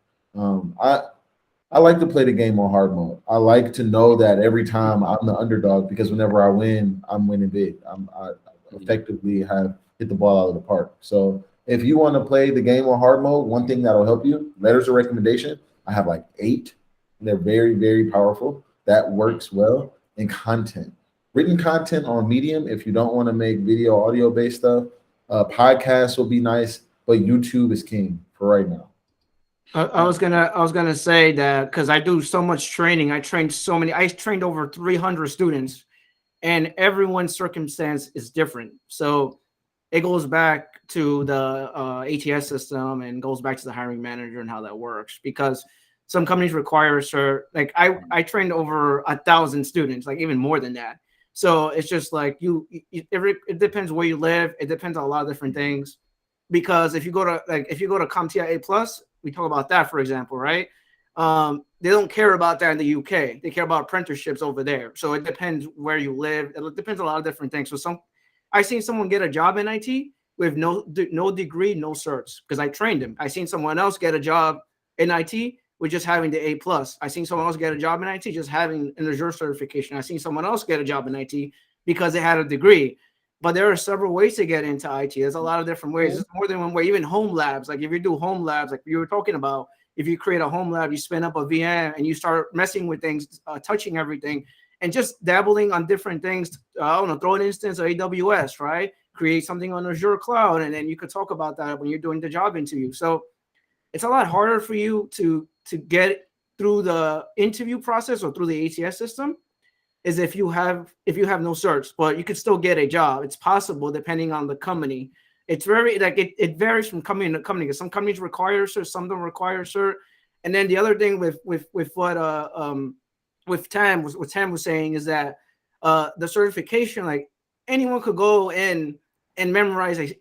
I like to play the game on hard mode. I like to know that every time I'm the underdog, because whenever I win, I'm winning big. I effectively have hit the ball out of the park. So if you want to play the game on hard mode, one thing that'll help you, letters of recommendation. I have like 8. They're very, very powerful. That works well. And content. Written content on Medium, if you don't want to make video, audio-based stuff. Podcasts will be nice, but YouTube is king for right now.
I was gonna say that because I do so much training. I trained over 300 students, and everyone's circumstance is different. So it goes back to the ATS system and goes back to the hiring manager and how that works. Because some companies require a cert. Like I trained over 1,000 students, like even more than that. So it's just like it depends where you live. It depends on a lot of different things. Because if you go to CompTIA A+, we talk about that, for example, right? They don't care about that in the UK. They care about apprenticeships over there. So it depends where you live. It depends on a lot of different things. So I seen someone get a job in IT with no degree, no certs, because I trained him. I seen someone else get a job in IT with just having the A+. I seen someone else get a job in IT just having an Azure certification. I seen someone else get a job in IT because they had a degree. But there are several ways to get into IT. There's a lot of different ways. There's more than one way. Even home labs, like if you do home labs, like you were talking about, if you create a home lab, you spin up a VM and you start messing with things, touching everything, and just dabbling on different things. I don't know, throw an instance of AWS, right? Create something on Azure Cloud, and then you could talk about that when you're doing the job interview. So it's a lot harder for you to get through the interview process or through the ATS system. Is if you have no certs, but you could still get a job. It's possible depending on the company. It's very like it varies from company to company. Some companies require cert, some don't require cert. And then the other thing with what Tam was saying is that the certification, like anyone could go in and memorize an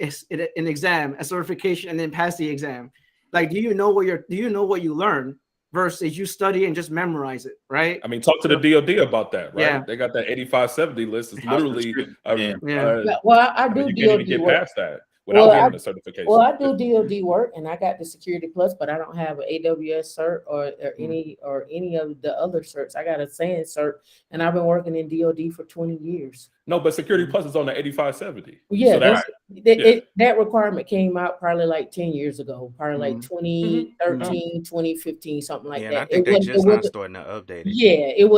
exam, a certification, and then pass the exam. Like, do you know what you learn? Versus you study and just memorize it, right?
I mean, talk to the DoD about that, right?
Yeah.
They got that 8570 list. It's literally,
well, I do
you can't even get
work.
past that without getting a certification.
Well, I do DoD work, and I got the Security Plus, but I don't have an AWS cert or any of the other certs. I got a SANS cert, and I've been working in DoD for 20 years.
No, but Security Plus is on the 8570.
Yeah, so that requirement came out probably like 10 years ago, probably like 2013, 2015, something like
Yeah,
that.
and I think they just not starting to update it.
Yeah, it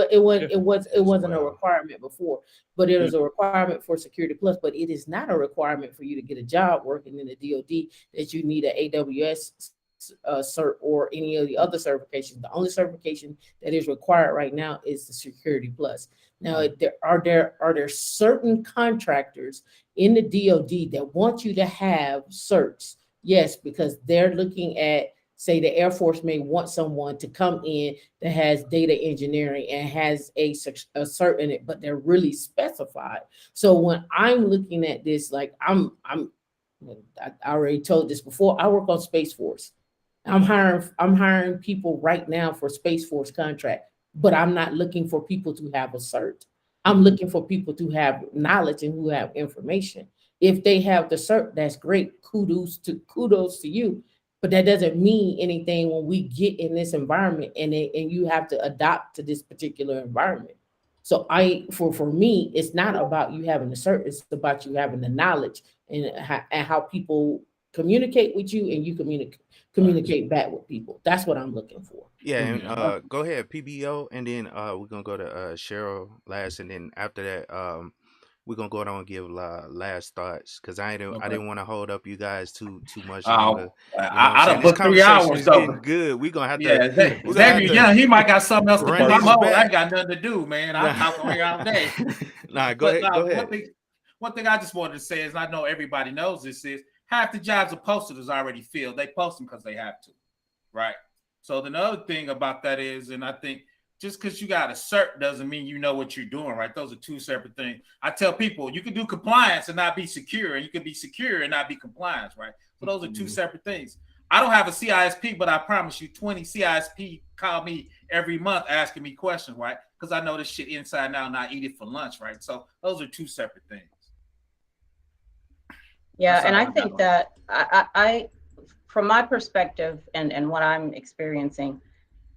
wasn't a requirement before, but it was a requirement for Security Plus. But it is not a requirement for you to get a job working in the DoD that you need an AWS cert or any of the other certifications. The only certification that is required right now is the Security Plus. Now, are there certain contractors in the DoD that want you to have certs? Yes, because they're looking at, say, the Air Force may want someone to come in that has data engineering and has a cert in it, but they're really specified. So when I'm looking at this, like I already told this before, I work on Space Force. I'm hiring people right now for Space Force contract, but I'm not looking for people to have a cert. I'm looking for people to have knowledge and who have information. If they have the cert, that's great. Kudos to you. But that doesn't mean anything when we get in this environment and you have to adapt to this particular environment. So for me, it's not about you having the cert, it's about you having the knowledge and how people communicate with you and you communicate back with people. That's what I'm looking for.
Yeah, and go ahead, PBO, and then we're gonna go to Cheryl last, and then after that, we're gonna go on and give last thoughts, because I didn't want to hold up you guys too much longer.
I done put 3 hours.
So getting good. We're gonna have to.
Xavier Young, he might got something else to do. I'm old. I ain't got nothing to do, man. I'm talking all day.
Go ahead.
One thing I just wanted to say is, I know everybody knows this, is half the jobs are posted is already filled. They post them because they have to, right? So the other thing about that is, and I think just because you got a cert doesn't mean you know what you're doing, right? Those are two separate things. I tell people you can do compliance and not be secure, and you can be secure and not be compliance, right? So those are two separate things. I don't have a CISP, but I promise you 20 CISP call me every month asking me questions, right? Because I know this shit inside and out and I eat it for lunch, right? So those are two separate things.
Yeah, and I think that I from my perspective and what I'm experiencing,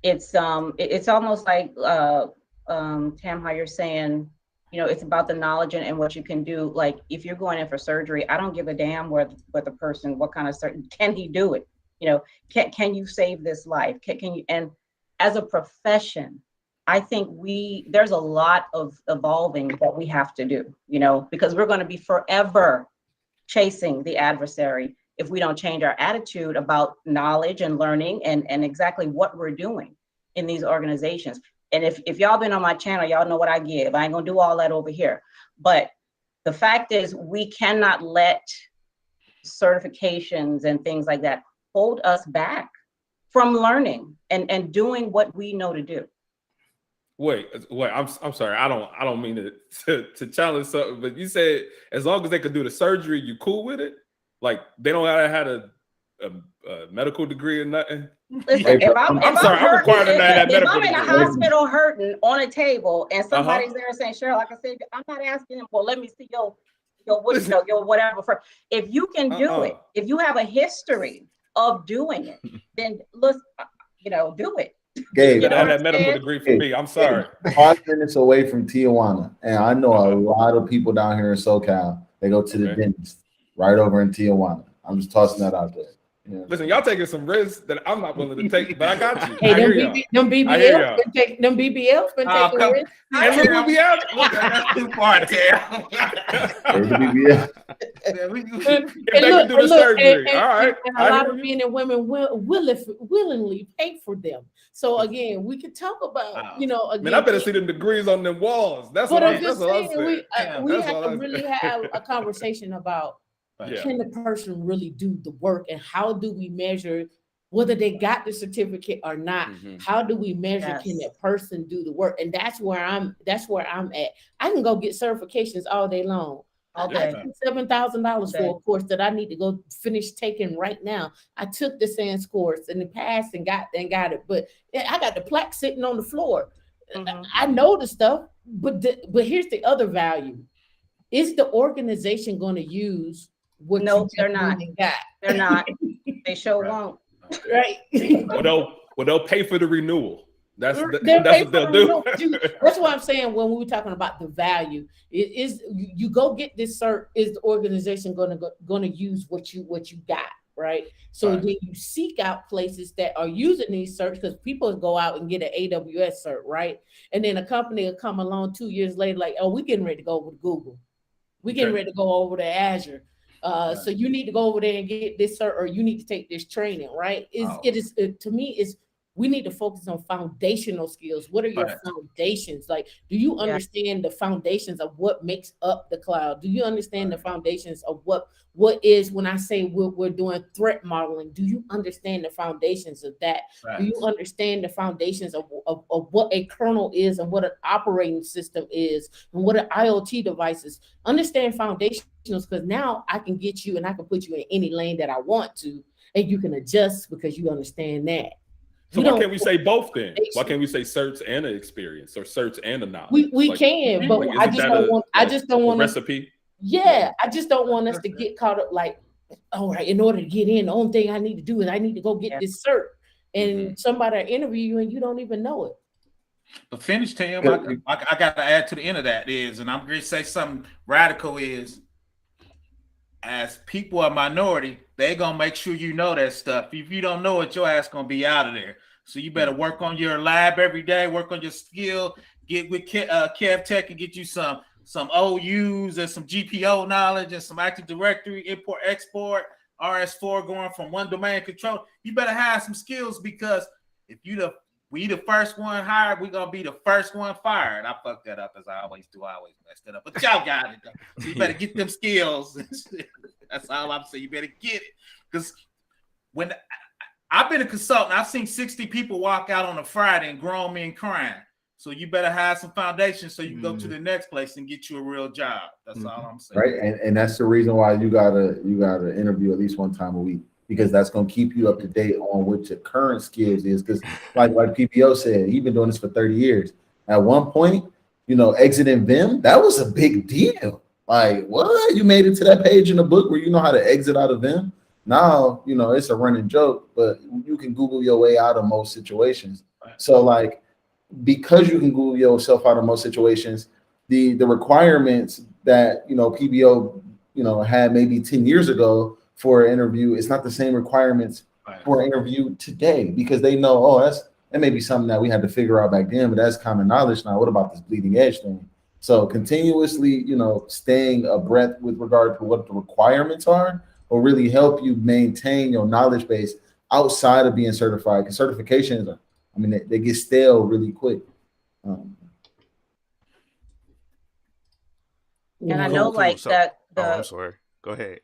it's almost like Tam, how you're saying, it's about the knowledge and what you can do. Like if you're going in for surgery, I don't give a damn what the person, what kind of surgery, can he do it? Can you save this life? Can you? And as a profession, I think there's a lot of evolving that we have to do, because we're going to be forever chasing the adversary if we don't change our attitude about knowledge and learning and exactly what we're doing in these organizations. And if y'all been on my channel, y'all know what I give. I ain't gonna do all that over here. But the fact is, we cannot let certifications and things like that hold us back from learning and doing what we know to do.
Wait, I'm sorry. I don't mean to challenge something, but you said as long as they could do the surgery, you cool with it? Like they don't gotta have a medical degree or nothing?
Listen, if I'm
required to have that medical
I'm in a
degree.
hospital hurting on a table and somebody's there saying, Cheryl, like I said, I'm not asking them, well, let me see your whatever. If you can do it, if you have a history of doing it, then let's do it.
Gabe,
You gotta have that medical degree for me. I'm sorry.
5 minutes away from Tijuana, and I know a lot of people down here in SoCal. They go to the dentist right over in Tijuana. I'm just tossing that out there.
Listen, y'all taking some risks that I'm not willing to take, but I got you.
Hey, them BBLs been taking risks.
And look what we have.
That's too far, Tam.
They can do the surgery. All right.
And a lot of men and women willingly pay for them. So again, we could talk about, again,
Man, I better see them degrees on them walls. That's what I'm saying.
We have to really have a conversation about, can the person really do the work, and how do we measure whether they got the certificate or not? How do we measure can that person do the work? And that's where I'm at. I can go get certifications all day long. I paid $7,000 for a course that I need to go finish taking right now. I took the SANS course and it passed and got it, but I got the plaque sitting on the floor. I know the stuff, but here's the other value: is the organization going to use what?
No, they're not. They're not. They sure won't.
Right.
Well, they'll pay for the renewal. That's what they'll do.
That's what I'm saying when we were talking about the value. It is you go get this cert. Is the organization going to use what you got, right? So then you seek out places that are using these certs, because people go out and get an AWS cert, right? And then a company will come along 2 years later, like, oh, we're getting ready to go over to Google. We're getting ready to go over to Azure. So you need to go over there and get this cert, or you need to take this training, right? To me, we need to focus on foundational skills. What are your foundations? Like, do you understand the foundations of what makes up the cloud? Do you understand the foundations of what is, when I say we're doing threat modeling, do you understand the foundations of that? Do you understand the foundations of what a kernel is, and what an operating system is, and what an IoT device is? Understand foundationals, because now I can get you and I can put you in any lane that I want to, and you can adjust because you understand that.
So why can't we say both then? Why can't we say certs and an experience, or certs and a knowledge?
We can, but I just don't want
recipe.
Yeah, I just don't want us to get caught up like, all right, in order to get in, the only thing I need to do is I need to go get this cert, and somebody interview you and you don't even know it.
But finish, Tim. I got to add to the end of that is, and I'm going to say something radical is, as people are minority, they gonna make sure you know that stuff. If you don't know it, your ass gonna be out of there. So you better work on your lab every day, work on your skill, get with KeepItTechie and get you some OUs and some GPO knowledge and some Active Directory, import, export, RS4 going from one domain control. You better have some skills, because if we the first one hired, we're gonna be the first one fired. I fucked that up as I always do. I always messed it up. But y'all got it though. So you better get them skills. That's all I'm saying. You better get it. Because when I've been a consultant, I've seen 60 people walk out on a Friday and grown men crying. So you better have some foundation so you can go to the next place and get you a real job. That's all I'm saying.
Right. And that's the reason why you gotta interview at least one time a week, because that's gonna keep you up to date on what your current skills is. Because like PPO said, he's been doing this for 30 years. At one point, exiting Vim, that was a big deal. Like, what? You made it to that page in the book where you know how to exit out of Vim? Now, it's a running joke, but you can Google your way out of most situations. So like, because you can Google yourself out of most situations, the requirements that PBO had maybe 10 years ago for an interview, it's not the same requirements for an interview today, because they know, that may be something that we had to figure out back then, but that's common knowledge now. What about this bleeding edge thing? So continuously, staying abreast with regard to what the requirements are will really help you maintain your knowledge base outside of being certified, because certifications, they get stale really quick.
And I know like that.
I'm sorry. Go ahead.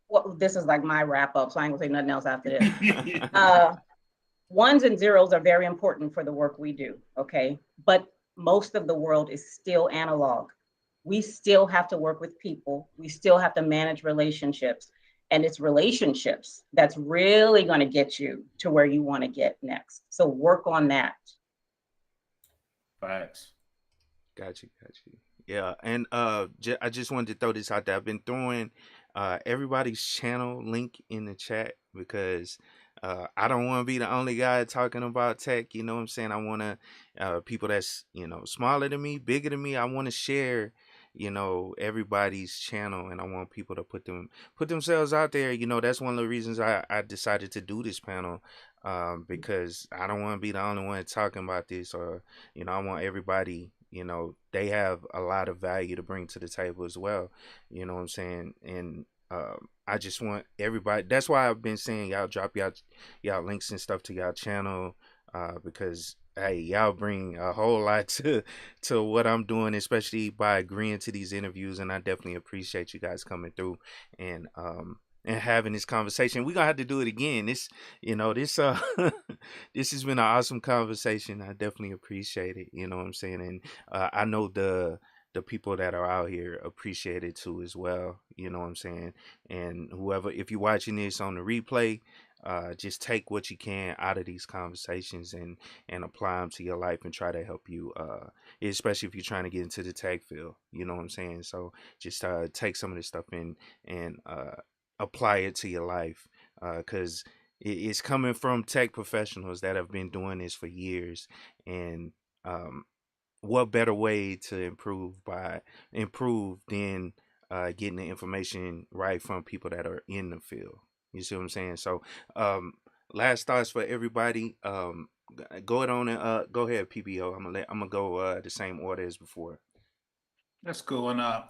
Well, this is like my wrap up, so I ain't gonna say nothing else after this. Ones and zeros are very important for the work we do, okay? But most of the world is still analog. We still have to work with people. We still have to manage relationships. And it's relationships that's really going to get you to where you want to get next. So work on that.
Facts.
Got you. Yeah, and I just wanted to throw this out there. I've been throwing everybody's channel link in the chat, because I don't want to be the only guy talking about tech. You know what I'm saying? I want to people that's smaller than me, bigger than me. I want to share everybody's channel, and I want people to put themselves out there. That's one of the reasons I decided to do this panel, because I don't want to be the only one talking about this, or I want everybody, they have a lot of value to bring to the table as well. You know what I'm saying? And I just want everybody. That's why I've been saying y'all drop y'all links and stuff to y'all channel, because hey, y'all bring a whole lot to what I'm doing, especially by agreeing to these interviews. And I definitely appreciate you guys coming through and having this conversation. We're gonna have to do it again. This this this has been an awesome conversation. I definitely appreciate it. You know what I'm saying? And I know the people that are out here appreciate it too as well. You know what I'm saying? And whoever, if you're watching this on the replay, just take what you can out of these conversations and apply them to your life and try to help you, especially if you're trying to get into the tech field. You know what I'm saying? So just take some of this stuff in and apply it to your life, because it's coming from tech professionals that have been doing this for years. And what better way to improve than getting the information right from people that are in the field. You see what I'm saying? So last thoughts for everybody. Go ahead, PBO. I'm gonna go the same order as before.
That's cool. And I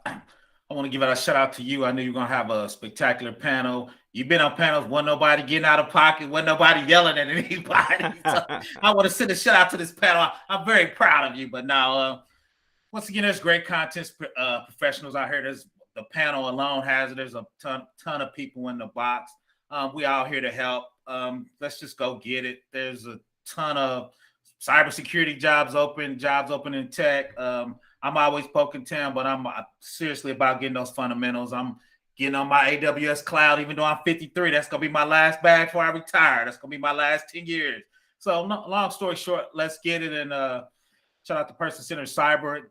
want to give a shout out to you. I knew you were gonna have a spectacular panel. You've been on panels, wasn't nobody getting out of pocket, wasn't nobody yelling at anybody. So I want to send a shout out to this panel. I'm very proud of you. But now, once again, there's great content professionals out here. There's the panel alone has it. There's a ton of people in the box. We all here to help. Let's just go get it. There's a ton of cybersecurity jobs open in tech. I'm always poking 10, but I'm seriously about getting those fundamentals. I'm getting on my AWS cloud, even though I'm 53. That's going to be my last bag before I retire. That's going to be my last 10 years. So long story short, let's get it. And shout out to Person-Centered Cyber.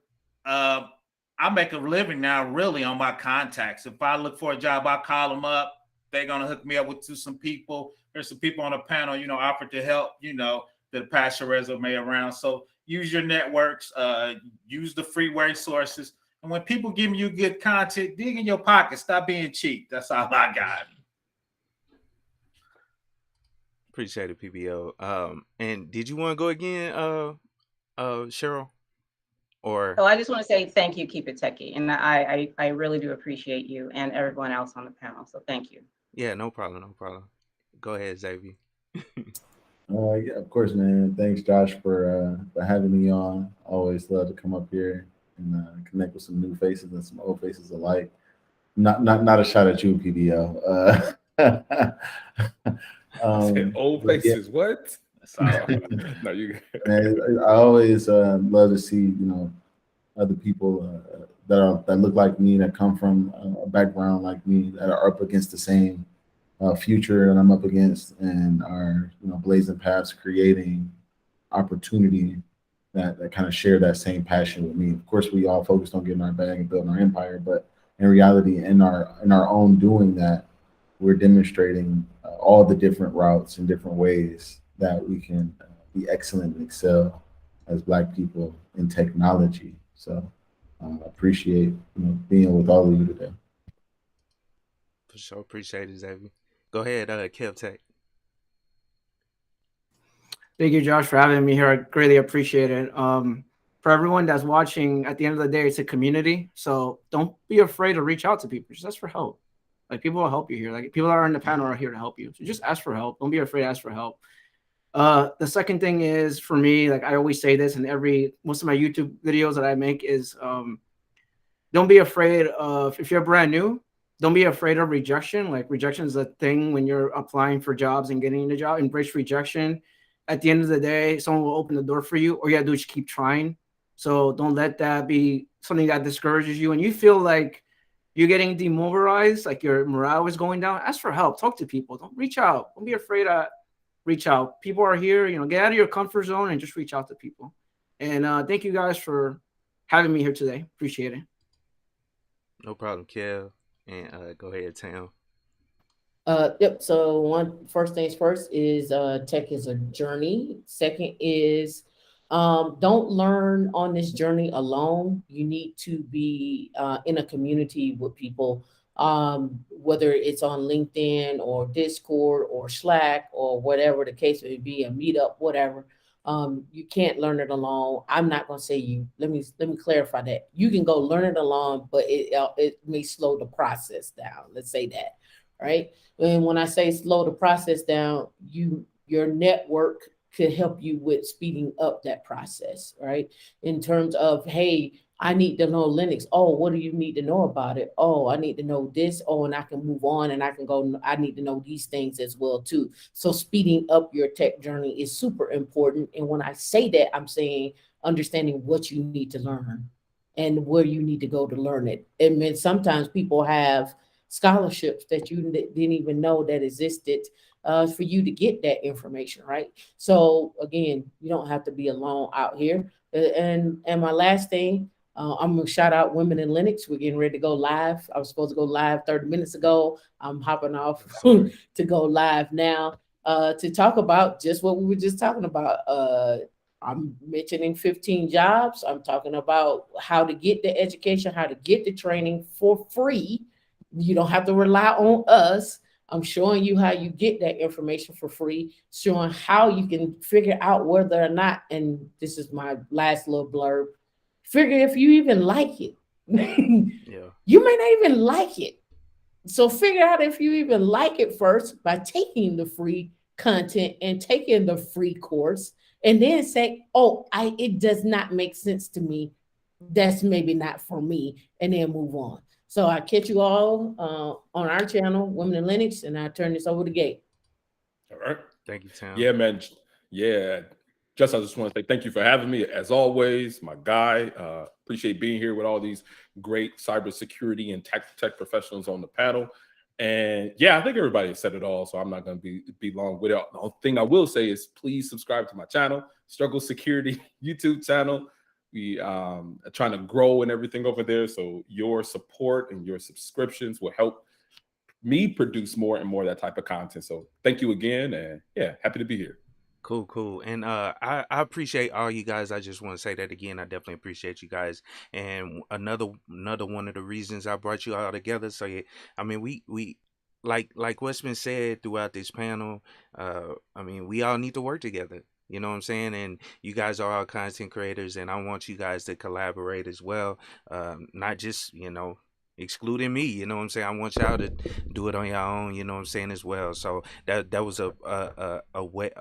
I make a living now really on my contacts. If I look for a job, I call them up. They're going to hook me up to some people. There's some people on the panel, offered to help, that pass your resume around. So use your networks, use the free resources. And when people giving you good content, dig in your pocket. Stop being cheap. That's all I got.
Appreciate it, PBO. And did you want to go again, Cheryl? Or
So I just want to say thank you, KeepItTechie, and I really do appreciate you and everyone else on the panel. So thank you.
yeah, no problem, no problem. Go ahead, Xavier.
Yeah, of course, man. Thanks, Josh, for having me on. Always love to come up here and connect with some new faces and some old faces alike. Not a shot at you, PBO.
Old
but yeah,
faces, what? No, you.
man, I always love to see, you know, other people that look like me, that come from a background like me, that are up against the same future that I'm up against, and are, you know, blazing paths, creating opportunity that kind of share that same passion with me. Of course, we all focused on getting our bag and building our empire, but in reality, in our own doing that, we're demonstrating all the different routes and different ways that we can be excellent and excel as Black people in technology. So appreciate, you know, being with all of you today.
For sure, appreciate it, Xavier. Go ahead, Kev Tech.
Thank you, Josh, for having me here. I greatly appreciate it. For everyone that's watching, at the end of the day, it's a community. So don't be afraid to reach out to people. Just ask for help. Like, people will help you here. Like, people that are in the panel are here to help you. So just ask for help. Don't be afraid to ask for help. The second thing is, for me, like I always say this in most of my YouTube videos that I make, is don't be afraid of, if you're brand new, don't be afraid of rejection. Like, rejection is a thing when you're applying for jobs and getting a job. Embrace rejection. At the end of the day, someone will open the door for you. All you gotta do is just keep trying. So don't let that be something that discourages you. And you feel like you're getting demobilized, like your morale is going down, ask for help. Talk to people. Don't reach out. Don't be afraid to reach out. People are here. You know, get out of your comfort zone and just reach out to people. And thank you guys for having me here today. Appreciate it.
No problem, Kev. And go ahead, Tam.
Yep. So first things first is tech is a journey. Second is don't learn on this journey alone. You need to be in a community with people, whether it's on LinkedIn or Discord or Slack or whatever the case may be, a meetup, whatever. You can't learn it alone. I'm not going to say you. Let me clarify that. You can go learn it alone, but it may slow the process down. Let's say that, right? And when I say slow the process down, your network could help you with speeding up that process, right? In terms of, hey, I need to know Linux. Oh, what do you need to know about it? Oh, I need to know this. Oh, and I can move on and I can go, I need to know these things as well too. So speeding up your tech journey is super important. And when I say that, I'm saying understanding what you need to learn and where you need to go to learn it. And then sometimes people have scholarships that you didn't even know that existed for you to get that information, right? So again, you don't have to be alone out here. And my last thing, I'm gonna shout out Women in Linux. We're getting ready to go live. I was supposed to go live 30 minutes ago. I'm hopping off to go live now to talk about just what we were just talking about. I'm mentioning 15 jobs. I'm talking about how to get the education, how to get the training for free. You don't have to rely on us. I'm showing you how you get that information for free, showing how you can figure out whether or not, and this is my last little blurb, figure if you even like it.
Yeah.
You may not even like it. So figure out if you even like it first by taking the free content and taking the free course, and then say, oh, it does not make sense to me. That's maybe not for me, and then move on. So I catch you all on our channel, Women in Linux, and I turn this over to Gabe.
All right.
Thank you, Tam.
Yeah, man. Yeah. I just want to say thank you for having me. As always, my guy. Appreciate being here with all these great cybersecurity and tech professionals on the panel. And yeah, I think everybody has said it all, so I'm not going to be long with it. The only thing I will say is please subscribe to my channel, Struggle Security YouTube channel. We are trying to grow and everything over there. So your support and your subscriptions will help me produce more and more of that type of content. So thank you again. And yeah, happy to be here.
Cool. And I appreciate all you guys. I just want to say that again. I definitely appreciate you guys. And another one of the reasons I brought you all together. So yeah, I mean we like what's been said throughout this panel. I mean we all need to work together. You know what I'm saying? And you guys are all content creators, and I want you guys to collaborate as well. Not just excluding me. You know what I'm saying? I want y'all to do it on your own. You know what I'm saying as well. So that was a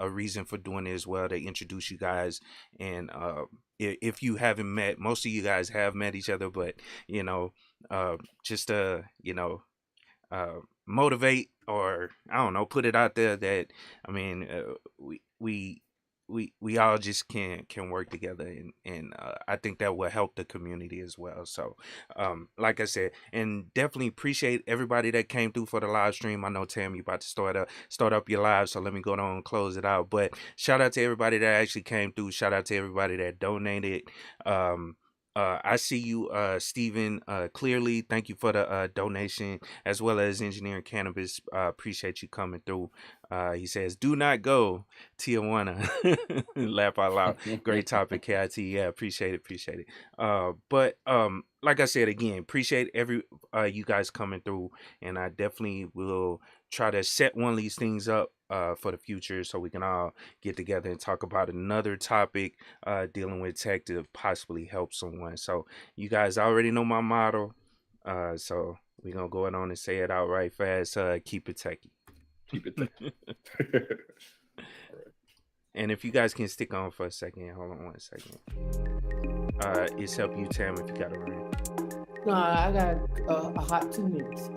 reason for doing it as well, to introduce you guys. And if you haven't met, most of you guys have met each other, but just motivate, or I don't know, put it out there that I mean we all just can work together, and I think that will help the community as well. So like I said, and definitely appreciate everybody that came through for the live stream. I know Tam, you about to start up your live, so let me go on and close it out. But shout out to everybody that actually came through. Shout out to everybody that donated. I see you, Stephen, clearly. Thank you for the donation, as well as Engineering Cannabis. Appreciate you coming through. He says, "Do not go, Tijuana." Laugh out loud. Great topic, KIT. Yeah, appreciate it. But like I said again, appreciate you guys coming through, and I definitely will try to set one of these things up for the future, so we can all get together and talk about another topic dealing with tech to possibly help someone. So you guys already know my motto, so we're gonna go on and say it out right fast. Keep it techie.
Keep it techie.
And if you guys can stick on for a second, hold on 1 second. It's help you, Tam, if you got a ring.
No, I got a hot 2 minutes.